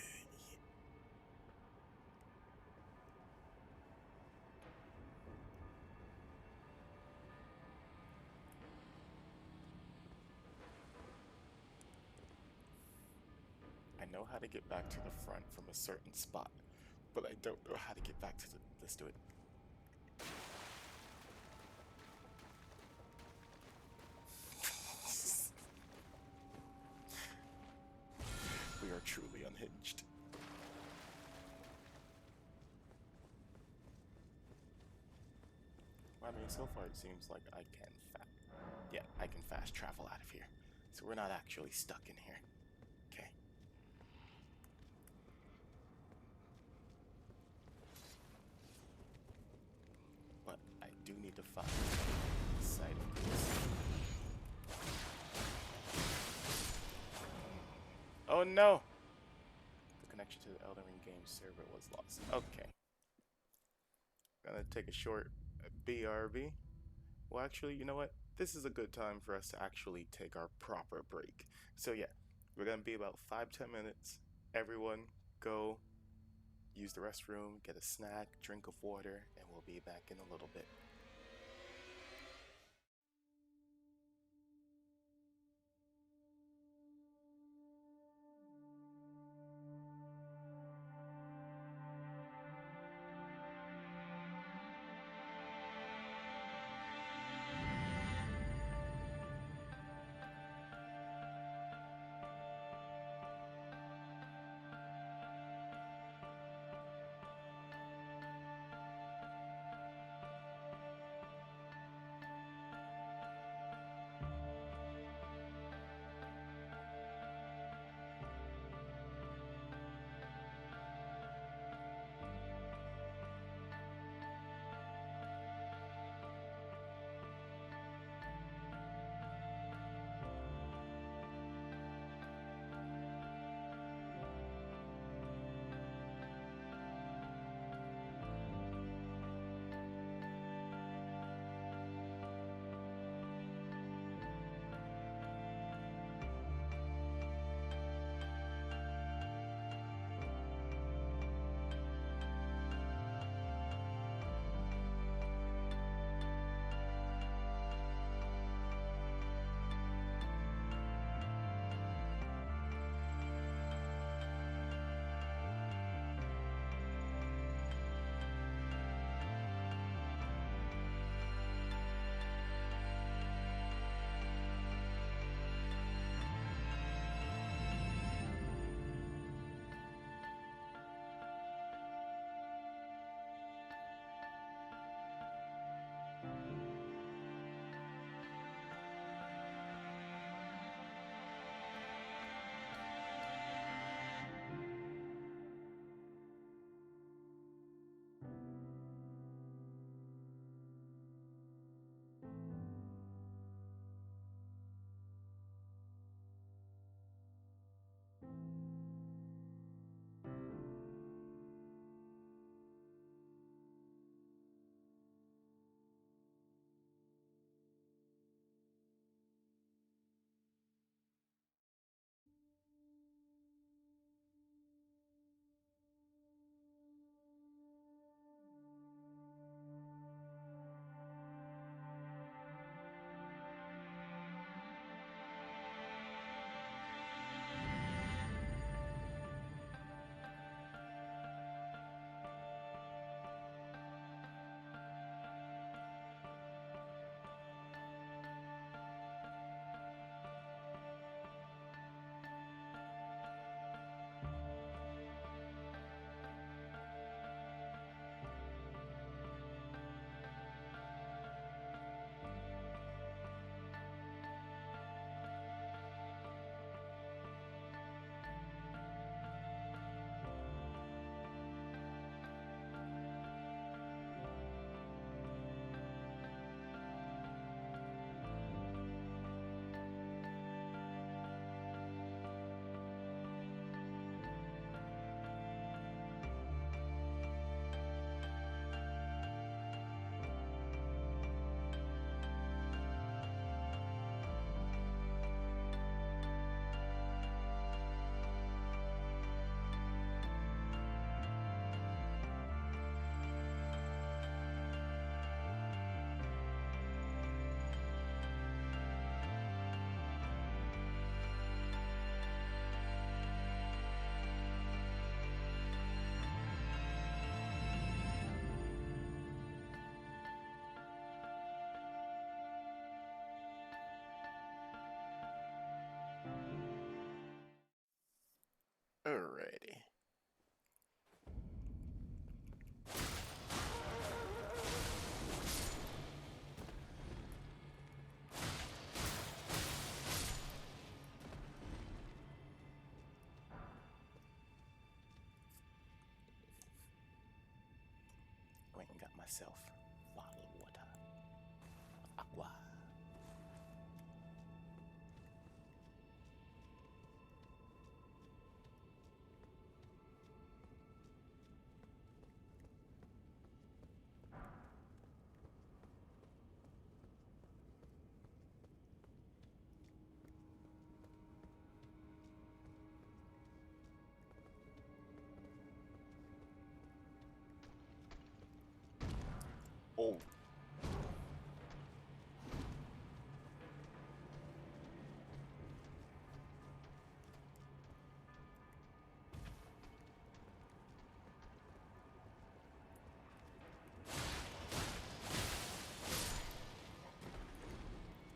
I know how to get back to the front from a certain spot, but I don't know how to get back to the... Let's do it. damaged. Well, I mean, so far it seems like I can I can fast travel out of here. So we're not actually stuck in here. Okay. But I do need to find the site of this. Oh no! The connection to the Elden Ring game server was lost. Okay. Gonna take a short BRB. Well, actually, you know what? This is a good time for us to actually take our proper break. So yeah, we're gonna be about 5-10 minutes. Everyone, go use the restroom, get a snack, drink of water, and we'll be back in a little bit. myself bottle of water. Aqua. Oh.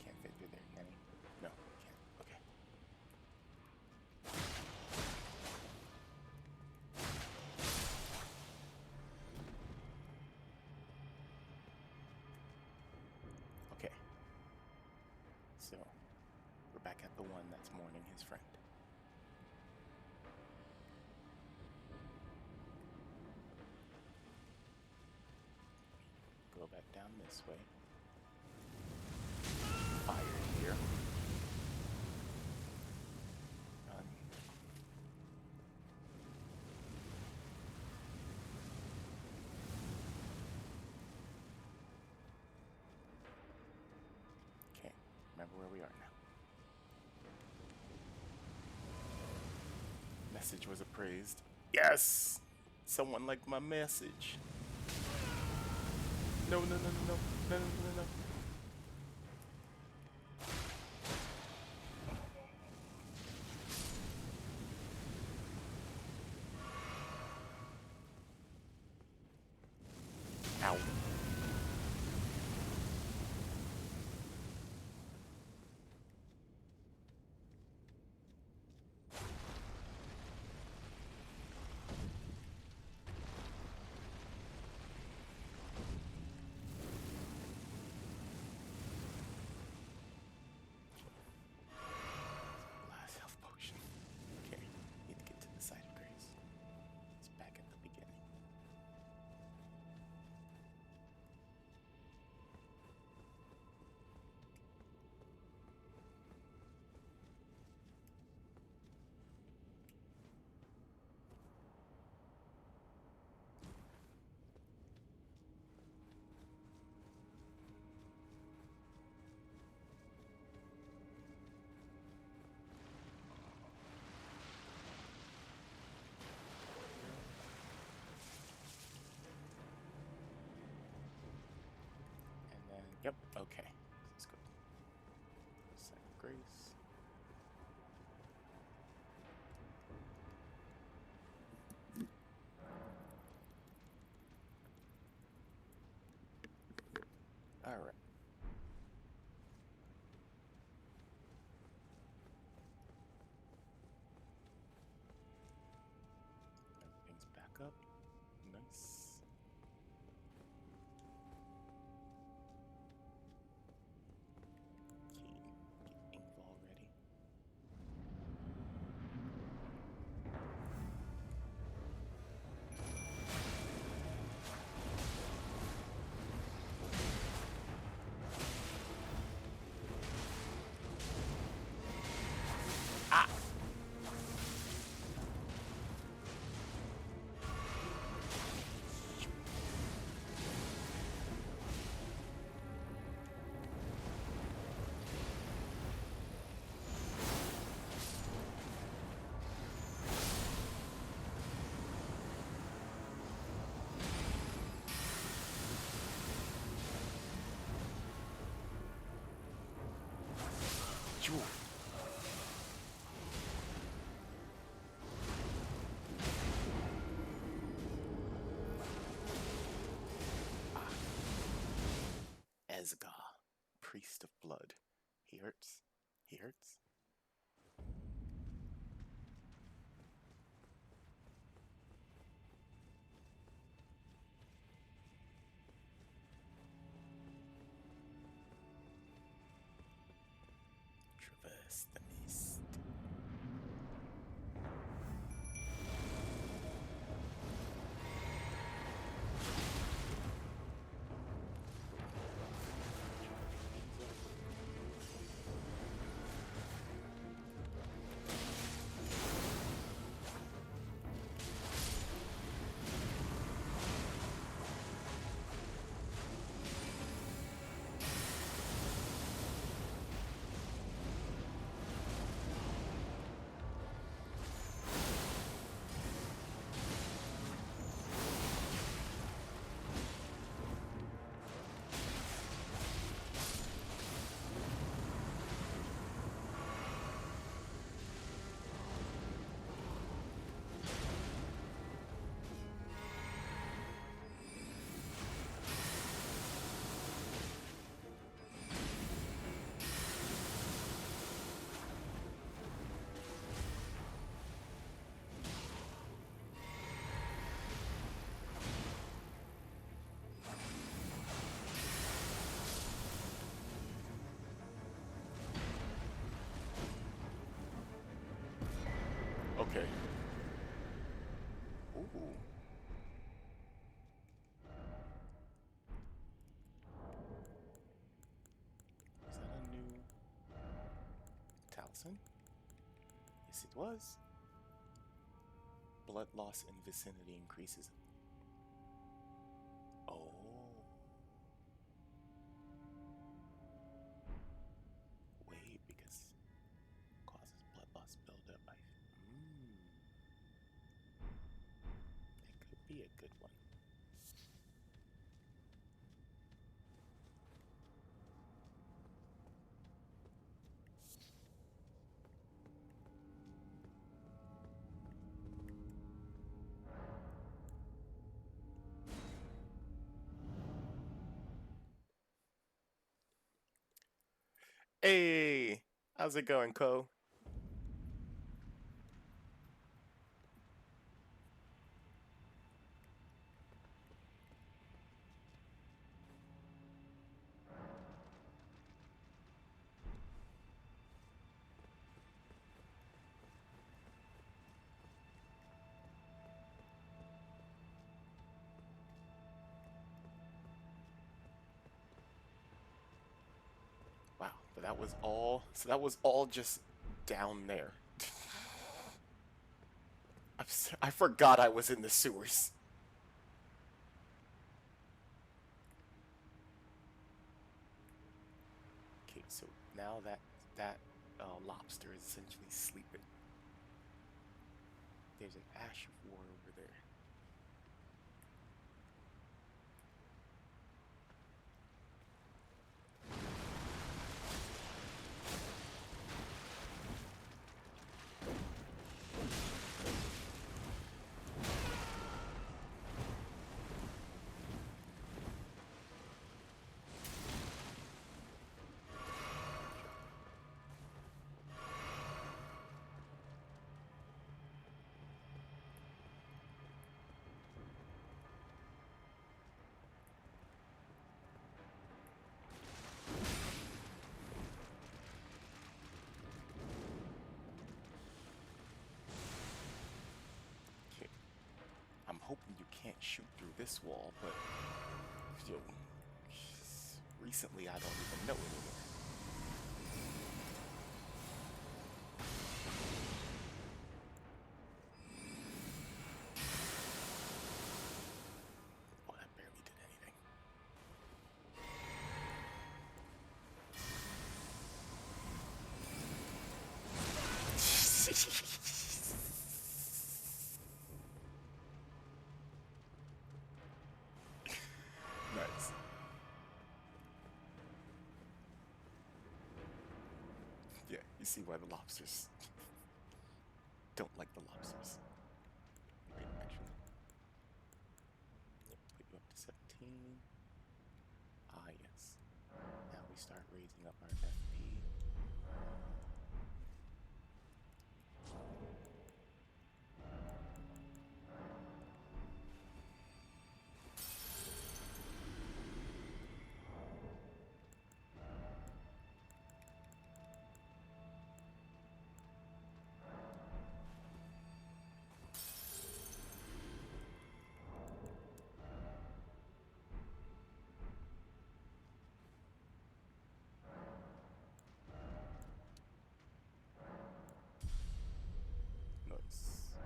Can't fit through there, can he? No, can't. Okay. Okay. So, we're back at the one that's mourning his friend. Go back down this way. Fire here. Run. Okay, remember where we are now. Message was appraised. Yes! Someone liked my message. No, no, no, no, no, no, no, no, no. Ow. Last health potion. Okay, need to get to the site of grace. It's back at the beginning. And then, yep, okay. Let's go. Site of grace. All right. Everything's back up. Nice. Okay, get Inkball ready. Ah! Phew. Esgar, priest of blood. He hurts. He hurts. Traverse the mist. Okay. Ooh. Was that a new talisman? Yes, it was. Blood loss in vicinity increases. Oh. Wait, because causes blood loss buildup. That could be a good one. Hey, how's it going, Co? Wow, but that was all. So that was all just down there. I forgot I was in the sewers. Okay, so now that lobster is essentially sleeping. There's an ash of war over there. Okay, I'm hoping you can't shoot through this wall, but yo, recently I don't even know anymore. Oh, that barely did anything. Nice. Yeah, you see why the lobsters don't like the lobsters. Wait, actually, yep, put you up to 17. Ah, yes. Now we start raising up our FP. Nice.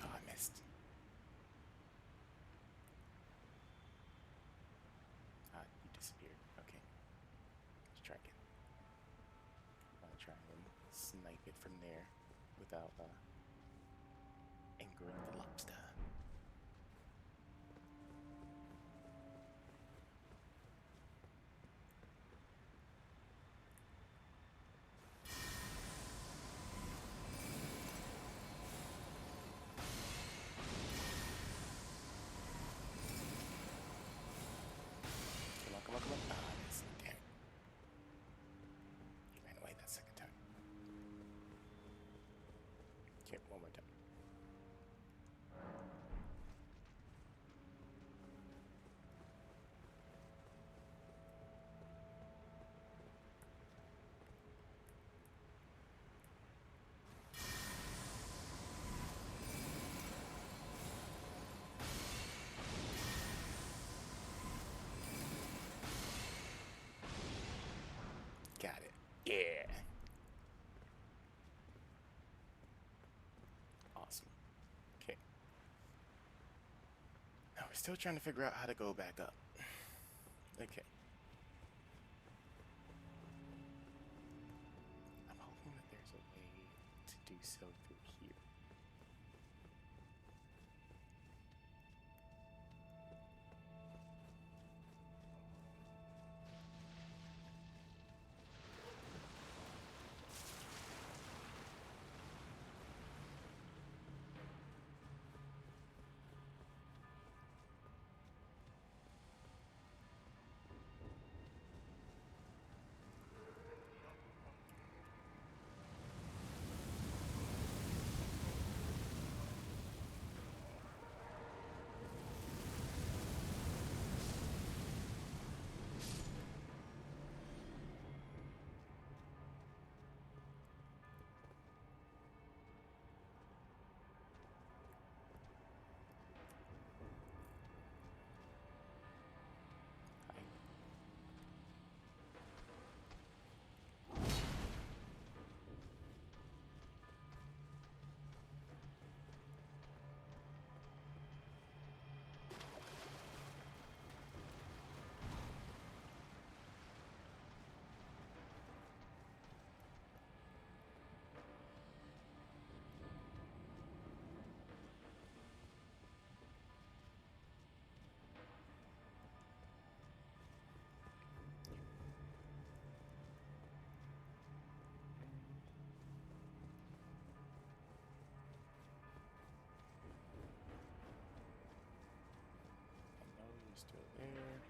Oh, I missed. Ah, you disappeared. Okay. Let's try again. I'll try and snipe it from there without angering the lobster. one more time. Got it. Yeah. Awesome. Okay. Now we're still trying to figure out how to go back up. Okay. I'm hoping that there's a way to do so through here. I know you're still there.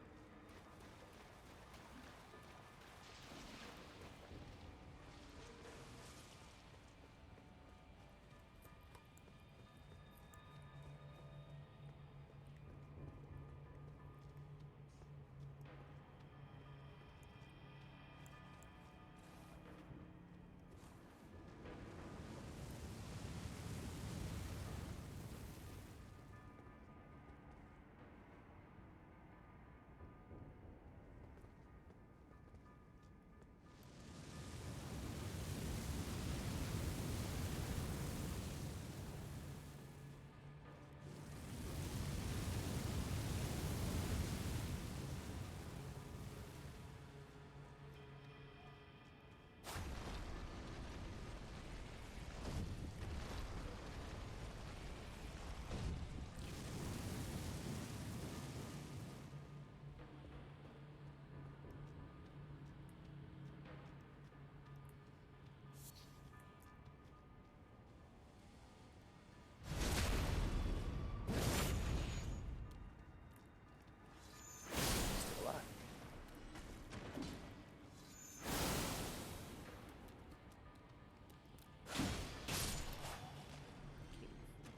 Still alive.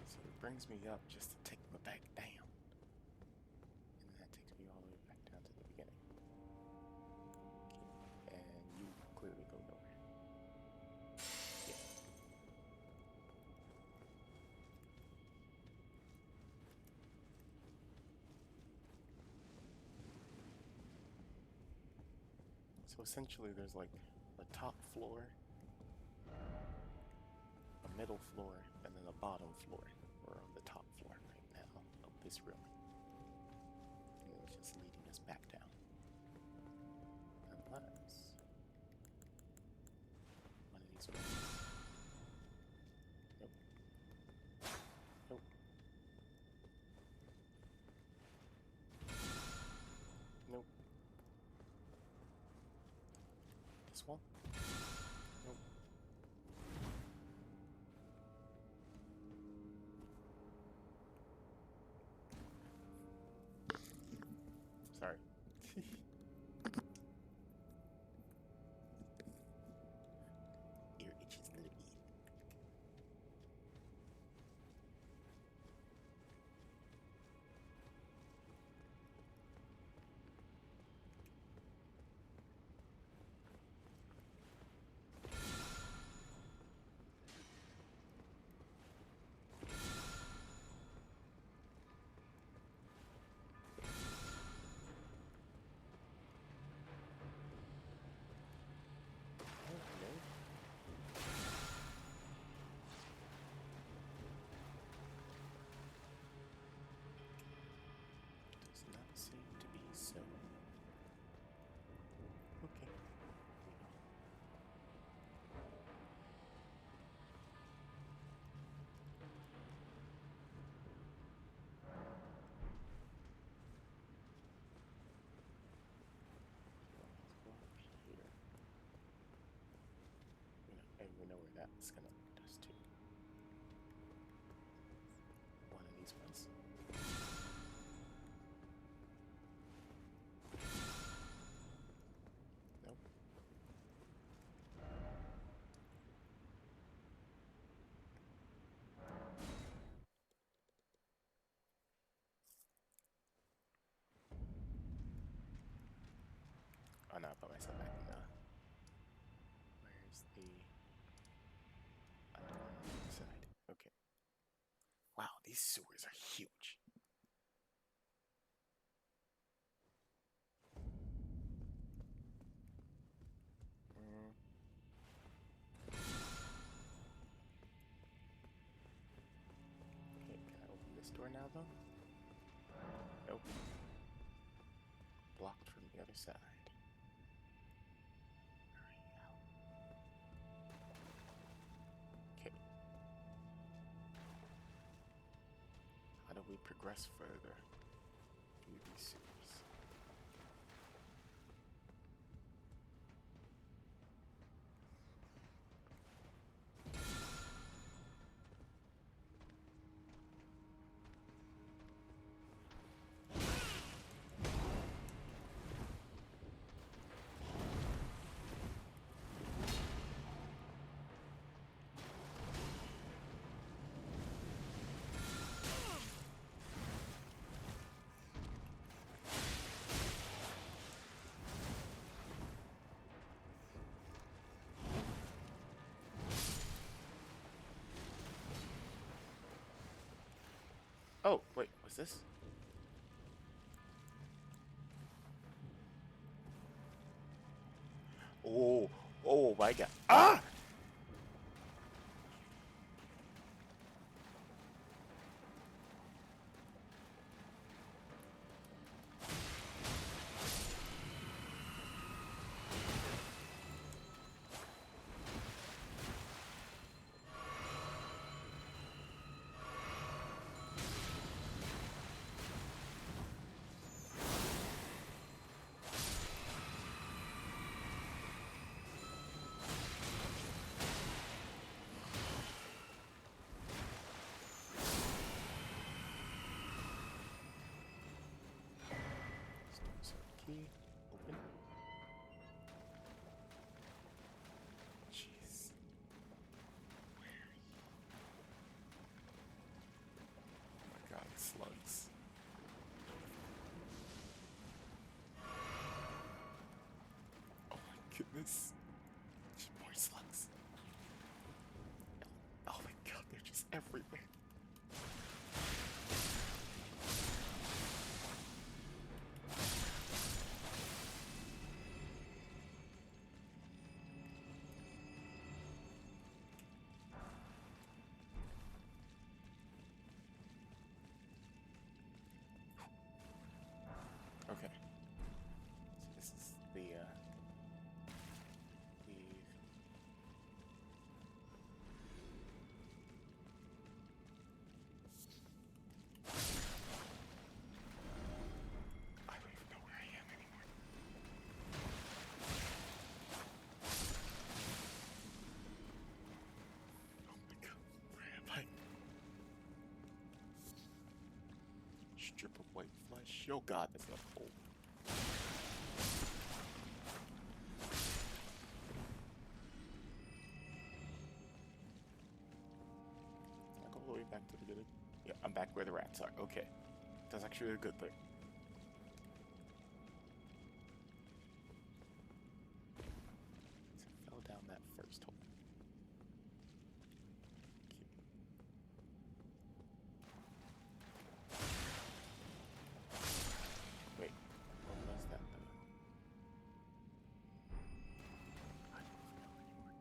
So it brings me up just to take me back down. And that takes me all the way back down to the beginning. Okay. And you clearly go nowhere. Yeah. So essentially there's like a top floor, a middle floor, and then a bottom floor. We're on the top floor right now of this room. And it's just leading us back down. Unless one of these rooms. Nope. Nope. Nope. This one? Nope. Sorry. Ear itches a little bit. It's gonna lead us to one of these ones. Nope. Oh no, I put myself back in the... Where's the... On the other side. Okay. Wow, these sewers are huge. Okay, can I open this door now, though? Nope. Blocked from the other side. Okay. How do we progress further through these sewers? Oh, wait, what's this? Oh, oh my god. Ah! Key, open. Jeez. Oh my god, slugs. Oh my goodness. More slugs. Oh my god, they're just everywhere. Okay. So this is the I don't even know where I am anymore. Oh my god, where am I? Strip of white flesh. Oh god, that's not cold. Can I go all the way back to the beginning? Yeah, I'm back where the rats are. Okay. That's actually a good thing. So I fell down that first hole. Wait, what was that though? I don't even know anymore.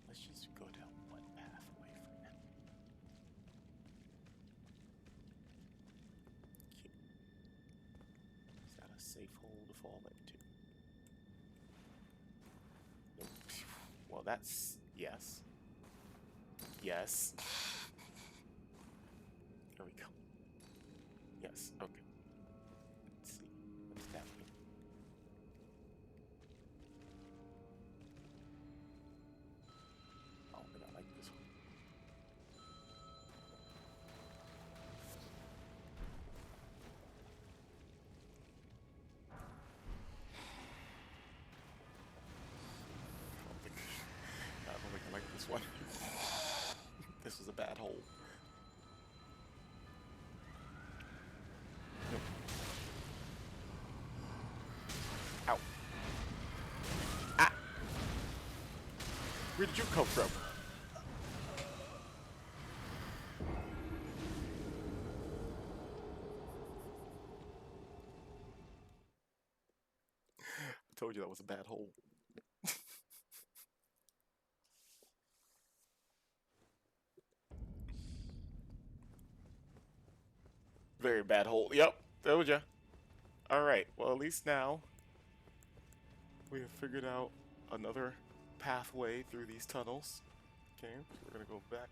Let's just go down one path away from him. Okay. Is that a safe hole to fall into? Nope. Well, that's yes. Yes. Here we go. Yes, okay. Let's see. What's down here? one. This was a bad hole. Nope. Ow. Ah! Where did you come from? I told you that was a bad hole. Very bad hole. Yep, told ya. Alright, well, at least now we have figured out another pathway through these tunnels. Okay, so we're gonna go back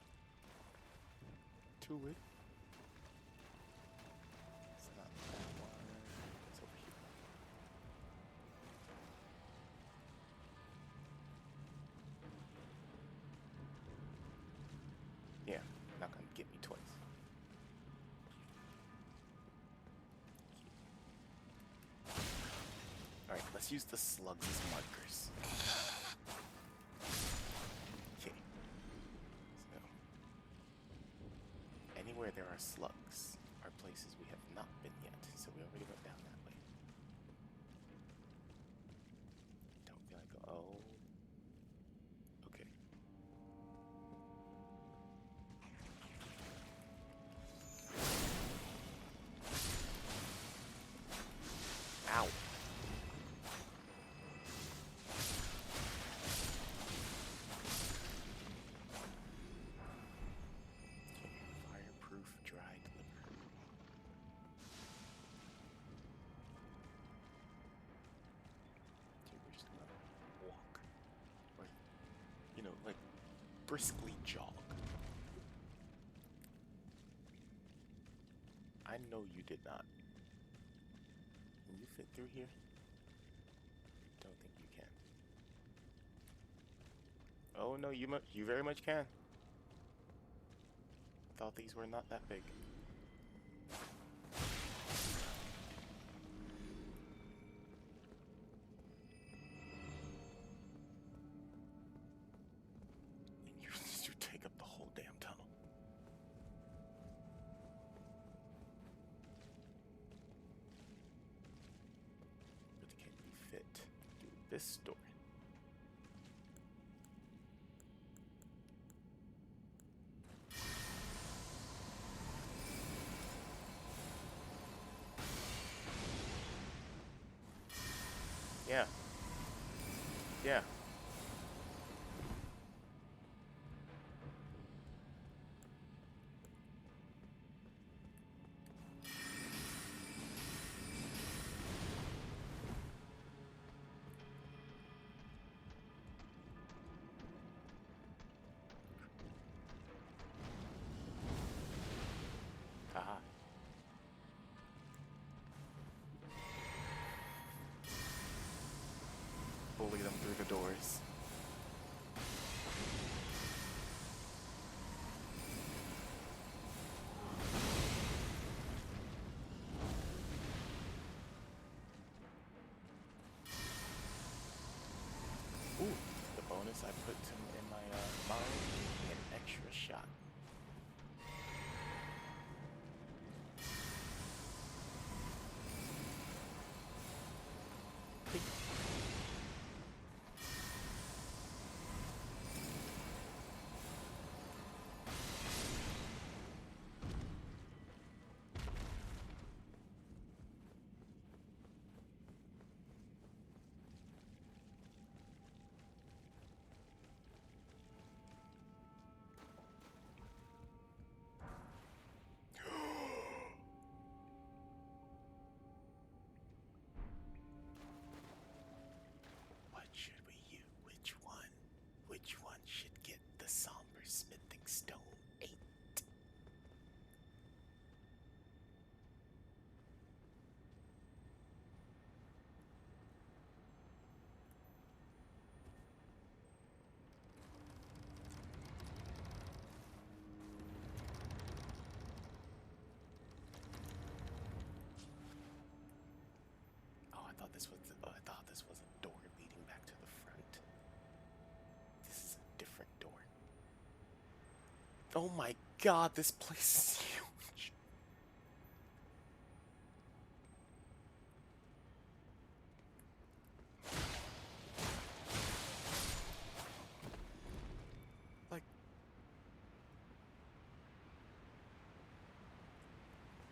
to it. It's not that one. It's over here. Yeah, not gonna get me twice. Alright, let's use the slugs as markers. Okay. So, anywhere there are slugs are places we have not been yet, so we already went down that way. Don't feel like, oh. Okay. Ow. Fireproof dried liver. Okay, we're just gonna walk. Or, you know, like, briskly jog. I know you did not. Can you fit through here? Don't think you can. Oh no, you very much can. Thought these were not that big. And you take up the whole damn tunnel. But can we fit through this door? Yeah. Yeah. Haha. Bully them through the doors. Ooh, the bonus I put in my mind gave me an extra shot. Peek. What should we use? Which one? Which one should get the somber smithing stone 8? Oh, I thought this was a door leading back to the front. This is a different door. Oh my god, this place is huge.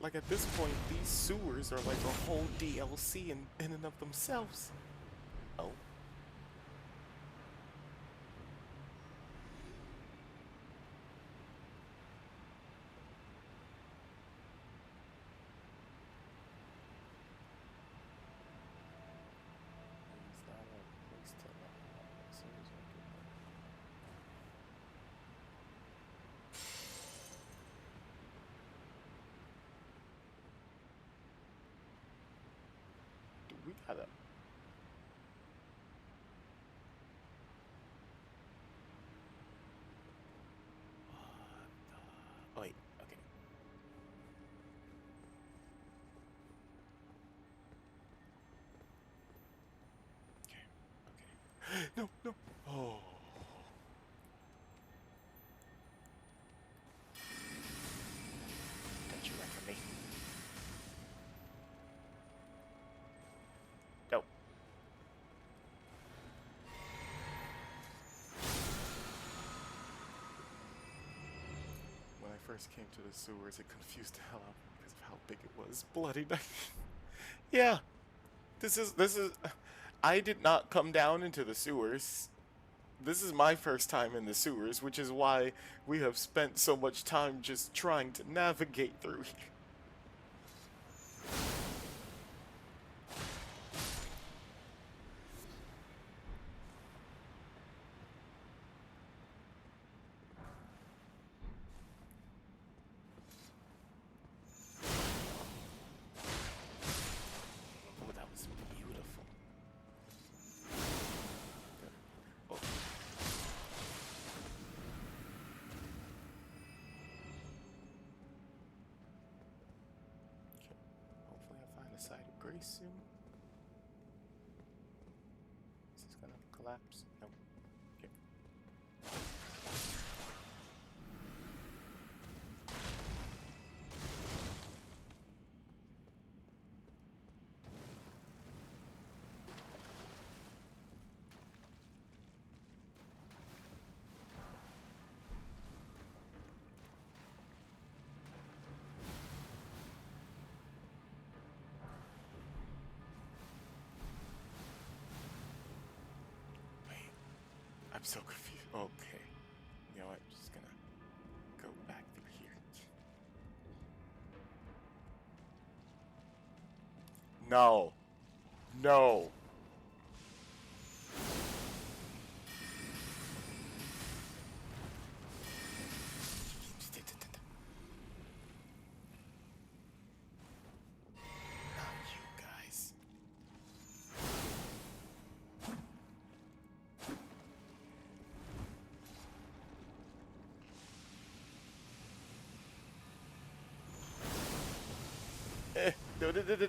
Like at this point, these sewers are like a whole DLC in and of themselves. Oh. We gotta. Oh, wait, okay. Okay, okay. No, no. Oh. Don't you run from me. No. When I first came to the sewers, it confused the hell out of me because of how big it was. Bloody nice. Yeah. This is. I did not come down into the sewers. This is my first time in the sewers, which is why we have spent so much time just trying to navigate through here. Oh, that was beautiful. Oh. Okay. Hopefully I'll find a side of grace soon. Is this gonna collapse? Nope. Okay. Wait. I'm so confused. Okay. You know what? I'm just gonna go back through here. No. No. Not you guys.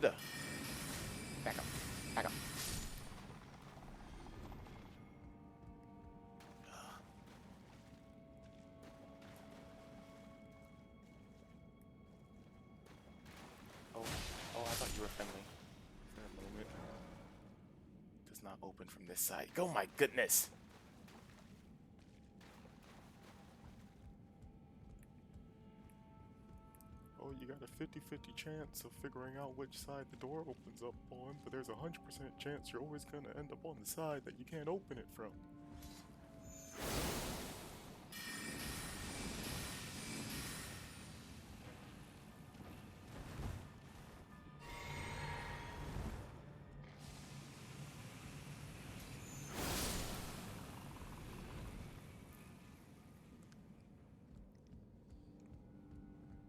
Da. Back up. Back up. Oh, oh, I thought you were friendly for a moment. Does not open from this side. Oh my goodness. Oh, you got a 50-50 chance of figuring out which side the door opens up on, but there's a 100% chance you're always gonna end up on the side that you can't open it from.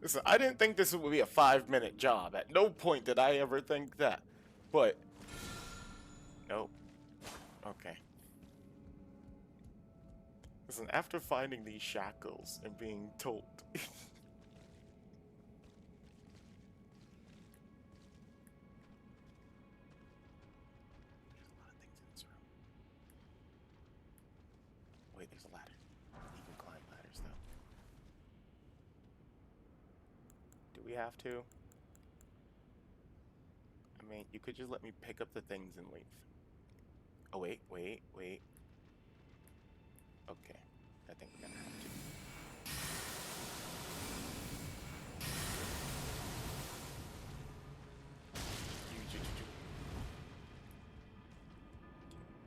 Listen, I didn't think this would be a 5-minute job. At no point did I ever think that. But, nope. Okay. Listen, after finding these shackles and being told... Wait, there's a ladder. You can climb ladders, though. we have to? I mean, you could just let me pick up the things and leave. Oh, wait. Okay. I think we're gonna have to.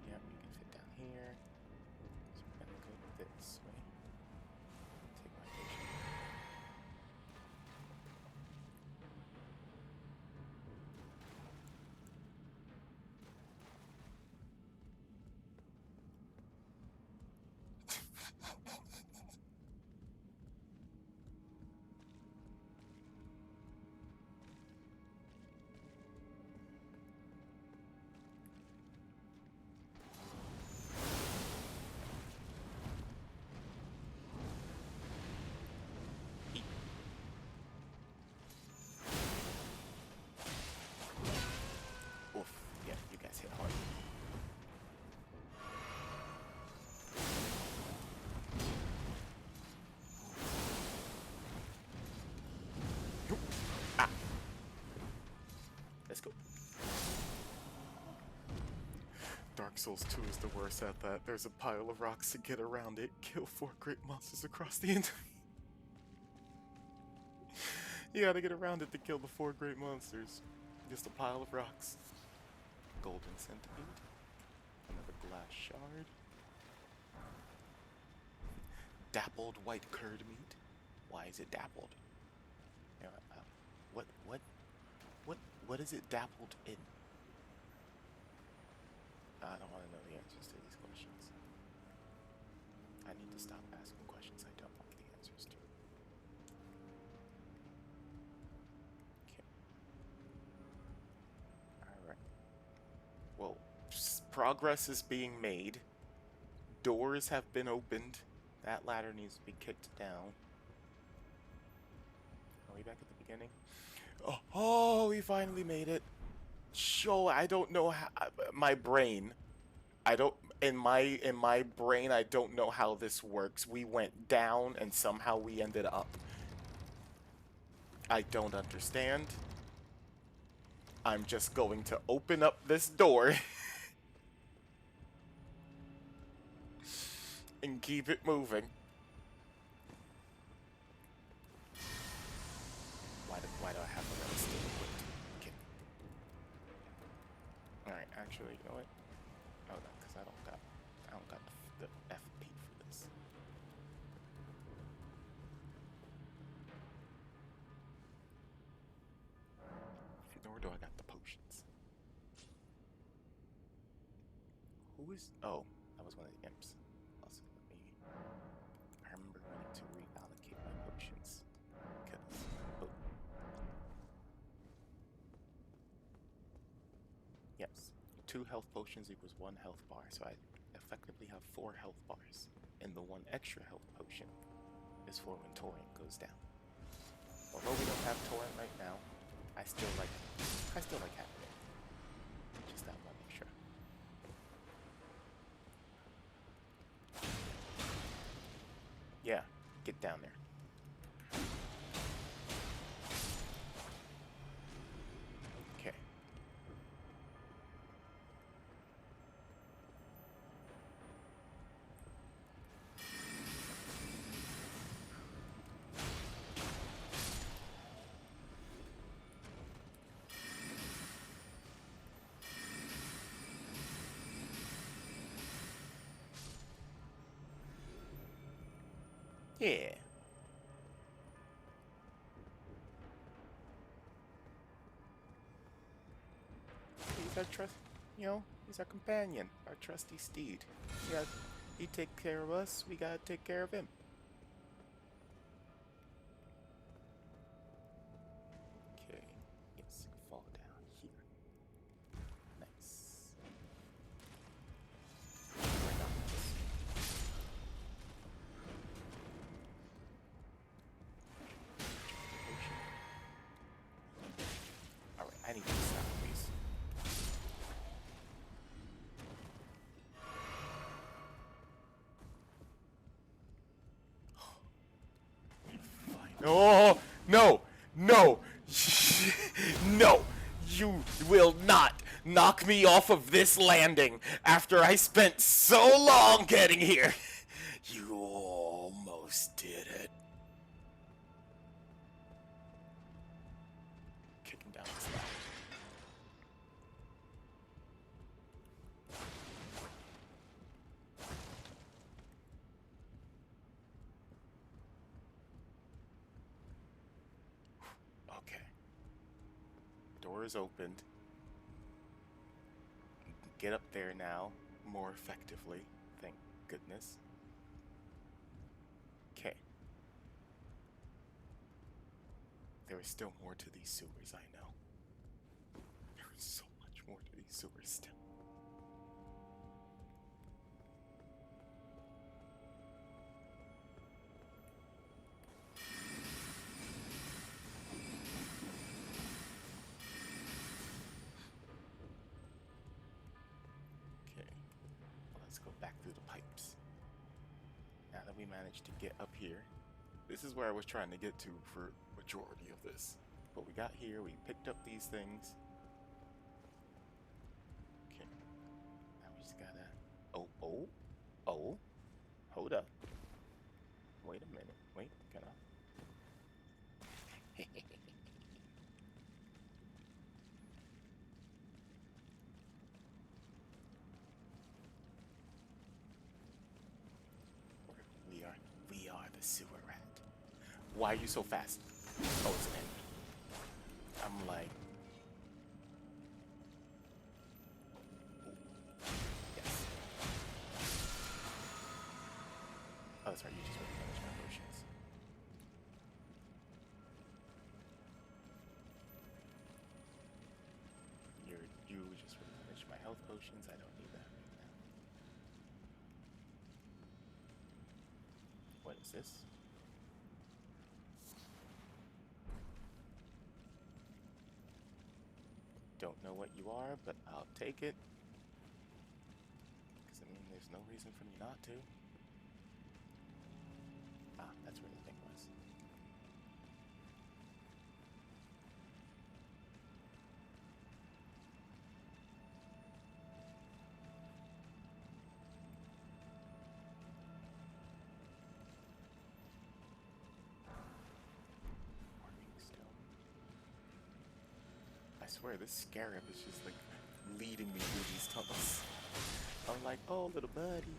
Yep, you can fit down here. So we're gonna go this way. Take my potion. Oof. Yeah, you guys hit hard. Ah. Let's go. Dark Souls 2 is the worst at that. There's a pile of rocks to get around it. Kill 4 great monsters across the entire... You gotta get around it to kill the 4 great monsters. Just a pile of rocks. Golden centipede. Another glass shard. Dappled white curd meat. Why is it dappled? Yeah, what is it dappled in? I don't want to know the answers to these questions. I need to stop asking questions I don't know the answers to. Okay. Alright. Well, progress is being made. Doors have been opened. That ladder needs to be kicked down. Are we back at the beginning? Oh, we finally made it. Sure, I don't know how my brain. I don't in my brain I don't know how this works. We went down and somehow we ended up. I don't understand. I'm just going to open up this door and keep it moving. Why do I have the red still equipped? Okay. Alright, actually, you know what? Oh no, because I don't got the FP for this. Nor do I got the potions. Who is... Oh, that was one of the imps. Also, I remember wanting to reallocate my potions. Because... Oh. Yes. 2 health potions equals 1 health bar, so I effectively have 4 health bars. And the 1 extra health potion is for when Torrent goes down. Although we don't have Torrent right now, I still like having it. Just that one extra. Yeah, get down there. Okay. Yeah. He's our he's our companion, our trusty steed. Yeah, he take care of us, we gotta take care of him. Okay, yes, fall down here. Nice. Right on this. Alright, I need to stop, please. Oh, no, no, knock me off of this landing after I spent so long getting here. You almost did it. Kick him down the slide. Okay. Door is opened. Get up there now more effectively. Thank goodness. Okay. There is still more to these sewers, I know. There is so much more to these sewers still. Okay. Let's go back through the pipes. Now that we managed to get up here, this is where I was trying to get to for majority of this. But we got here, we picked up these things. Okay. Now we just gotta... Oh. Hold up. Wait a minute. Wait, can I? We are the sewer rat. Why are you so fast? Oh, it's an enemy. I'm like... Yes. Oh, that's right, you just replenished my potions. You just replenished my health potions, I don't need that right now. What is this? Don't know what you are, but I'll take it. Because, I mean, there's no reason for me not to. Ah, that's where the thing was. I swear, this scarab is just like leading me through these tunnels. I'm like, oh, little buddy.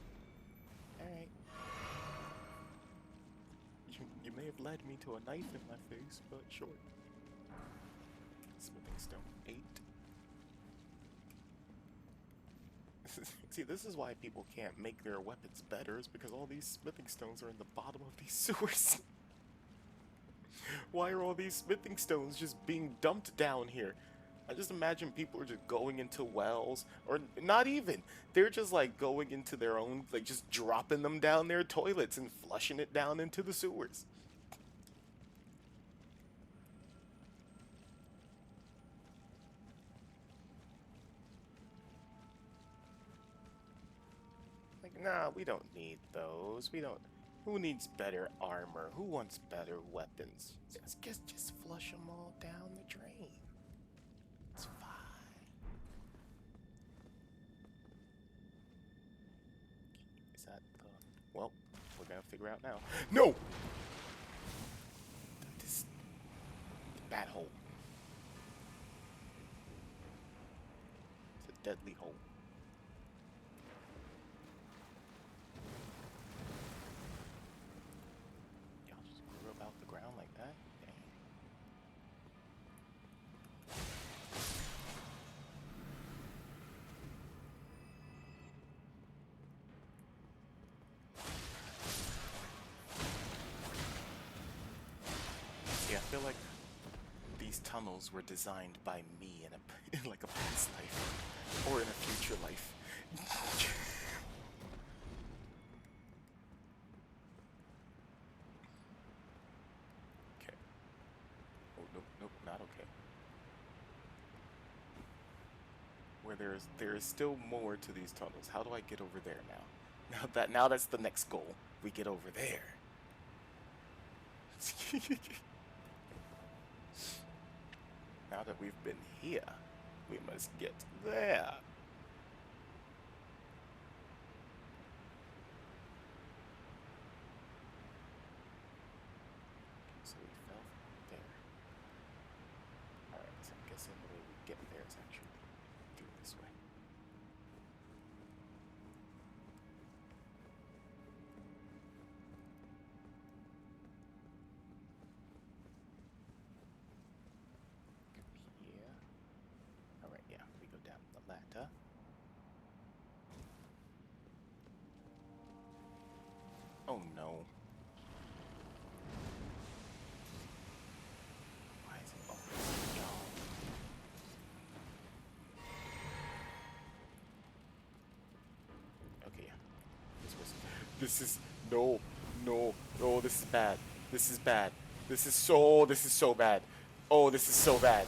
Alright. You may have led me to a knife in my face, but sure. Smithing stone 8. See, this is why people can't make their weapons better, is because all these smithing stones are in the bottom of these sewers. Why are all these smithing stones just being dumped down here? I just imagine people are just going into wells, or not even. They're just like going into their own, like just dropping them down their toilets and flushing it down into the sewers. Like, nah, we don't need those. We don't. Who needs better armor? Who wants better weapons? Just flush them all down the drain. It's fine. Is that the... Well, we're gonna figure out now. No! This... bad hole. It's a deadly hole. Y'all just grew about the ground like that? Dang. Yeah, I feel like these tunnels were designed by me in like a past life or in a future life. Okay. Oh, nope, not okay. Where there is still more to these tunnels. How do I get over there now? Now that's the next goal. We get over there. Now that we've been here, We must get there. So we fell there. Alright, so I'm guessing the way we get there is actually through this way. Here. Alright, yeah, we go down the ladder. Oh no. Why is it always y'all? Okay, yeah. This is no, no, no, this is bad. This is bad. This is so bad. Oh, this is so bad.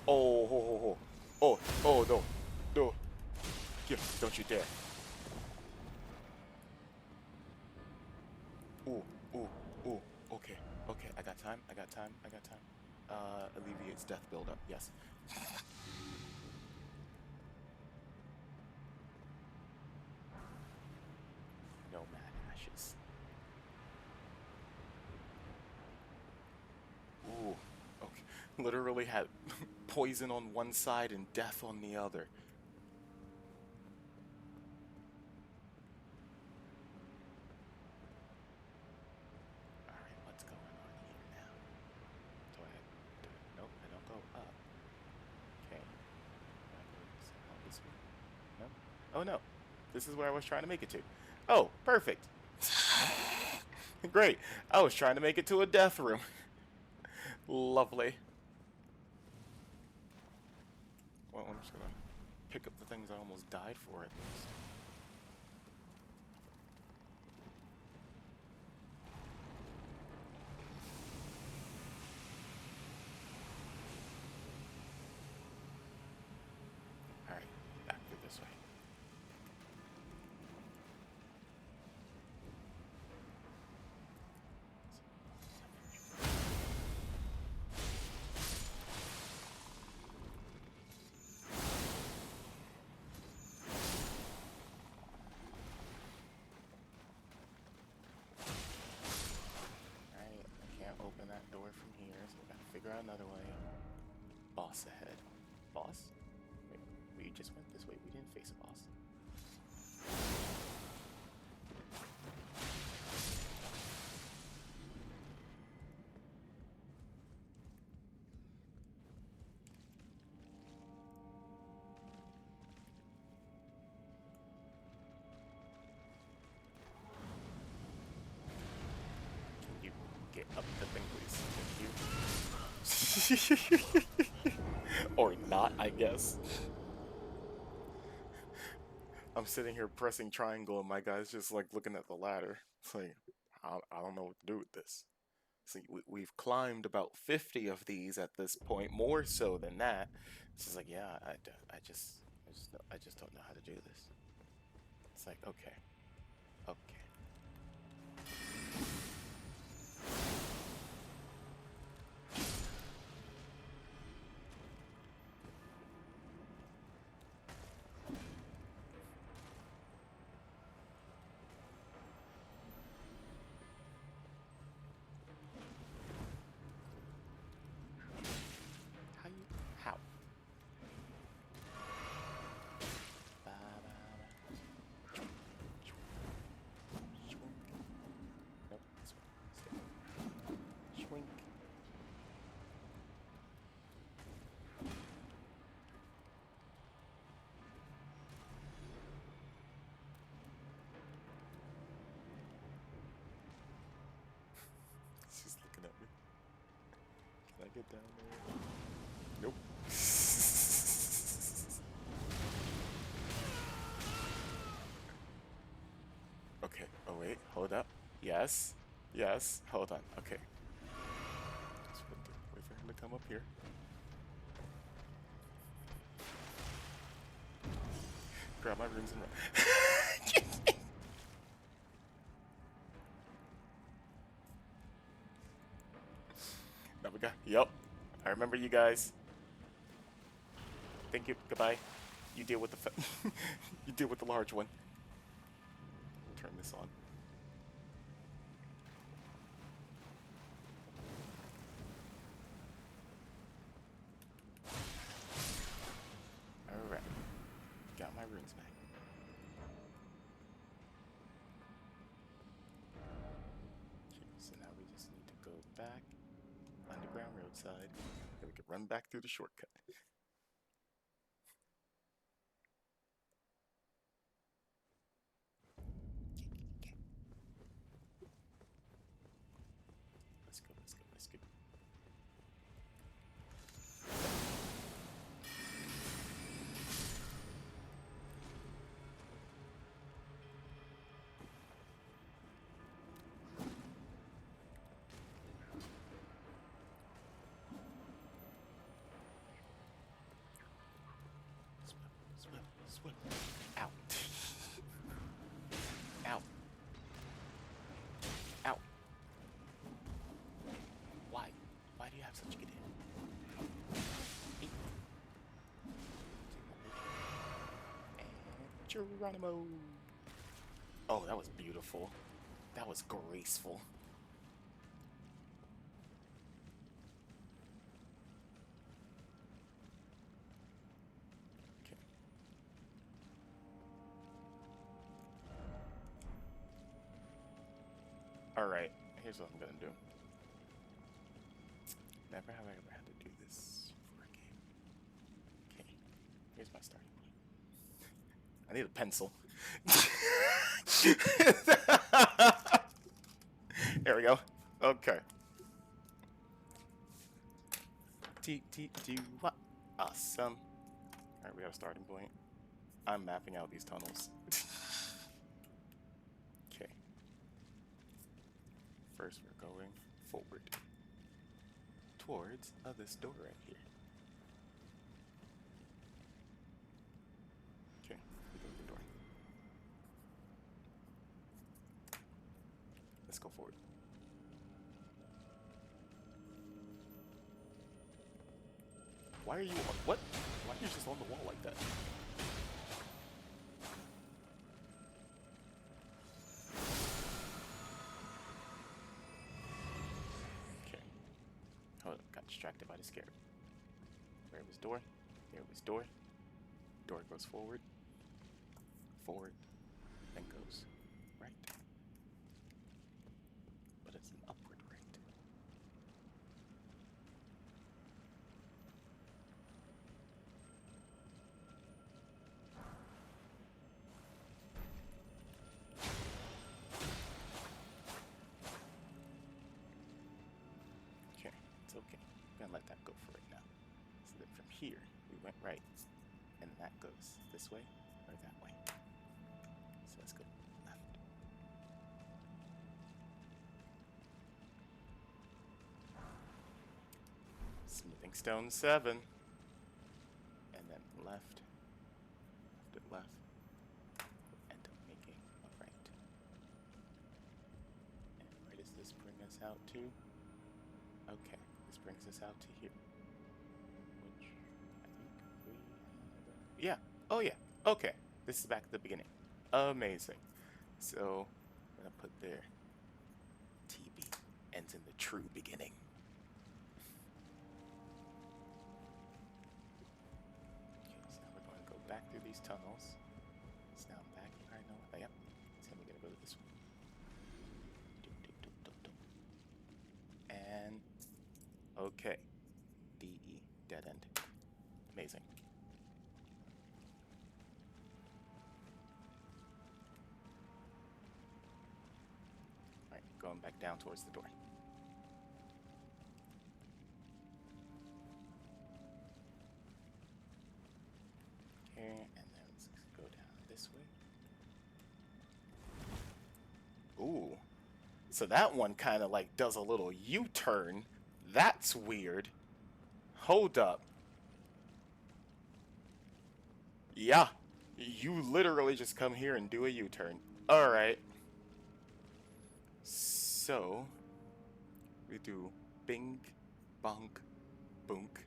Oh, ho, ho, ho. Oh, oh, no, no. Yeah, don't you dare. Ooh, ooh, ooh. Okay, okay, I got time, I got time, I got time. Alleviates death buildup, yes. No mad ashes. Ooh, okay. Literally had poison on one side and death on the other. Alright, what's going on here now? Nope, I don't go up. Okay. I go somehow this way? No? Oh no. This is where I was trying to make it to. Oh, perfect. Great. I was trying to make it to a death room. Lovely. Well, I'm just gonna pick up the things I almost died for at least. Alright, back through this way. Alright, I can't open that door from here, so I gotta figure out another way. Boss ahead. Boss? Wait, we just went this way. We didn't face a boss. Can you get up the thing, please? Thank you. Or not, I guess. I'm sitting here pressing triangle and my guy's just like looking at the ladder. It's like, I don't know what to do with this. See, we've climbed about 50 of these at this point, more so than that. It's just like, yeah, I just don't know how to do this. It's like, okay, okay. How you, how? Ba, ba, ba. Shwink. Nope, this way. Stay. Shwink. She's looking at me. Can I get down there? Nope. Okay. Oh wait. Hold up. Yes. Yes. Hold on. Okay. Just wait for him to come up here. Grab my rings and run. Now we got. Yep. I remember you guys. Thank you. Goodbye. You deal with the you deal with the large one. Turn this on. All right. Got my runes back. Okay, so now we just need to go back underground roadside, and we can run back through the shortcut. Let's go, let's go, let's go. Swim, swim, swim. Ow. Ow. Ow. Why? Why do you have such good aim? Hey. And Geronimo. Oh, that was beautiful. That was graceful. Okay. Alright, here's what I'm gonna do. Never have I ever had to do this for a game. Okay, here's my starting point. I need a pencil. There we go. Okay. What? Awesome. Alright, we have a starting point. I'm mapping out these tunnels. Okay. First, we're going forward towards this door right here. Okay, we go to the door. Let's go forward. Why are you on what? Why are you just on the wall like that? Okay. Hold up, got distracted by the scarab. Where was door? There was door. Door goes forward. Forward. Then goes right. But it's an upward right. Okay, it's okay. I'm gonna let that go for right now. So then from here, we went right. And that goes this way or that way. So let's go left. Smithing stone 7. And then left. Left and left. End up making a right. And where does this bring us out to? Okay, this brings us out to here. Which I think we have. Yeah. Oh yeah. Okay. This is back at the beginning. Amazing. So I'm gonna put there TB ends in the true beginning. Okay, so now we're going to go back through these tunnels. So now I'm back. I know. Yep. So we're gonna go to this one. And okay. DE dead end. Amazing. Alright, going back down towards the door. Okay, and then let's go down this way. Ooh. So that one kind of like does a little U-turn. That's weird. Hold up. Yeah. You literally just come here and do a U-turn. Alright. So we do bing, bonk, boonk,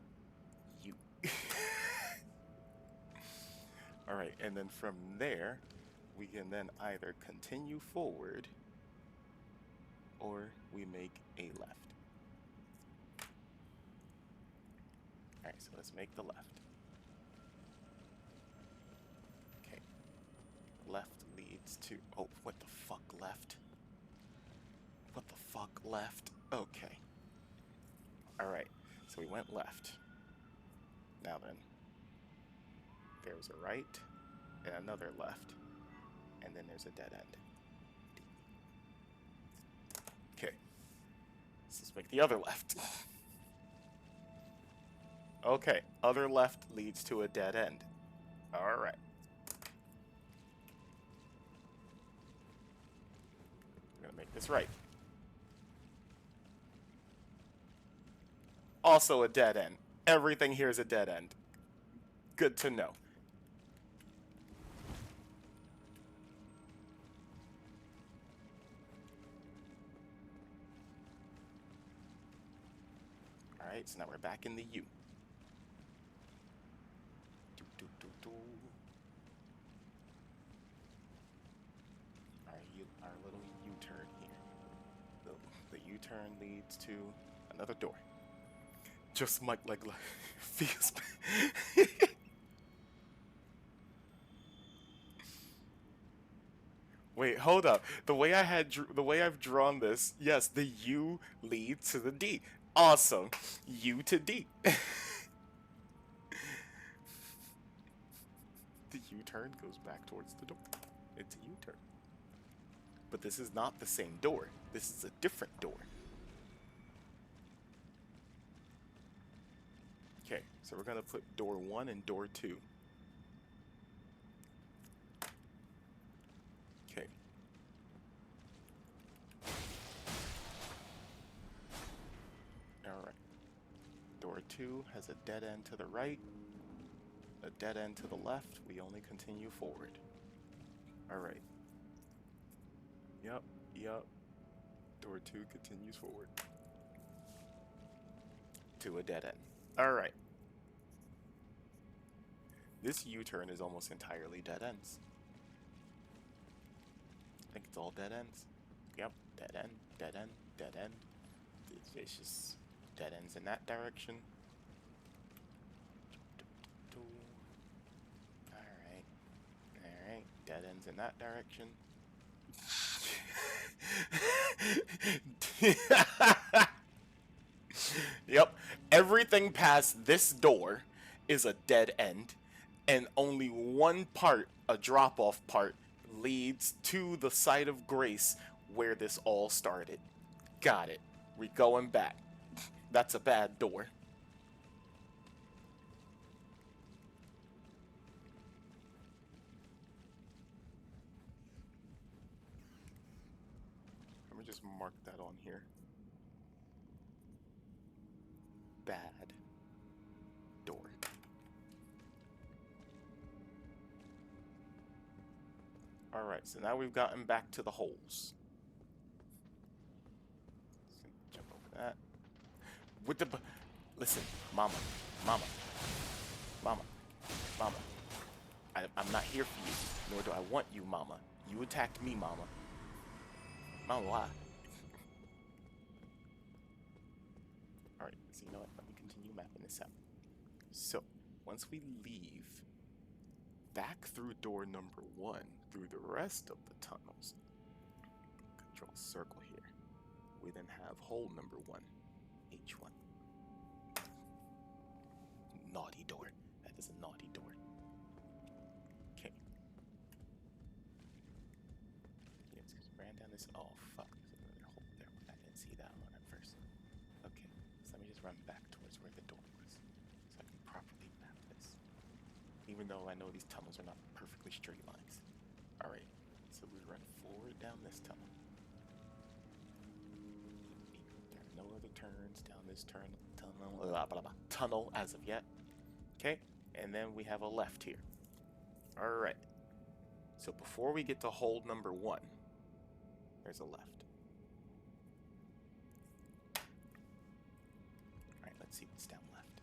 you. All right, and then from there, we can then either continue forward or we make a left. All right, so let's make the left. Okay. Left leads to... Oh, what the fuck, left? What the fuck, left? Okay. All right, so we went left. Now then, there's a right and another left, and then there's a dead end. Okay, so let's make the other left. Okay, other left leads to a dead end. All right. I'm gonna make this right. Also a dead end. Everything here is a dead end. Good to know. Alright, so now we're back in the U. Our little U-turn here. The U-turn leads to another door. Just like feels. Wait, hold up. The way I've drawn this, yes, the U leads to the D. Awesome. U to D. The U-turn goes back towards the door. It's a U-turn. But this is not the same door. This is a different door. Okay, so we're gonna put door 1 and door 2. Okay. Alright. Door 2 has a dead end to the right, a dead end to the left. We only continue forward. Alright. Yep. Door 2 continues forward to a dead end. Alright. This U-turn is almost entirely dead ends. I think it's all dead ends. Yep, dead end, dead end, dead end. It's just dead ends in that direction. Alright, dead ends in that direction. Yep, everything past this door is a dead end, and only one part, a drop-off part, leads to the site of grace where this all started. Got it. We're going back. That's a bad door. Let me just mark that on here. Bad door. Alright, so now we've gotten back to the holes. Jump over that. With the... Listen, Mama. I'm not here for you, nor do I want you, Mama. You attacked me, Mama. Mama, why? Alright, so you know what? Let me continue mapping this out. So, once we leave back through door number 1, through the rest of the tunnels, draw a circle here. We then have hole number 1, H1. Naughty door. That is a naughty door. Okay. Yes, ran down this. Oh, fuck. There's another hole there. I didn't see that one at first. Okay, so let me just run back towards where the door was so I can properly map this. Even though I know these tunnels are not perfectly straight lines. Alright, so we run forward down this tunnel. There are no other turns down this tunnel as of yet. Okay, and then we have a left here. Alright, so before we get to hole number 1, there's a left. Alright, let's see what's down left.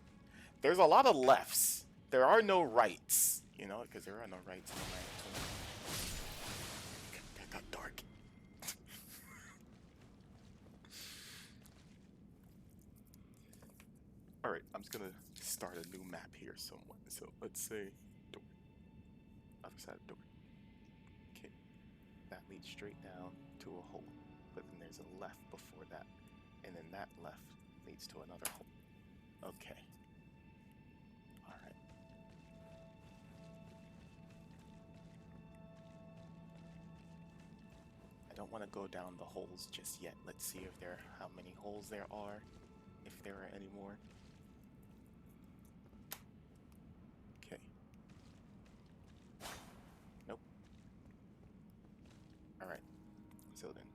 There's a lot of lefts. There are no rights. You know, because there are no rights in the land. That got dark. Alright, I'm just gonna start a new map here somewhat. So let's say door. Other side of the door. Okay. That leads straight down to a hole. But then there's a left before that. And then that left leads to another hole. Okay. Alright. I don't want to go down the holes just yet. Let's see if there how many holes there are. If there are any more. Okay. Nope. Alright. So then,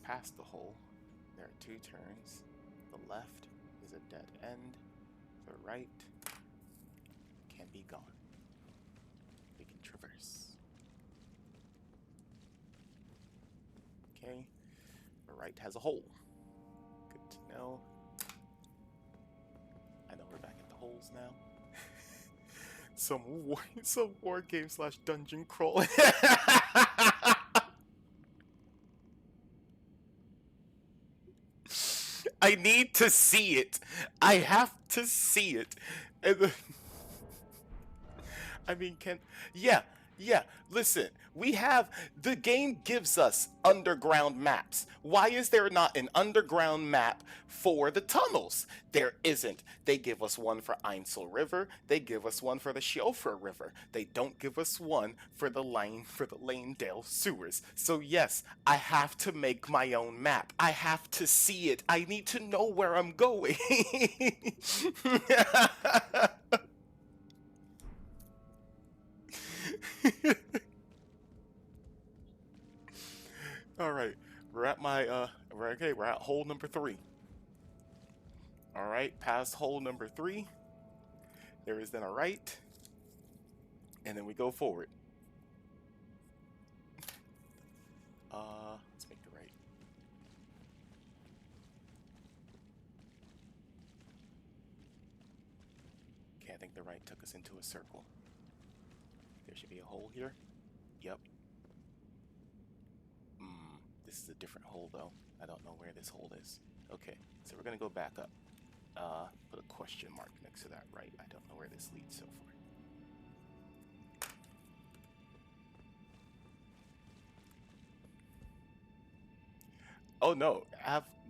past the hole, there are two turns. The left is a dead end. The right can be gone. We can traverse. Okay. The right has a hole. Good to know. I know we're back at the holes now. some war game / dungeon crawl. I need to see it. I have to see it. And I mean, yeah. Listen, the game gives us underground maps. Why is there not an underground map for the tunnels? There isn't. They give us one for Einsel River. They give us one for the Schiofer River. They don't give us one for the Lanedale sewers. So yes, I have to make my own map. I have to see it. I need to know where I'm going. All right, we're at we're at hole number 3. All right, past hole number 3, there is then a right, and then we go forward. Let's make the right. Okay, I think the right took us into a circle. There should be a hole here. Yep. This is a different hole though. I don't know where this hole is. Okay, so we're gonna go back up. Put a question mark next to that right. I don't know where this leads so far. Oh no,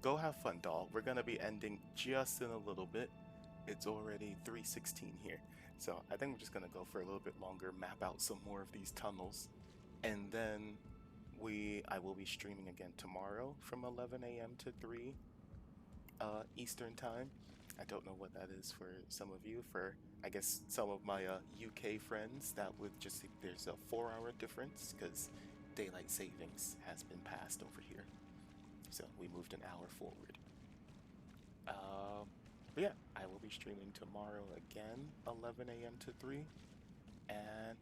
go have fun, doll. We're gonna be ending just in a little bit. It's already 3:16 here. So I think we're just gonna go for a little bit longer, map out some more of these tunnels, and then I will be streaming again tomorrow from 11 a.m. to 3 Eastern time. I don't know what that is for some of you. For I guess some of my UK friends, that would just there's a 4-hour difference because daylight savings has been passed over here, so we moved an hour forward. But yeah, I will be streaming tomorrow again, 11 a.m. to 3, and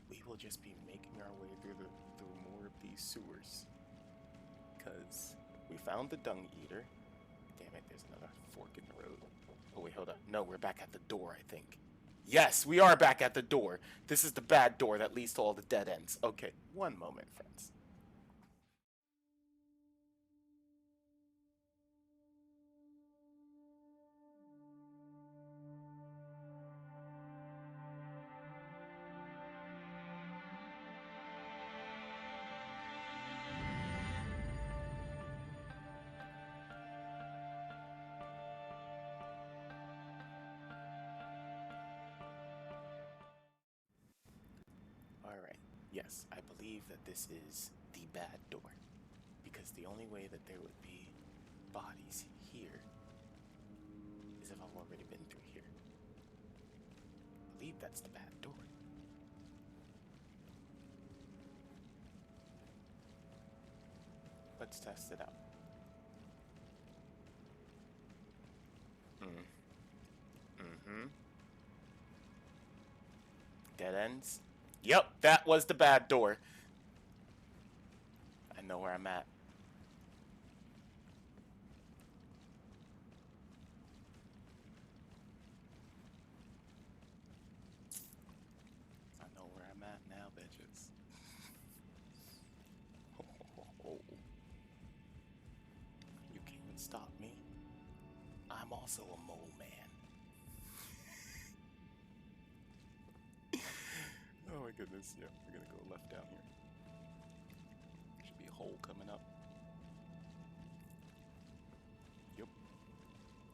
we will just be making our way through more of these sewers. Because we found the dung eater. Damn it, there's another fork in the road. Oh wait, hold up. No, we're back at the door, I think. Yes, we are back at the door. This is the bad door that leads to all the dead ends. Okay, one moment, friends. Alright, yes, I believe that this is the bad door. Because the only way that there would be bodies here is if I've already been through here. I believe that's the bad door. Let's test it out. Dead ends? Yep, that was the bad door. I know where I'm at. I'm also a mole man. Oh my goodness, yeah, we're gonna go left down here. Should be a hole coming up. Yep.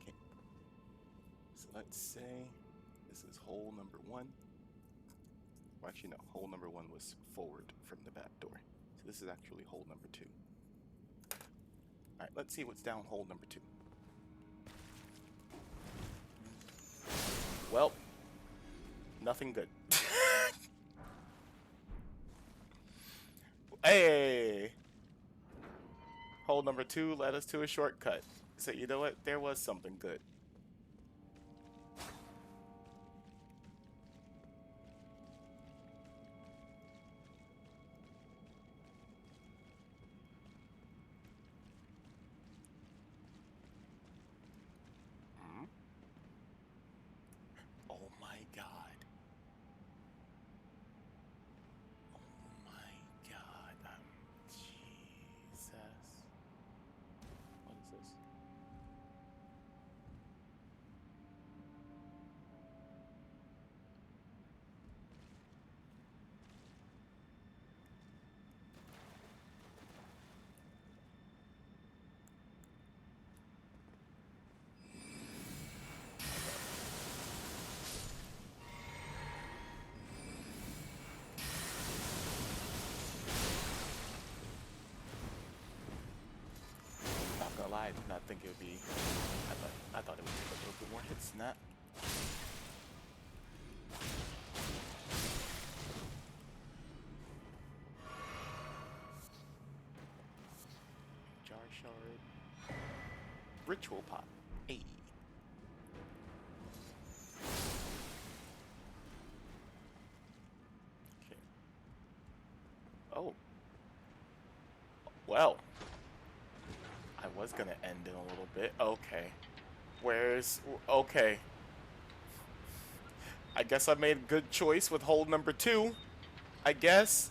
Okay. So let's say this is hole number 1. Well, actually no, hole number 1 was forward from the back door. So this is actually hole number 2. Alright, let's see what's down hole number 2. Well, nothing good. Hey! Hole number 2 led us to a shortcut. So you know what? There was something good. Hmm? Oh my god. Oh my god. Jesus. What is this? Not gonna lie, I did not think it would be. I thought it would take a little bit more hits than that. Jar shard. Ritual pot. Hey. Okay. Oh. Well. I was gonna end in a little bit. Okay. Where's... Okay. I guess I made a good choice with hole number 2. I guess.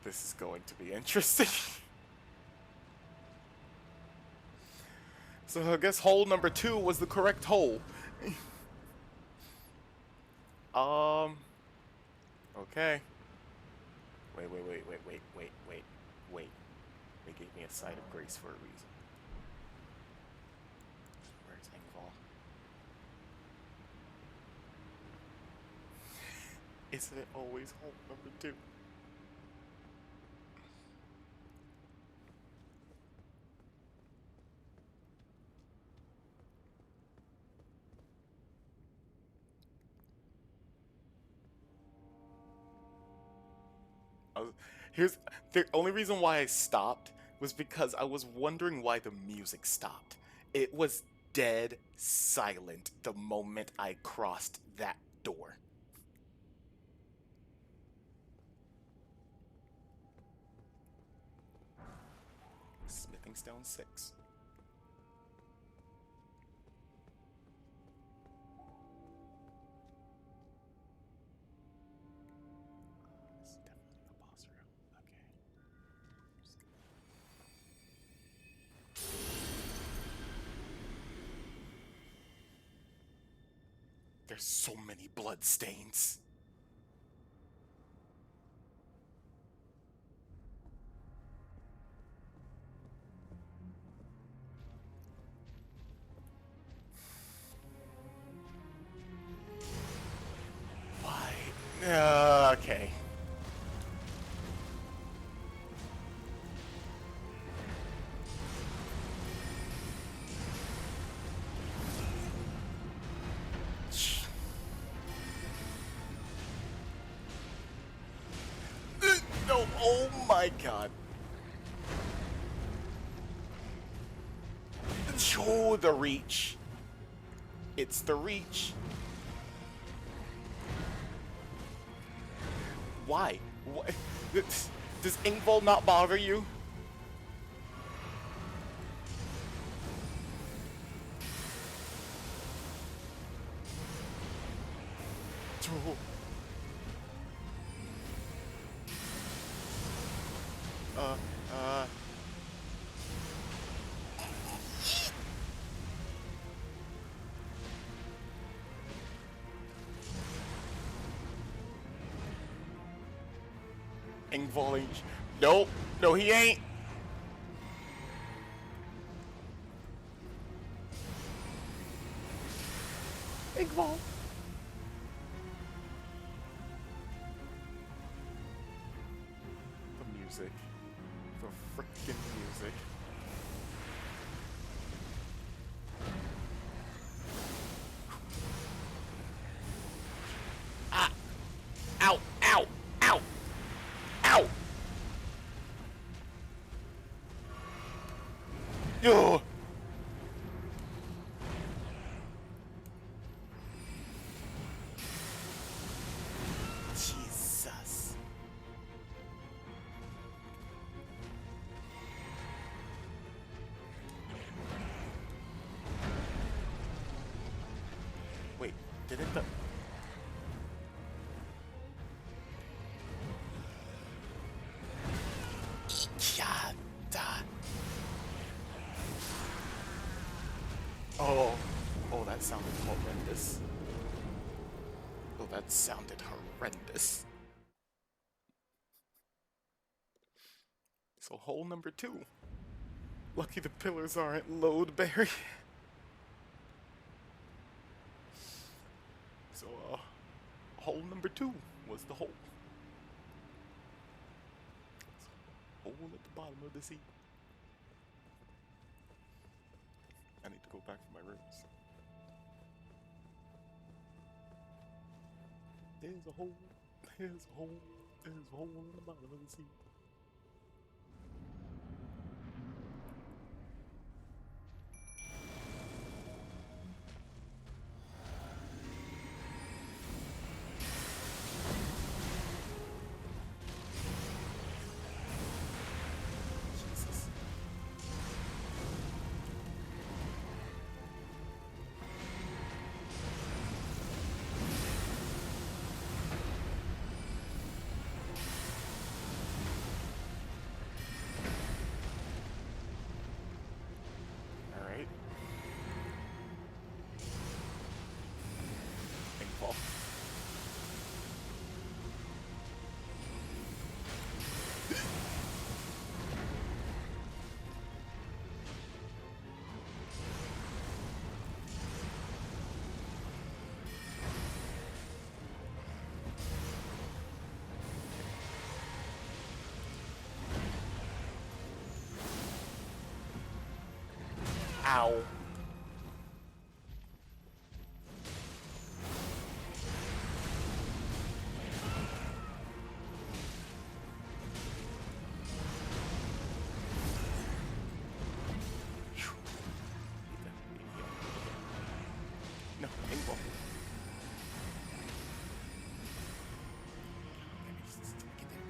This is going to be interesting. So I guess hole number 2 was the correct hole. Okay. Wait. They gave me a side of grace for a reason. Where's Engvall? Isn't it always hole number 2? Here's the only reason why I stopped was because I was wondering why the music stopped. It was dead silent the moment I crossed that door. Smithing Stone 6. This is definitely the boss room. Okay. There's so many blood stains. Why? Okay. No, oh my god. Oh, the reach. It's the reach. Why? Does Ingval not bother you? Uh, uh. Ingvalling. Nope. No, he ain't. Ingval. The music. The freaking music. Ah! Ow! Ow! Ow! Ow! Yo! Jesus. Wait, didn't the... Yada. Oh. Oh, that sounded horrendous. Oh, that sounded horrendous. So hole number 2. Lucky the pillars aren't load-bearing. So, hole number 2 was the hole. Hole at the bottom of the sea. I need to go back for my rooms. There's a hole, there's a hole, there's a hole in the bottom of the sea. Jesus. Alright. Big fall. Ow. No, ankle.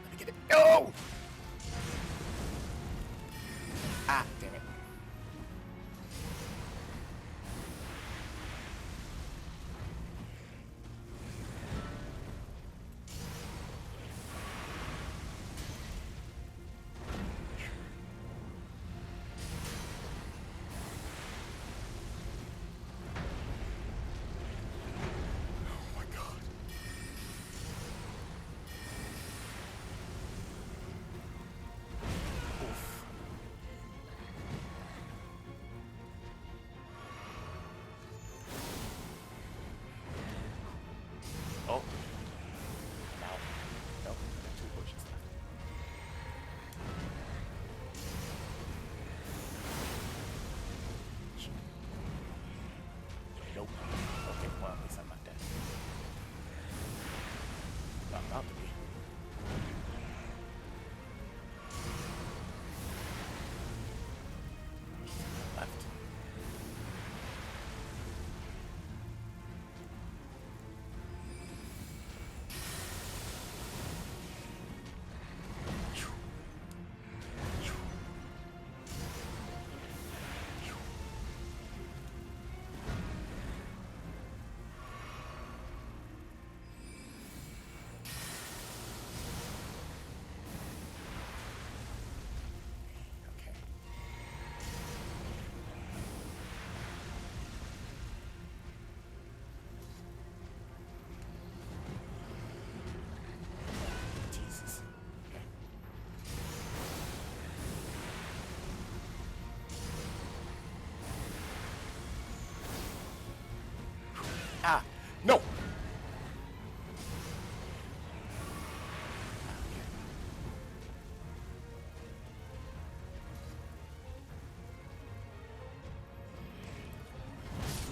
Let me get it. No! Ah, damn it.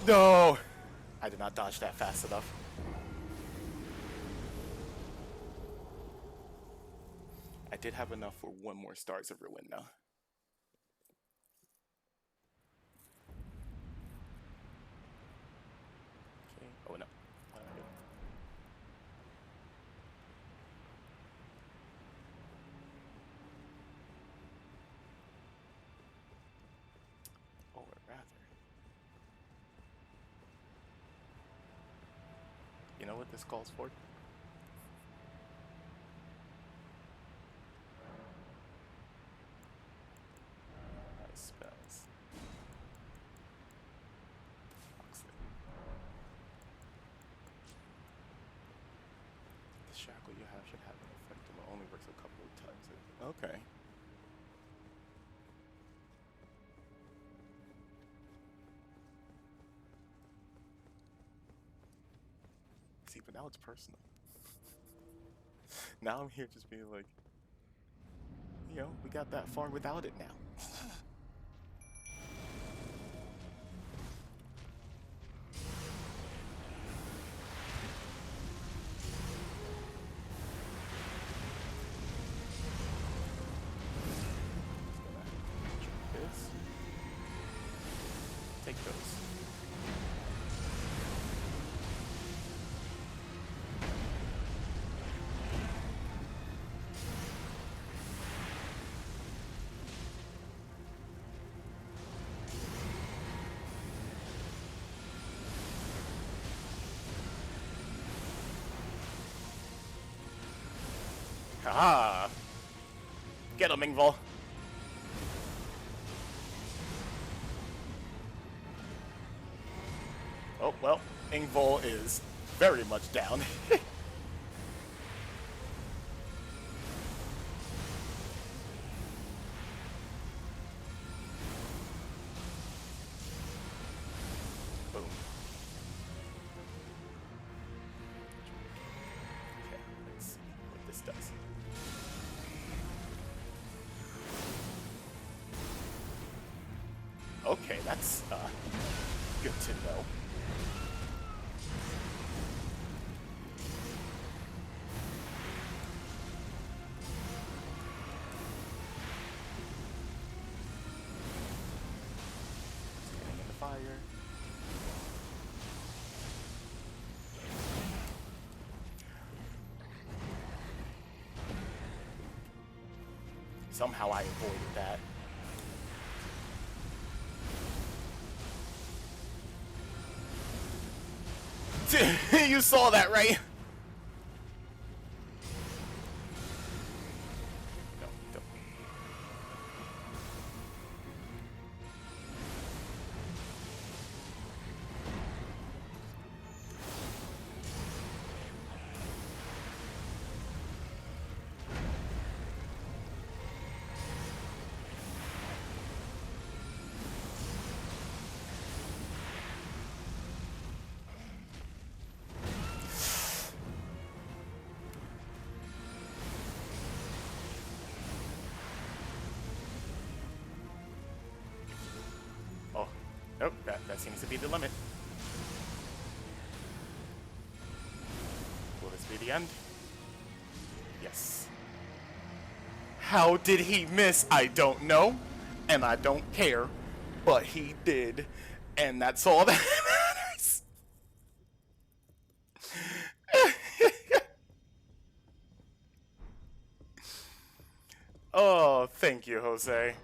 No! I did not dodge that fast enough. I did have enough for one more Stars of Ruin, though. Okay. Oh, no. What am I doing? Or rather... You know what this calls for? Nice spells. Oxley. The shackle you have should have an effect and will only works a couple of times. Okay. See, but now it's personal. Now I'm here just being like, you know, we got that far without it now. Take those. Haha! Get him, Ingval! Oh, well, Ingval is very much down. Boom. Okay, let's see what this does. Okay, that's good to know. Standing in the fire. Somehow I avoided that. You saw that, right? No, don't. Oh, nope, that seems to be the limit. Will this be the end? Yes. How did he miss? I don't know, and I don't care, but he did, and that's all that matters. Oh, thank you, Jose.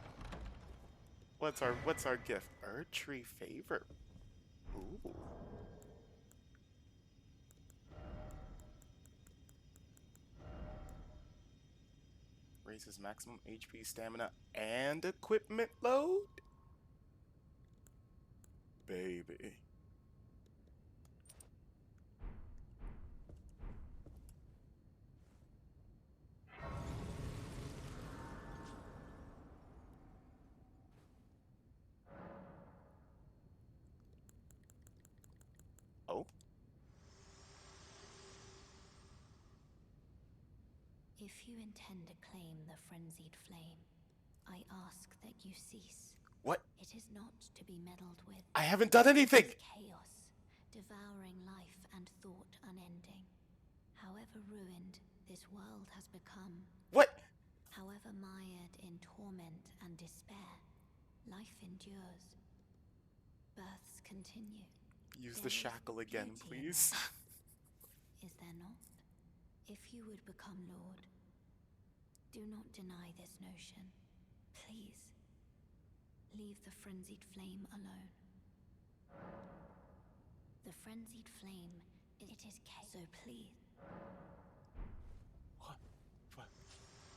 What's our gift? Erdtree favor. Ooh. Raises maximum HP, stamina, and equipment load? Baby. Oh? If you intend to claim the frenzied flame, I ask that you cease. What? It is not to be meddled with. I haven't done anything! It is chaos, devouring life and thought unending. However ruined this world has become, What? however mired in torment and despair, life endures. Births continue. Use There the is shackle again, beauty in please. life, is there not? If you would become Lord, do not deny this notion. Please, leave the frenzied flame alone. The frenzied flame, it is chaos, so please. What?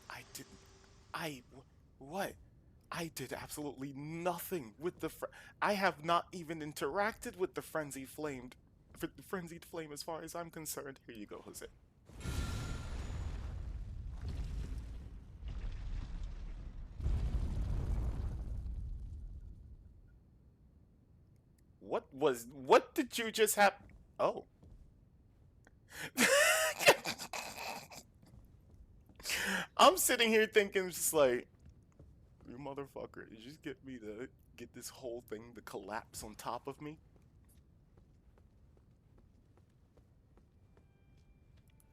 I didn't. What? I did absolutely nothing with the I have not even interacted with the frenzied flame as far as I'm concerned. Here you go, Jose. What did you just have? Oh. I'm sitting here thinking just like, you motherfucker, you just get me to get this whole thing to collapse on top of me?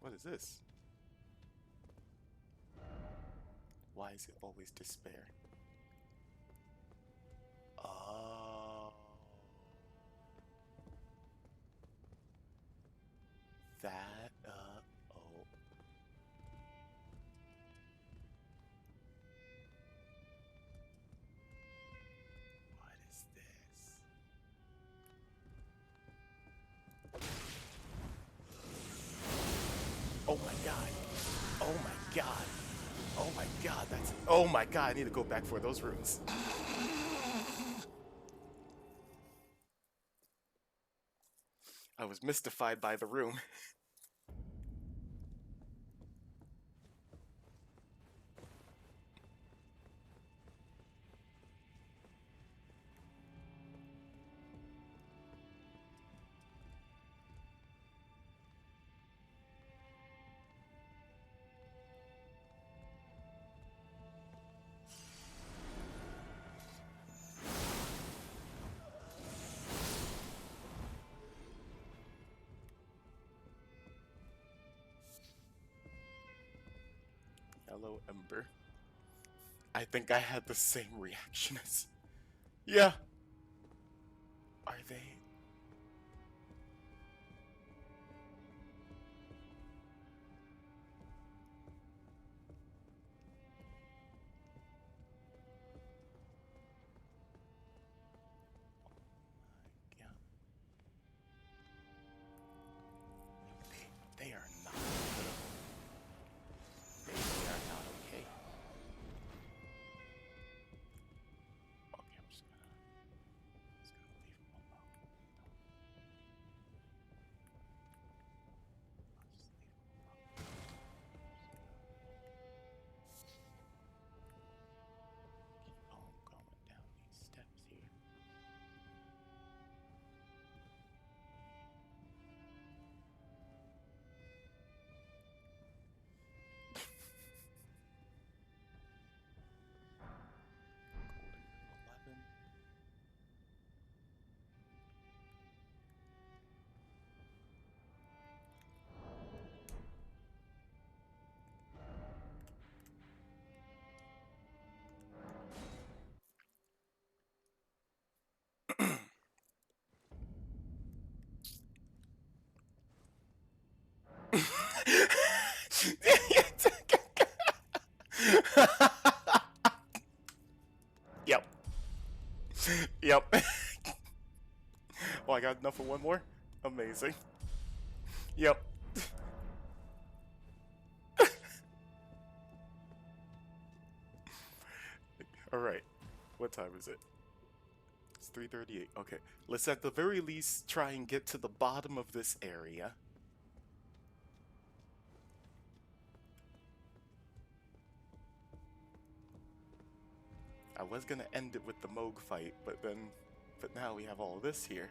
What is this? Why is it always despair? Oh. That, oh. What is this? Oh my god. Oh my god. Oh my god, that's... Oh my god, I need to go back for those runes. I was mystified by the room. Hello, Ember. I think I had the same reaction as... Yeah. Are they... Yeah. They are not good. They are not okay. Okay, I'm just gonna leave them alone. I'll just leave them alone. Keep on going down these steps here. Golden 11. Yep. Yep. Oh, I got enough for one more? Amazing. Yep. Alright. What time is it? It's 3:38. Okay. Let's at the very least try and get to the bottom of this area. I was gonna end it with the Moog fight, but now we have all this here.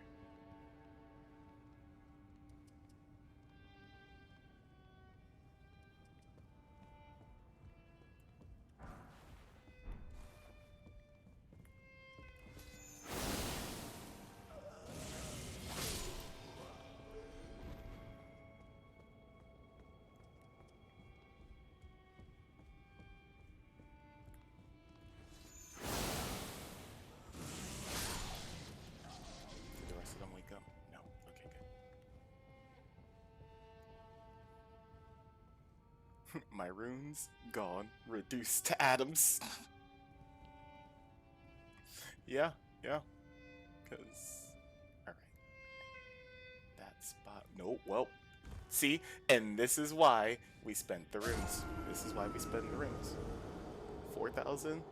My runes gone, reduced to atoms. Yeah, yeah. Cause, all right, that spot. No, well, see, and this is why we spent the runes. This is why we spend the runes. 4,000.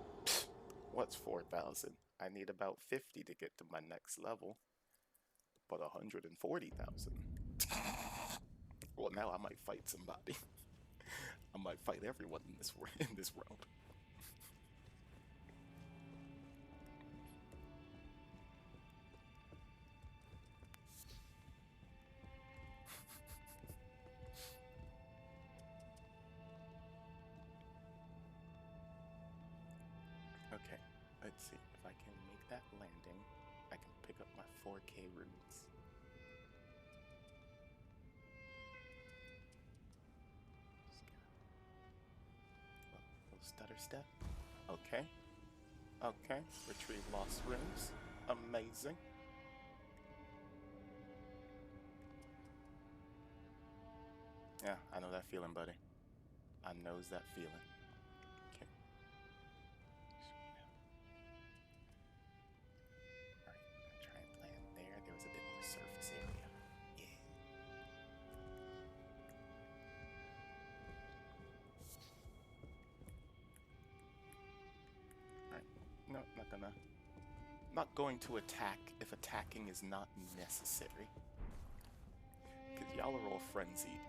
What's 4,000? I need about 50 to get to my next level, but 140,000. Well, now I might fight somebody. I might fight everyone in this round. Okay, let's see if I can make that landing. I can pick up my 4K runes. Little stutter step. Okay. Okay. Retrieve lost runes. Amazing. Yeah, I know that feeling, buddy. I knows that feeling. Okay. Alright, I'm gonna try and land there. There was a bit more surface area. Yeah. Alright. No, not going to attack if attacking is not necessary. Because y'all are all frenzied.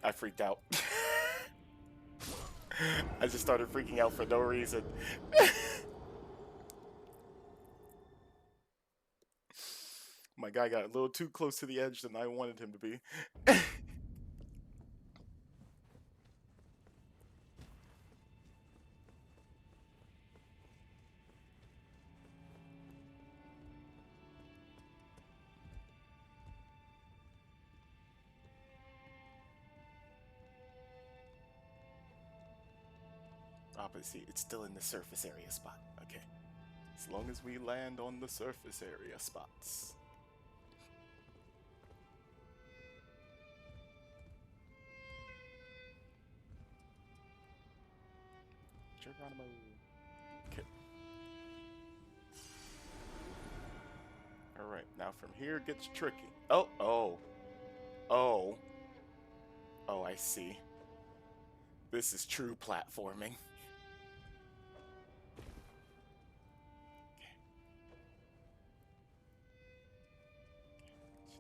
I freaked out. I just started freaking out for no reason. My guy got a little too close to the edge than I wanted him to be. But see, it's still in the surface area spot. Okay. As long as we land on the surface area spots. Geronimo. Okay. Alright, now from here it gets tricky. Oh. Oh, I see. This is true platforming.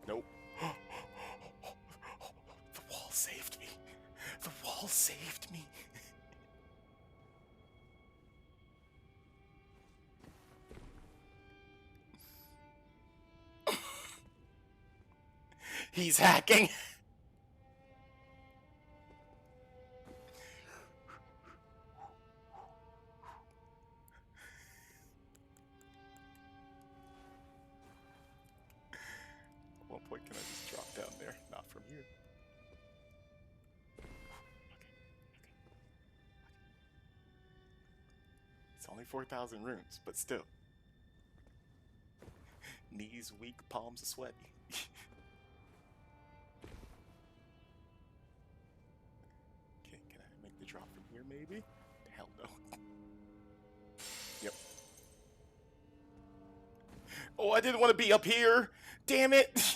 Nope. The wall saved me. The wall saved me. He's hacking. At what point can I just drop down there? Not from here. It's only 4,000 runes, but still. Knees weak, palms sweaty. Okay, can I make the drop from here maybe? Hell no. Yep. Oh, I didn't want to be up here! Damn it!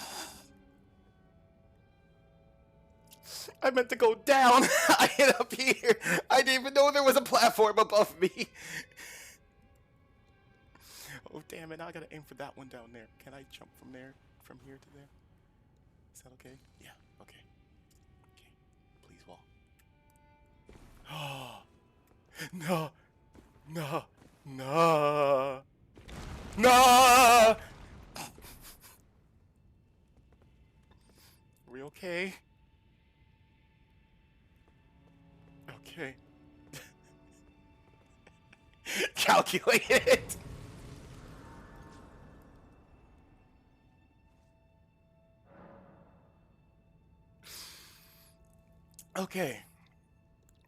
I meant to go down! I hit up here! I didn't even know there was a platform above me! Oh, damn it, now I gotta aim for that one down there. Can I jump from there? From here to there? Is that okay? Yeah, okay. Okay, please wall. Oh, no, no, no, no! We okay? Okay. Calculate it! Okay.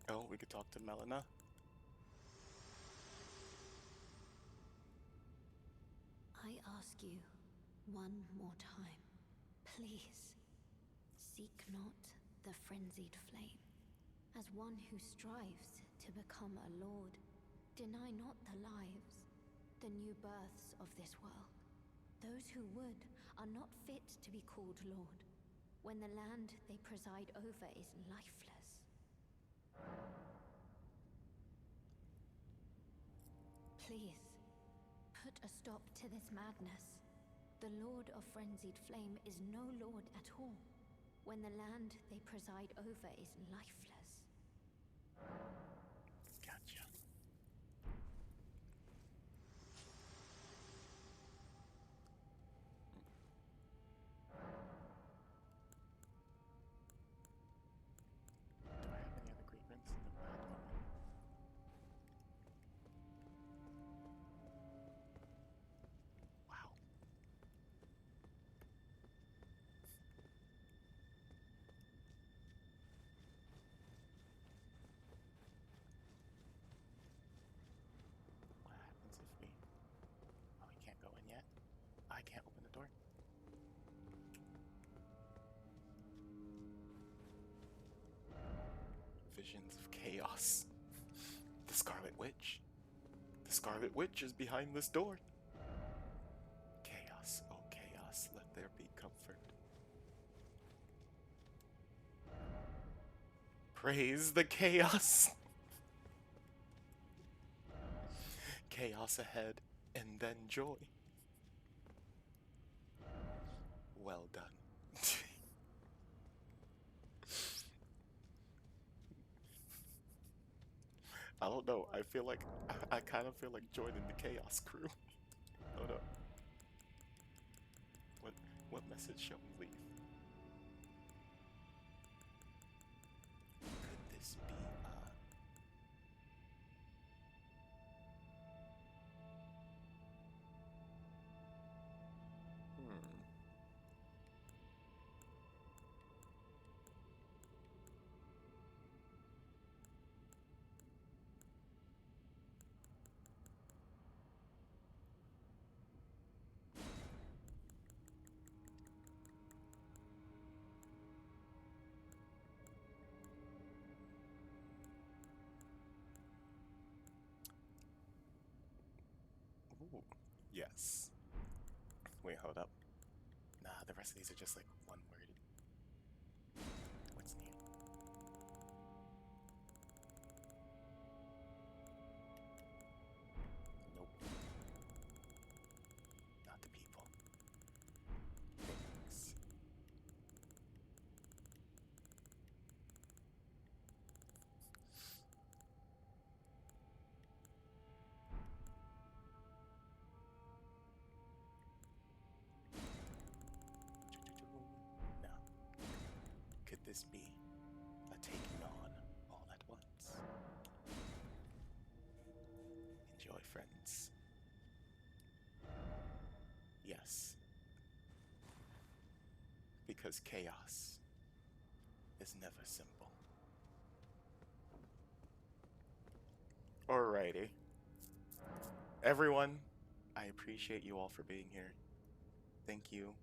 Oh, we could talk to Melina. I ask you one more time. Please, seek not the frenzied flame. As one who strives to become a lord, deny not the lives, the new births of this world. Those who would are not fit to be called lord, when the land they preside over is lifeless. Please, put a stop to this madness. The Lord of Frenzied Flame is no lord at all, when the land they preside over is lifeless. Gotcha. Do I have any other grievance? No, not at the moment. Wow. What happens if we... Oh, we can't go in yet? I can't open the door? Visions of chaos. The Scarlet Witch. The Scarlet Witch is behind this door. Chaos, oh chaos, let there be comfort. Praise the chaos. Chaos ahead, and then joy. Well done. I don't know. I feel like I kind of feel like joining the chaos crew. Hold up. What message shall we leave? Could this be Ooh, yes. Wait, hold up. Nah, the rest of these are just like one word. What's new? Nope. Not the people. Things. No. Could this be a taking on all at once? Enjoy, friends. Yes. Because chaos is never simple. Alrighty. Everyone, I appreciate you all for being here. Thank you.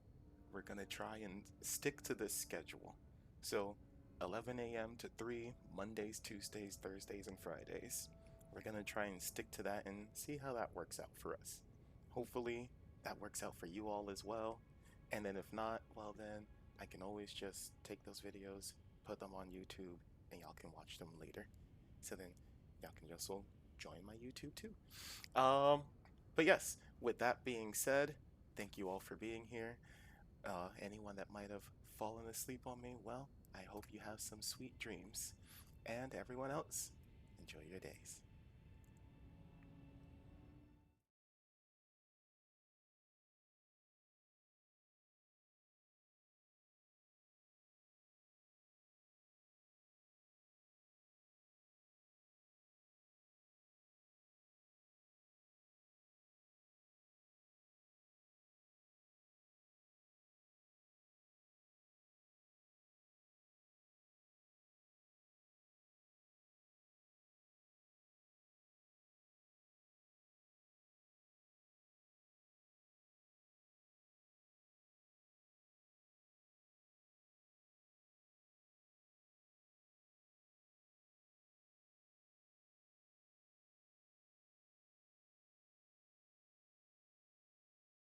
We're gonna try and stick to this schedule. So, 11 a.m. to 3, Mondays, Tuesdays, Thursdays, and Fridays. We're gonna try and stick to that and see how that works out for us. Hopefully, that works out for you all as well. And then if not, well then, I can always just take those videos, put them on YouTube, and y'all can watch them later. So then, y'all can also join my YouTube too. But yes, with that being said, thank you all for being here. Anyone that might have fallen asleep on me, well, I hope you have some sweet dreams. And everyone else, enjoy your days.